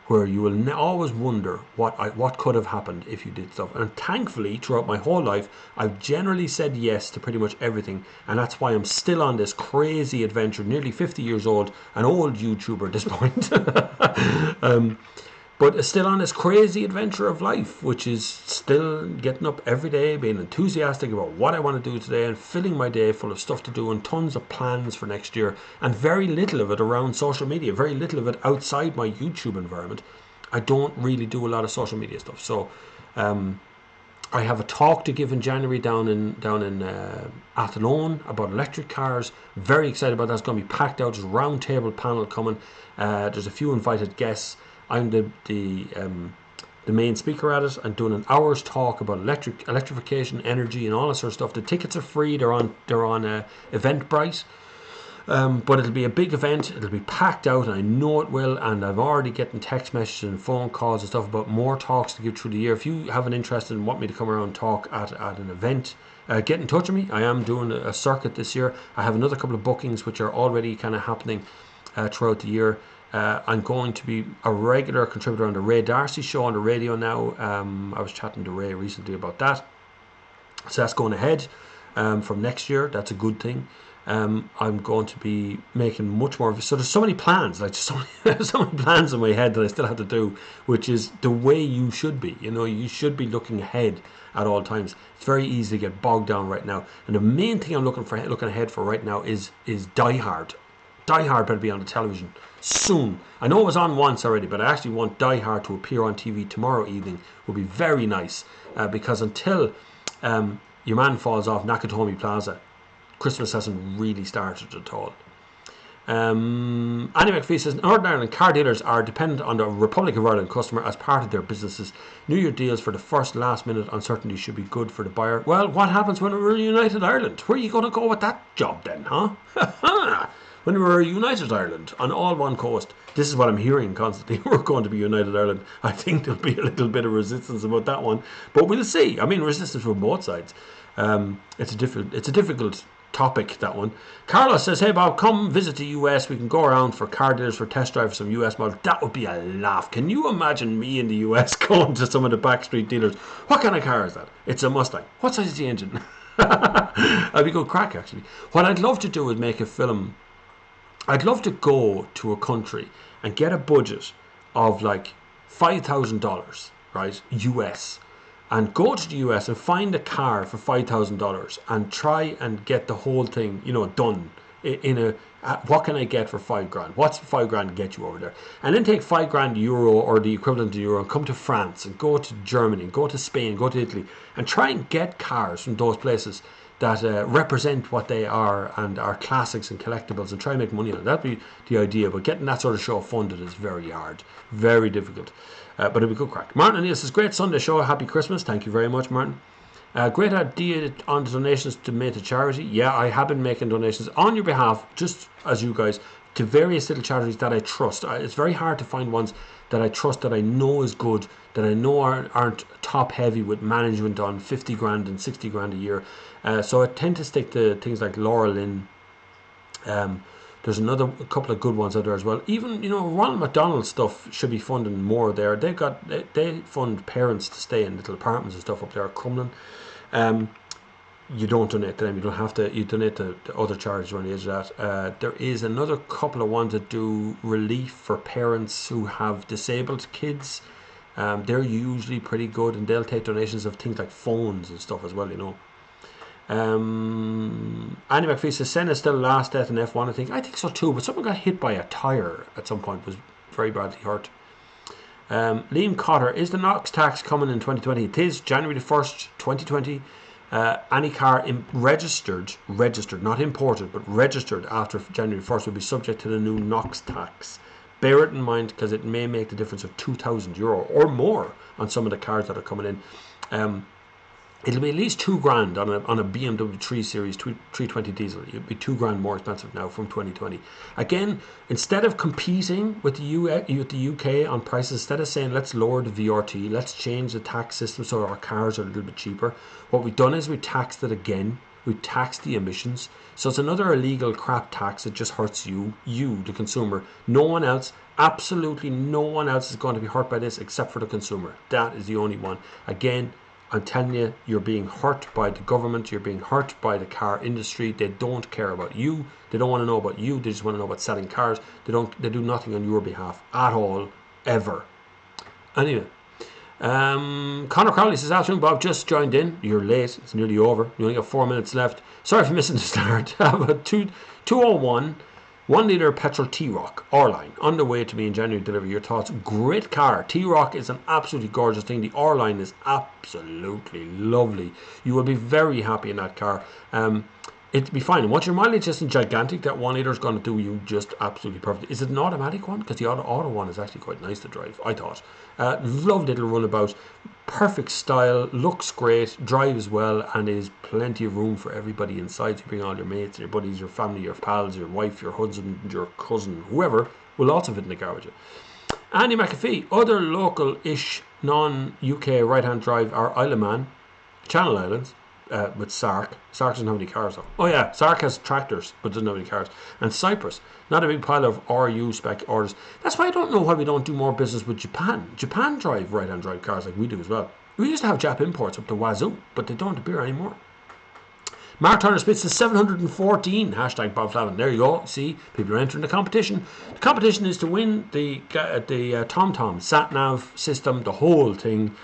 where you will always wonder what could have happened if you did stuff. And thankfully, throughout my whole life, I've generally said yes to pretty much everything, and that's why I'm still on this crazy adventure. Nearly 50 years old, an old YouTuber at this point. But still on this crazy adventure of life, which is still getting up every day, being enthusiastic about what I want to do today, and filling my day full of stuff to do and tons of plans for next year, and very little of it around social media, very little of it outside my YouTube environment. I don't really do a lot of social media stuff. So I have a talk to give in January down in Athlone about electric cars. Very excited about that. It's going to be packed out. There's a round table panel coming. There's a few invited guests. I'm the main speaker at it. I'm doing an hour's talk about electrification, energy, and all that sort of stuff. The tickets are free. They're on Eventbrite. But it'll be a big event. It'll be packed out, and I know it will. And I'm already getting text messages and phone calls and stuff about more talks to give through the year. If you have an interest and want me to come around and talk at an event, get in touch with me. I am doing a circuit this year. I have another couple of bookings which are already kind of happening throughout the year. I'm going to be a regular contributor on the Ray Darcy show on the radio now. I was chatting to Ray recently about that. So that's going ahead from next year. That's a good thing. I'm going to be making much more of it. So there's so many plans, like so many plans in my head that I still have to do, which is the way you should be. You know, you should be looking ahead at all times. It's very easy to get bogged down right now. And the main thing I'm looking ahead for right now is Die Hard. Die Hard better be on the television soon. I know it was on once already, but I actually want Die Hard to appear on TV tomorrow evening. Would be very nice, because until your man falls off Nakatomi Plaza, Christmas hasn't really started at all. Annie McPhee says, Northern Ireland car dealers are dependent on the Republic of Ireland customer as part of their businesses. New Year deals for the first last minute uncertainty should be good for the buyer. Well, what happens when we're United Ireland? Where are you going to go with that job then, huh? When we're United Ireland on all one coast. This is what I'm hearing constantly. We're going to be United Ireland. I think there'll be a little bit of resistance about that one, but we'll see. I mean, resistance from both sides. It's a difficult topic, that one. Carlos says, hey Bob, come visit the US. We can go around for car dealers for test drive for some US models. That would be a laugh. Can you imagine me in the US going to some of the backstreet dealers? What kind of car is that? It's a Mustang. What size is the engine? That'd be good crack, actually. What I'd love to do is make a film. I'd love to go to a country and get a budget of like $5,000, right, US, and go to the US and find a car for $5,000 and try and get the whole thing, you know, done in a, what can I get for $5,000? What's $5,000 get you over there? And then take €5,000 or the equivalent of euro and come to France and go to Germany, go to Spain, go to Italy, and try and get cars from those places that represent what they are and are classics and collectibles, and try and make money on it. That'd be the idea, but getting that sort of show funded is very hard, very difficult, but it'll be good crack. Martin O'Neill says, great Sunday show, happy Christmas. Thank you very much, Martin. Great idea on the donations to make to charity. Yeah, I have been making donations on your behalf, just as you guys, to various little charities that I trust. It's very hard to find ones that I trust, that I know is good, that I know aren't top heavy with management on $50,000 and $60,000 a year. So I tend to stick to things like Laura Lynn. There's a couple of good ones out there as well. Even, you know, Ronald McDonald stuff should be funding more there. They fund parents to stay in little apartments and stuff up there at Crumlin. You don't donate to them. You don't have to. You donate to other charities around the edge of that. There is another couple of ones that do relief for parents who have disabled kids. They're usually pretty good, and they'll take donations of things like phones and stuff as well, you know. Andy McPhee says, Senna's still last death in F1. I think so too, but someone got hit by a tyre at some point, was very badly hurt. Liam Cotter, is the NOx tax coming in 2020? It is January the 1st, 2020. Any car registered, not imported, but registered after January 1st will be subject to the new NOx tax. Bear it in mind, because it may make the difference of €2,000 or more on some of the cars that are coming in. It'll be at least $2,000 on a BMW 3 Series 320 diesel. It'll be $2,000 more expensive now from 2020. Again, instead of competing with the UK on prices, instead of saying let's lower the VRT, let's change the tax system so our cars are a little bit cheaper, what we've done is we taxed it again. We taxed the emissions. So it's another illegal crap tax that just hurts you, the consumer. No one else, absolutely no one else is going to be hurt by this except for the consumer. That is the only one. Again, I'm telling you, you're being hurt by the government, you're being hurt by the car industry. They don't care about you. They don't want to know about you. They just want to know about selling cars. They do nothing on your behalf at all, ever. Anyway, Connor Crowley says, afternoon Bob, just joined in. You're late, it's nearly over. You only got 4 minutes left. Sorry for missing the start. About 201 1 litre petrol T-Roc R-Line on the way to me in January to deliver. Your thoughts? Great car. T-Roc is an absolutely gorgeous thing. The R-Line is absolutely lovely. You will be very happy in that car. It'll be fine. Once your mileage isn't gigantic, that 1 litre is going to do you just absolutely perfect. Is it an automatic one? Because the auto one is actually quite nice to drive, I thought. Lovely little runabout. Perfect style. Looks great. Drives well. And is plenty of room for everybody inside. You bring all your mates, your buddies, your family, your pals, your wife, your husband, your cousin, whoever will also fit in the car with you. Andy McAfee. Other local-ish non-UK right-hand drive are Isle of Man, Channel Islands, with Sark. Sark doesn't have any cars though. Oh yeah, Sark has tractors but doesn't have any cars. And Cyprus, not a big pile of RU spec orders. That's why I don't know why we don't do more business with Japan. Japan drive right-hand drive cars like we do as well. We used to have Jap imports up to wazoo, but they don't appear anymore. Mark Turner spits to 714 hashtag Bob Flavin. There you go. See, people are entering the competition. The competition is to win the TomTom sat-nav system, the whole thing.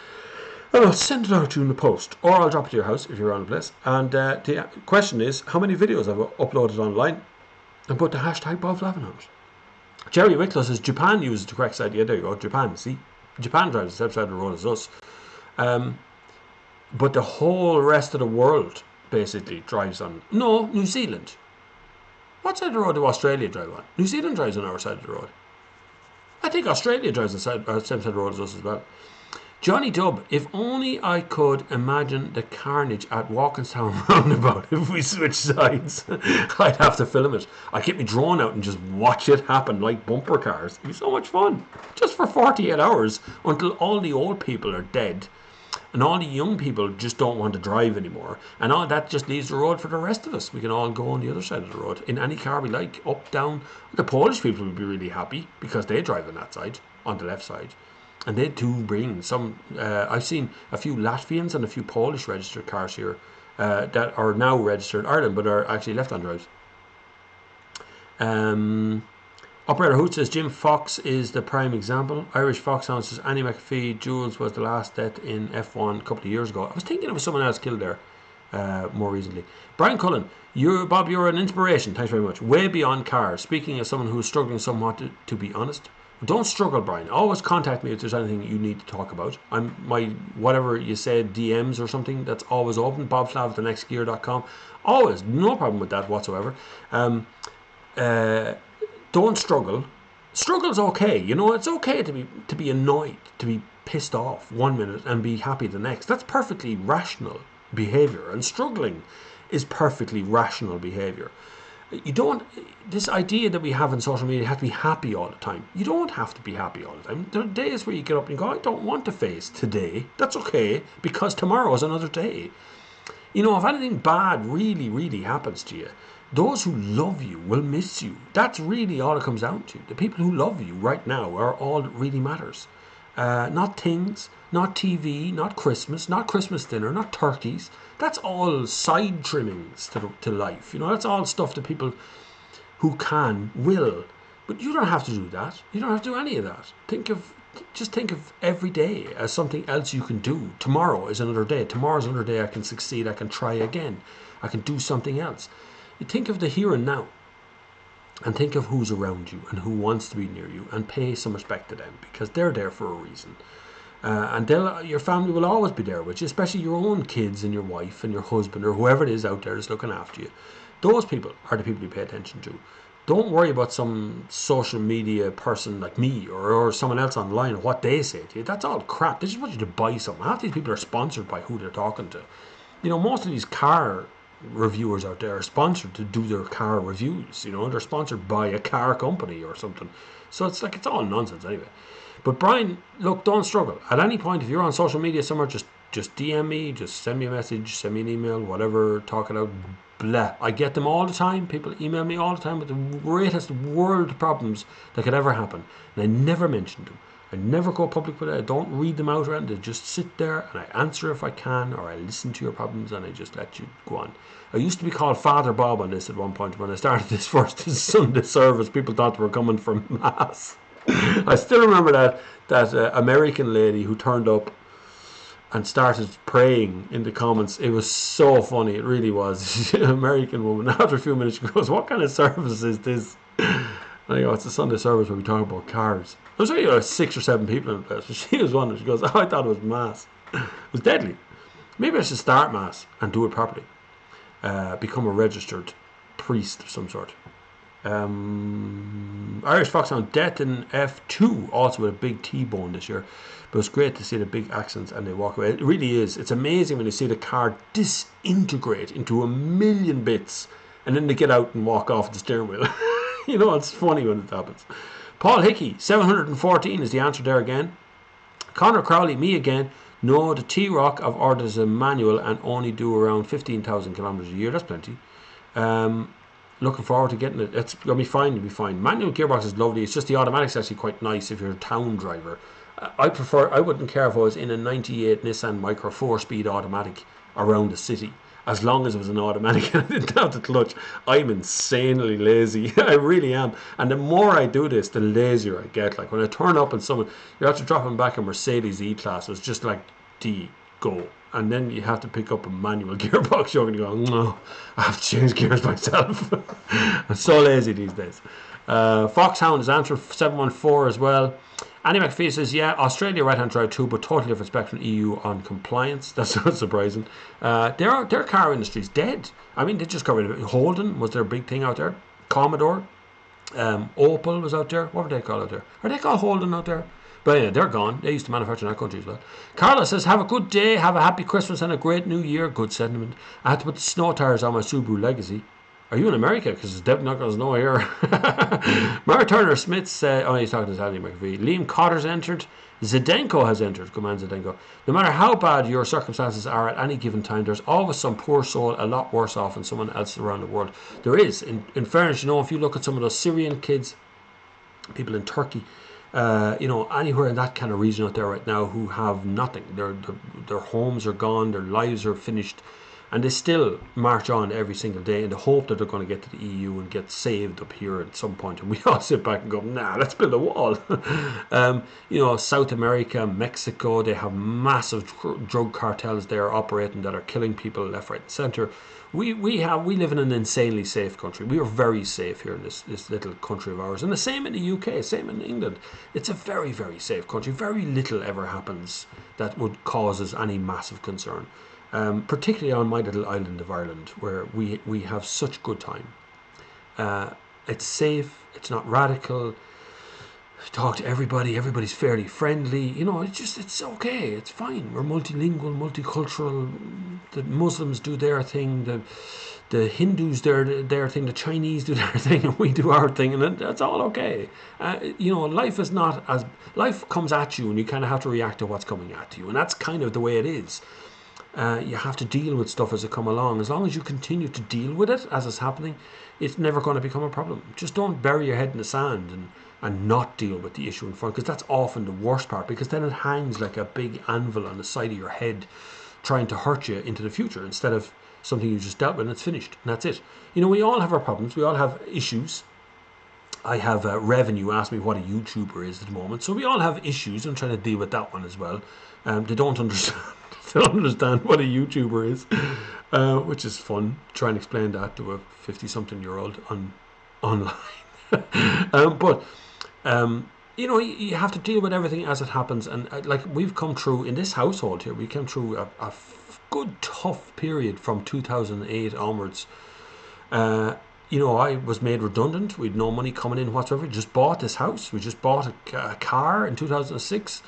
And I'll send it out to you in the post, or I'll drop it to your house if you're around the place. And the question is, how many videos I've uploaded online? And put the hashtag Bob Flavin on it. Jerry Wicklow says, Japan uses the correct side. Yeah, there you go. Japan, see? Japan drives the same side of the road as us. But the whole rest of the world basically drives on... No, New Zealand. What side of the road do Australia drive on? New Zealand drives on our side of the road. I think Australia drives on the same side of the road as us as well. Johnny Dubb, if only I could imagine the carnage at Walkinstown roundabout if we switch sides. I'd have to film it. I'd get my drone out and just watch it happen like bumper cars. It'd be so much fun. Just for 48 hours until all the old people are dead and all the young people just don't want to drive anymore. And all that just leaves the road for the rest of us. We can all go on the other side of the road in any car we like, up, down. The Polish people would be really happy because they drive on that side, on the left side. And they do bring some, I've seen a few Latvians and a few Polish registered cars here that are now registered in Ireland but are actually left-hand drives. Operator Hoot says Jim Fox is the prime example. Irish Foxhound says Annie McAfee, Jules was the last death in F1 a couple of years ago. I was thinking it was someone else killed there more recently. Brian Cullen, Bob, you're an inspiration. Thanks very much. Way beyond cars. Speaking as someone who's struggling somewhat, to be honest. Don't struggle, Brian. Always contact me if there's anything you need to talk about. Whatever you said, DMs or something, that's always open. bobflav@thenextgear.com. Always, no problem with that whatsoever. Don't struggle. Struggle's okay. You know, it's okay to be annoyed, to be pissed off 1 minute and be happy the next. That's perfectly rational behavior, and struggling is perfectly rational behavior. You don't, this idea that we have in social media, you have to be happy all the time. You don't have to be happy all the time. There are days where you get up and go, I don't want to face today. That's okay, because tomorrow is another day. You know, if anything bad really, really happens to you, those who love you will miss you. That's really all it comes down to. The people who love you right now are all that really matters. Not things, not TV, not Christmas dinner, not turkeys. That's all side trimmings to life. You know, that's all stuff that people who can will. But you don't have to do that. You don't have to do any of that. Just think of every day as something else you can do. Tomorrow is another day. Tomorrow's another day I can succeed. I can try again. I can do something else. You think of the here and now. And think of who's around you and who wants to be near you, and pay some respect to them, because they're there for a reason. And your family will always be there with you, especially your own kids and your wife and your husband or whoever it is out there that's looking after you. Those people are the people you pay attention to. Don't worry about some social media person like me or someone else online, what they say to you. That's all crap. They just want you to buy something. Half these people are sponsored by who they're talking to. Most of these car reviewers out there are sponsored to do their car reviews. They're sponsored by a car company or something. So it's all nonsense anyway. But Brian, look, don't struggle. At any point, if you're on social media somewhere, just DM me, just send me a message, send me an email, whatever, talk it out. Blah. I get them all the time. People email me all the time with the greatest world problems that could ever happen. And I never mention them. I never go public with it. I don't read them out around. I just sit there and I answer if I can, or I listen to your problems and I just let you go on. I used to be called Father Bob on this at one point when I started this first Sunday service. People thought they were coming from Mass. I still remember that American lady who turned up and started praying in the comments. It was so funny. It really was. An American woman. After a few minutes, she goes, "What kind of service is this?" And I go, "It's a Sunday service where we talk about cars." There was only 6 or 7 people in the place. She was one. She goes, "Oh, I thought it was Mass." It was deadly. Maybe I should start Mass and do it properly. Become a registered priest of some sort. Irish Foxhound Death in F2, also with a big T-bone this year. But it's great to see the big accents and they walk away. It really is. It's amazing when you see the car disintegrate into a million bits and then they get out and walk off the steering wheel. It's funny when it happens. Paul Hickey, 714 is the answer there again. Connor Crowley, me again. No, the T-Rock I've ordered as a manual and only do around 15,000 kilometers a year. That's plenty. Looking forward to getting it. It's going to be fine. It'll be fine. Manual gearbox is lovely. It's just the automatic's actually quite nice if you're a town driver. I wouldn't care if I was in a 98 Nissan Micra 4-speed automatic around the city. As long as it was an automatic and I didn't have the clutch. I'm insanely lazy. I really am. And the more I do this, the lazier I get. Like when I turn up and someone, you're after dropping back a Mercedes E-Class, it's just like, D, go. And then you have to pick up a manual gearbox. You're going to go, no, I have to change gears myself. I'm so lazy these days. Foxhound is answer 714 as well. Annie McPhee says, yeah, Australia right-hand drive too, but totally different spec from EU on compliance. That's not surprising. Their car industry is dead. I mean, they just got rid of it. Holden was their big thing out there. Commodore. Opel was out there. What were they called out there? Are they called Holden out there? But yeah, they're gone. They used to manufacture in that country as well. Carla says, have a good day, have a happy Christmas and a great new year. Good sentiment. I had to put the snow tires on my Subaru Legacy. Are you in America? Because it's definitely not going to snow here. Mara Turner Smith said, oh, he's talking to Andy McVie. Liam Cotter's entered. Zdenko has entered. Come on, Zdenko. No matter how bad your circumstances are at any given time, there's always some poor soul a lot worse off than someone else around the world. There is. In fairness, if you look at some of those Syrian kids, people in Turkey, anywhere in that kind of region out there right now who have nothing. Their homes are gone, their lives are finished, and they still march on every single day in the hope that they're going to get to the EU and get saved up here at some point. And we all sit back and go, nah, let's build a wall. South America, Mexico, they have massive drug cartels there operating that are killing people left, right, and centre. We live in an insanely safe country. We are very safe here in this little country of ours. And the same in the UK, same in England. It's a very, very safe country. Very little ever happens that would cause us any massive concern. Particularly on my little island of Ireland, where we have such good time. It's safe, it's not radical. Talk to everybody, everybody's fairly friendly. It's okay, it's fine. We're multilingual, multicultural. The Muslims do their thing, the Hindus do their thing, the Chinese do their thing, and we do our thing, and that's all okay. Life is not as... Life comes at you, and you kind of have to react to what's coming at you, and that's kind of the way it is. You have to deal with stuff as it come along. As long as you continue to deal with it as it's happening, it's never going to become a problem. Just don't bury your head in the sand and not deal with the issue in front, because that's often the worst part, because then it hangs like a big anvil on the side of your head trying to hurt you into the future instead of something you just dealt with and it's finished and that's it. We all have our problems. We all have issues. I have Revenue asked me what a YouTuber is at the moment, so we all have issues. I'm trying to deal with that one as well. They don't understand. They don't understand what a YouTuber is, which is fun. Try and explain that to a 50-something-year-old online. You have to deal with everything as it happens. And like we've come through in this household here, we came through a good tough period from 2008 onwards. you know, I was made redundant. We had no money coming in whatsoever. We just bought this house. We just bought a car in 2006.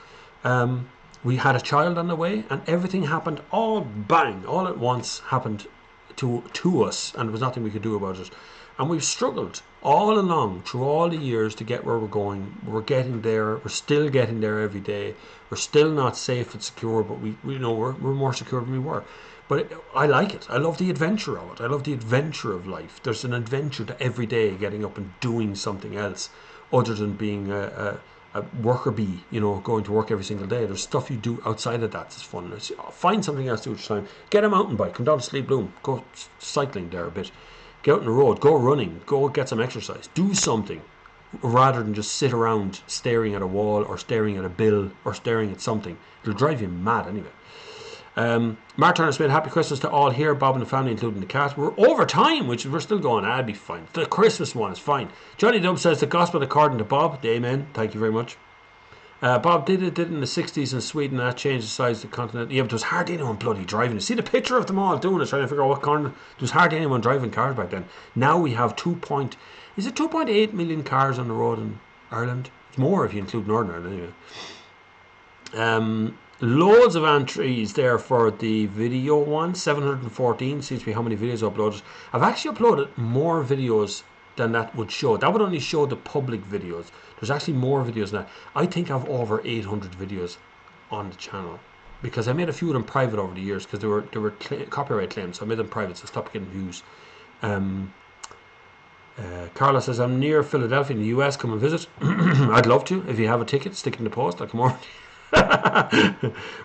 We had a child on the way, and everything happened all bang, all at once happened to us, and there was nothing we could do about it. And we've struggled all along through all the years to get where we're going. We're getting there. We're still getting there every day. We're still not safe and secure, but we know we're more secure than we were. But I like it. I love the adventure of it. I love the adventure of life. There's an adventure to every day getting up and doing something else other than being a worker bee, you know, going to work every single day. There's stuff you do outside of that that's fun. Find something else to do each time. Get a mountain bike. Come down to Sleep Bloom. Go cycling there a bit. Get out on the road. Go running. Go get some exercise. Do something rather than just sit around staring at a wall or staring at a bill or staring at something. It'll drive you mad anyway. Mark Turner Smith, happy Christmas to all here, Bob and the family, including the cat. We're over time, which we're still going. I'll be fine. The Christmas one is fine. Johnny Dub says the gospel according to Bob. Amen. Thank you very much. Bob did it in the 60s in Sweden. That changed the size of the continent. Yeah, but there was hardly anyone bloody driving. You see the picture of them all doing it, trying to figure out what corner. There was hardly anyone driving cars back then. Now we have 2.8 million cars on the road in Ireland? It's more if you include Northern Ireland anyway. Loads of entries there for the video one. 714 seems to be how many videos uploaded. I've actually uploaded more videos than that would show. That would only show the public videos. There's actually more videos than that. I think I've over 800 videos on the channel because I made a few of them private over the years because there were copyright claims. So I made them private, so I stopped getting views. Carla says, I'm near Philadelphia in the US. Come and visit. I'd love to. If you have a ticket, stick it in the post. I'll come over.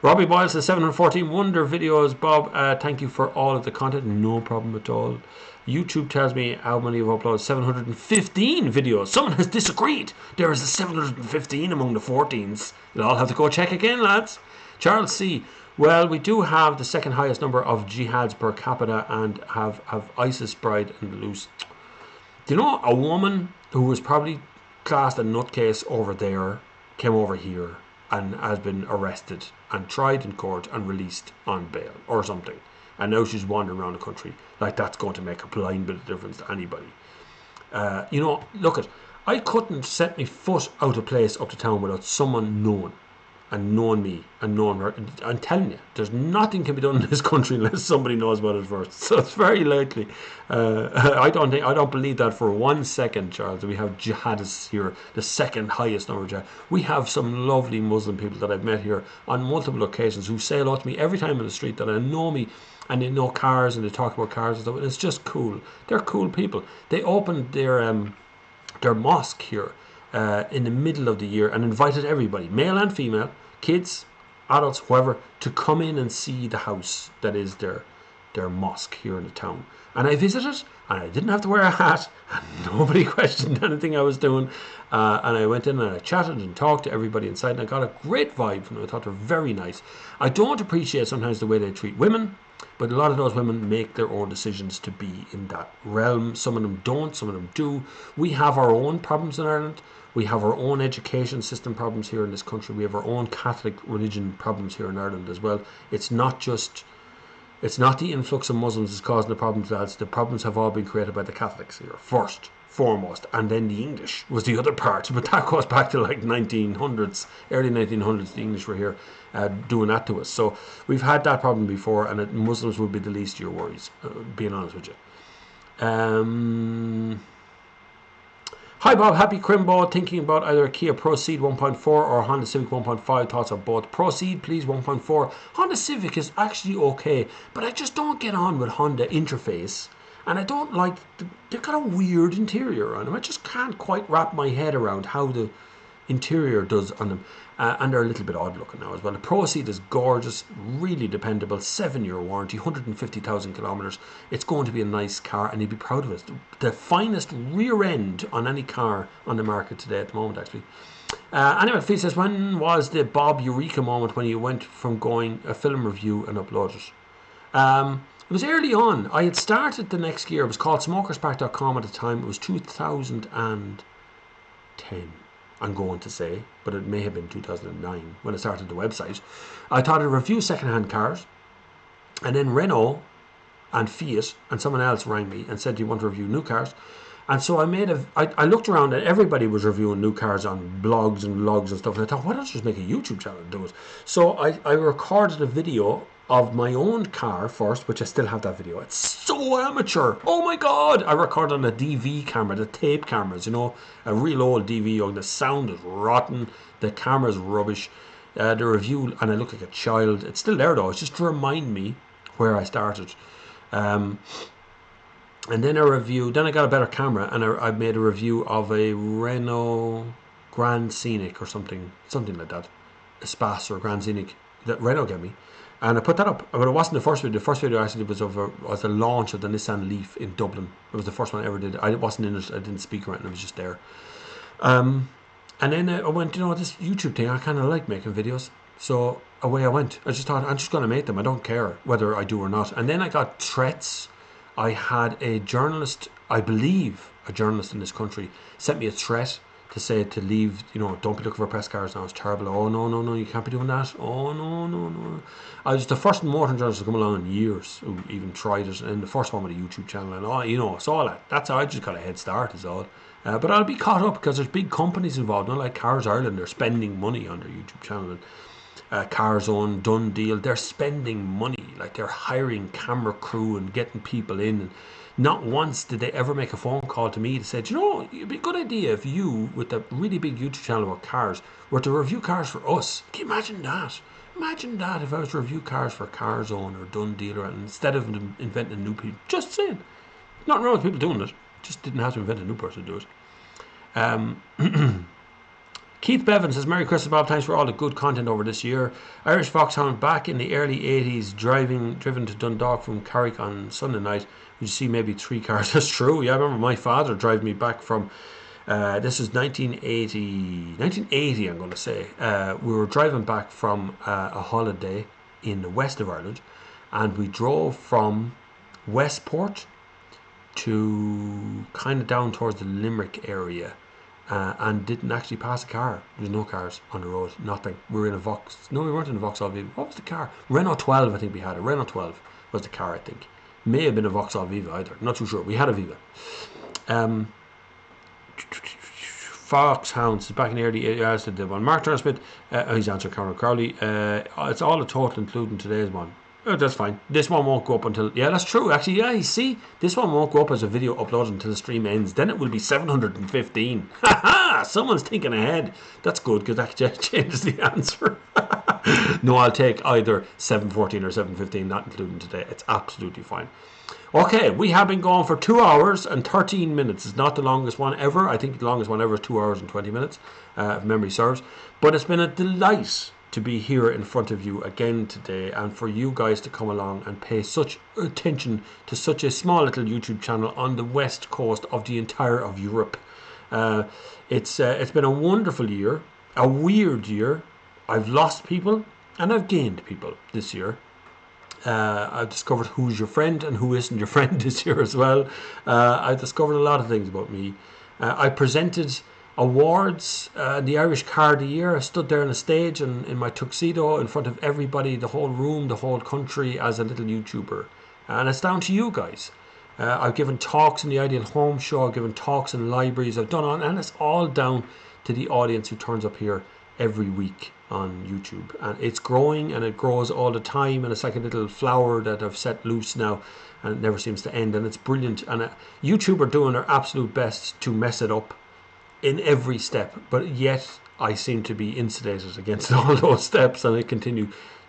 Robbie Boyle says 714 wonder videos. Bob, thank you for all of the content. No problem at all. YouTube tells me how many you've uploaded. 715 videos. Someone has disagreed. There is a 715 among the 14s. You'll all have to go check again, lads. Charles C. Well, we do have the second highest number of jihads per capita and have ISIS bride and loose. Do you know a woman who was probably classed a nutcase over there came over here and has been arrested and tried in court and released on bail or something, and now she's wandering around the country like that's going to make a blind bit of difference to anybody. You know, look at, I couldn't set my foot out of place up to town without someone knowing me and knowing her. I'm telling you, there's nothing can be done in this country unless somebody knows about it first. So it's very likely. I don't believe that for 1 second, Charles. We have jihadists here, the second highest number of jihadists. We have some lovely Muslim people that I've met here on multiple occasions who say hello to me every time on the street that I know me and they know cars and they talk about cars and stuff. And it's just cool. They're cool people. They opened their mosque here in the middle of the year and invited everybody, male and female, kids, adults, whoever, to come in and see the house that is their mosque here in the town. And I visited and I didn't have to wear a hat and nobody questioned anything I was doing, and I went in and I chatted and talked to everybody inside and I got a great vibe from them. I thought they were very nice. I don't appreciate sometimes the way they treat women, but a lot of those women make their own decisions to be in that realm. Some of them don't, some of them do. We have our own problems in Ireland. We have our own education system problems here in this country. We have our own Catholic religion problems here in Ireland as well. It's not the influx of Muslims that's causing the problems, lads. The problems have all been created by the Catholics here, first, foremost, and then the English was the other part. But that goes back to like 1900s, early 1900s, the English were here doing that to us. So we've had that problem before, and Muslims would be the least of your worries, being honest with you. Hi Bob, happy Crimbo. Thinking about either a Kia Proceed 1.4 or a Honda Civic 1.5. Thoughts of both. Proceed, please, 1.4. Honda Civic is actually okay, but I just don't get on with Honda interface. And I don't like, they've got a weird interior on them. I just can't quite wrap my head around how the interior does on them. And they're a little bit odd looking now as well. The Proceed is gorgeous, really dependable, 7-year warranty, 150,000 kilometers. It's going to be a nice car and you'd be proud of it. The finest rear end on any car on the market today at the moment, actually. Anyway, Phil says, when was the Bob Eureka moment when you went from going a film review and uploaded it? It was early on. I had started the next year. It was called smokerspack.com at the time. It was 2010. I'm going to say, but it may have been 2009 when I started the website. I thought I'd review second-hand cars, and then Renault and Fiat, and someone else rang me and said, do you want to review new cars? And so I looked around and everybody was reviewing new cars on blogs and vlogs and stuff. And I thought, why don't you just make a YouTube channel and do it? So I recorded a video of my own car first, which I still have that video. It's so amateur. Oh my God. I recorded on a DV camera, the tape cameras, you know, a real old DV. The sound is rotten. The camera's rubbish. The review, and I look like a child. It's still there though. It's just to remind me where I started. And then I got a better camera, and I made a review of a Renault Grand Scenic or something like that. A Spas or Grand Scenic that Renault gave me. And I put that up, but it wasn't the first video. The first video I actually did was the launch of the Nissan Leaf in Dublin. It was the first one I ever did. I wasn't in it, I didn't speak around it, it was just there. And then I went, you know, this YouTube thing, I kind of like making videos. So away I went. I just thought, I'm just going to make them. I don't care whether I do or not. And then I got threats. I had a journalist, I believe a journalist in this country, sent me a threat to say to leave, you know, don't be looking for press cars now, it's terrible. Oh, no, you can't be doing that. Oh, no. I was the first motoring journalist to come along in years who even tried it, and the first one with a YouTube channel and all, you know, it's all that. That's how I just got a head start is all. But I'll be caught up because there's big companies involved, not like Cars Ireland, they're spending money on their YouTube channel. And Cars Own, Done Deal, they're spending money, like they're hiring camera crew and getting people in, and not once did they ever make a phone call to me to say, you know, it'd be a good idea if you, with a really big YouTube channel about cars, were to review cars for us. Can you imagine that? Imagine that if I was to review cars for Cars Own or Done Deal, or instead of inventing new people. Just saying, nothing wrong with people doing it, just didn't have to invent a new person to do it. Keith Bevan says, Merry Christmas, Bob. Thanks for all the good content over this year. Irish Foxhound back in the early 80s, driven to Dundalk from Carrick on Sunday night. You see maybe 3 cars. That's true. Yeah, I remember my father driving me back from, this is 1980, I'm going to say. We were driving back from a holiday in the west of Ireland, and we drove from Westport to kind of down towards the Limerick area. And didn't actually pass a car. There's no cars on the road, nothing. We were in a Vox. No, we weren't in a Vauxhall Viva. What was the car? Renault 12, I think we had. A Renault 12 was the car, I think. May have been a Vauxhall Viva either. Not too sure. We had a Viva. Foxhounds is back in the early 80s. Mark Turner Smith, he's answered Conor Crowley. It's all a total, including today's one. Oh, that's fine. This one won't go up until... Yeah, that's true. Actually, yeah, you see, this one won't go up as a video uploaded until the stream ends. Then it will be 715. Ha ha! Someone's thinking ahead. That's good, because that changes the answer. No, I'll take either 714 or 715, not including today. It's absolutely fine. Okay, we have been going for 2 hours and 13 minutes. It's not the longest one ever. I think the longest one ever is 2 hours and 20 minutes, if memory serves. But it's been a delight to be here in front of you again today, and for you guys to come along and pay such attention to such a small little YouTube channel on the west coast of the entire of Europe. It's been a wonderful year, a weird year. I've lost people and I've gained people this year. I've discovered who's your friend and who isn't your friend this year as well. I've discovered a lot of things about me. I presented awards, the Irish Car of the Year. I stood there on the stage and in my tuxedo in front of everybody, the whole room, the whole country, as a little YouTuber. And it's down to you guys. I've given talks in the Ideal Home Show, I've given talks in libraries, I've done on, and it's all down to the audience who turns up here every week on YouTube. And it's growing, and it grows all the time, and it's like a little flower that I've set loose now, and it never seems to end, and it's brilliant. And YouTube are doing their absolute best to mess it up in every step, but yet I seem to be insulated against all those steps, and I continue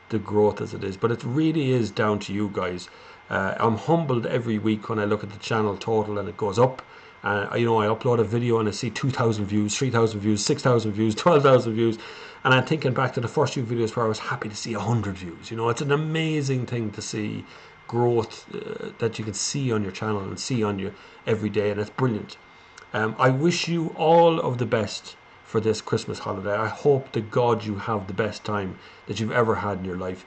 the growth as it is. But it really is down to you guys. I'm humbled every week when I look at the channel total and it goes up. You know, I upload a video and I see 2,000 views, 3,000 views, 6,000 views, 12,000 views, and I'm thinking back to the first few videos where I was happy to see 100 views. You know, it's an amazing thing to see growth that you can see on your channel and see on you every day, and it's brilliant. I wish you all of the best for this Christmas holiday. I hope to God you have the best time that you've ever had in your life.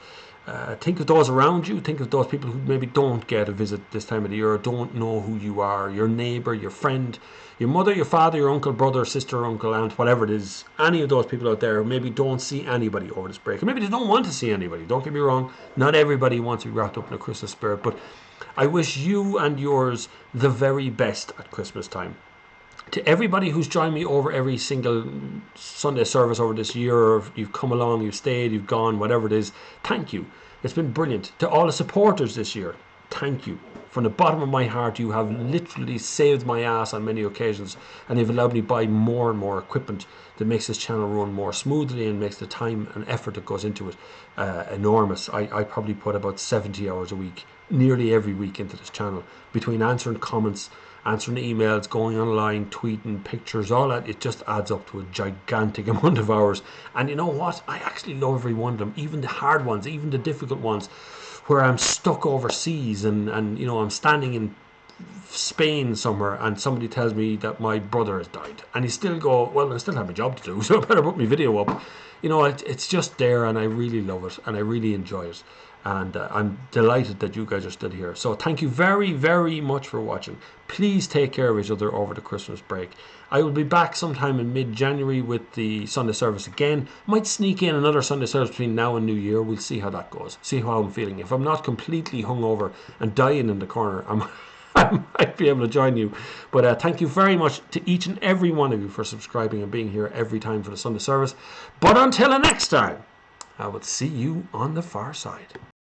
Think of those around you. Think of those people who maybe don't get a visit this time of the year, or don't know who you are, your neighbour, your friend, your mother, your father, your uncle, brother, sister, uncle, aunt, whatever it is. Any of those people out there who maybe don't see anybody over this break, or maybe they don't want to see anybody. Don't get me wrong, not everybody wants to be wrapped up in a Christmas spirit, but I wish you and yours the very best at Christmas time. To everybody who's joined me over every single Sunday service over this year, or you've come along, you've stayed, you've gone, whatever it is, thank you. It's been brilliant. To all the supporters this year, thank you. From the bottom of my heart, you have literally saved my ass on many occasions, and you've allowed me to buy more and more equipment that makes this channel run more smoothly and makes the time and effort that goes into it enormous. I probably put about 70 hours a week, nearly every week, into this channel, between answering comments, answering emails, going online, tweeting, pictures, all that. It just adds up to a gigantic amount of hours. And you know what? I actually love every one of them, even the hard ones, even the difficult ones, where I'm stuck overseas and you know, I'm standing in Spain somewhere and somebody tells me that my brother has died, and you still go, well, I still have a job to do, so I better put my video up. You know, it's just there, and I really love it, and I really enjoy it, and I'm delighted that you guys are still here. So thank you very, very much for watching. Please take care of each other over the Christmas break. I will be back sometime in mid-January with the Sunday service again. Might sneak in another Sunday service between now and New Year. We'll see how that goes, see how I'm feeling. If I'm not completely hungover and dying in the corner, I might be able to join you. But thank you very much to each and every one of you for subscribing and being here every time for the Sunday service. But until the next time, I will see you on the far side.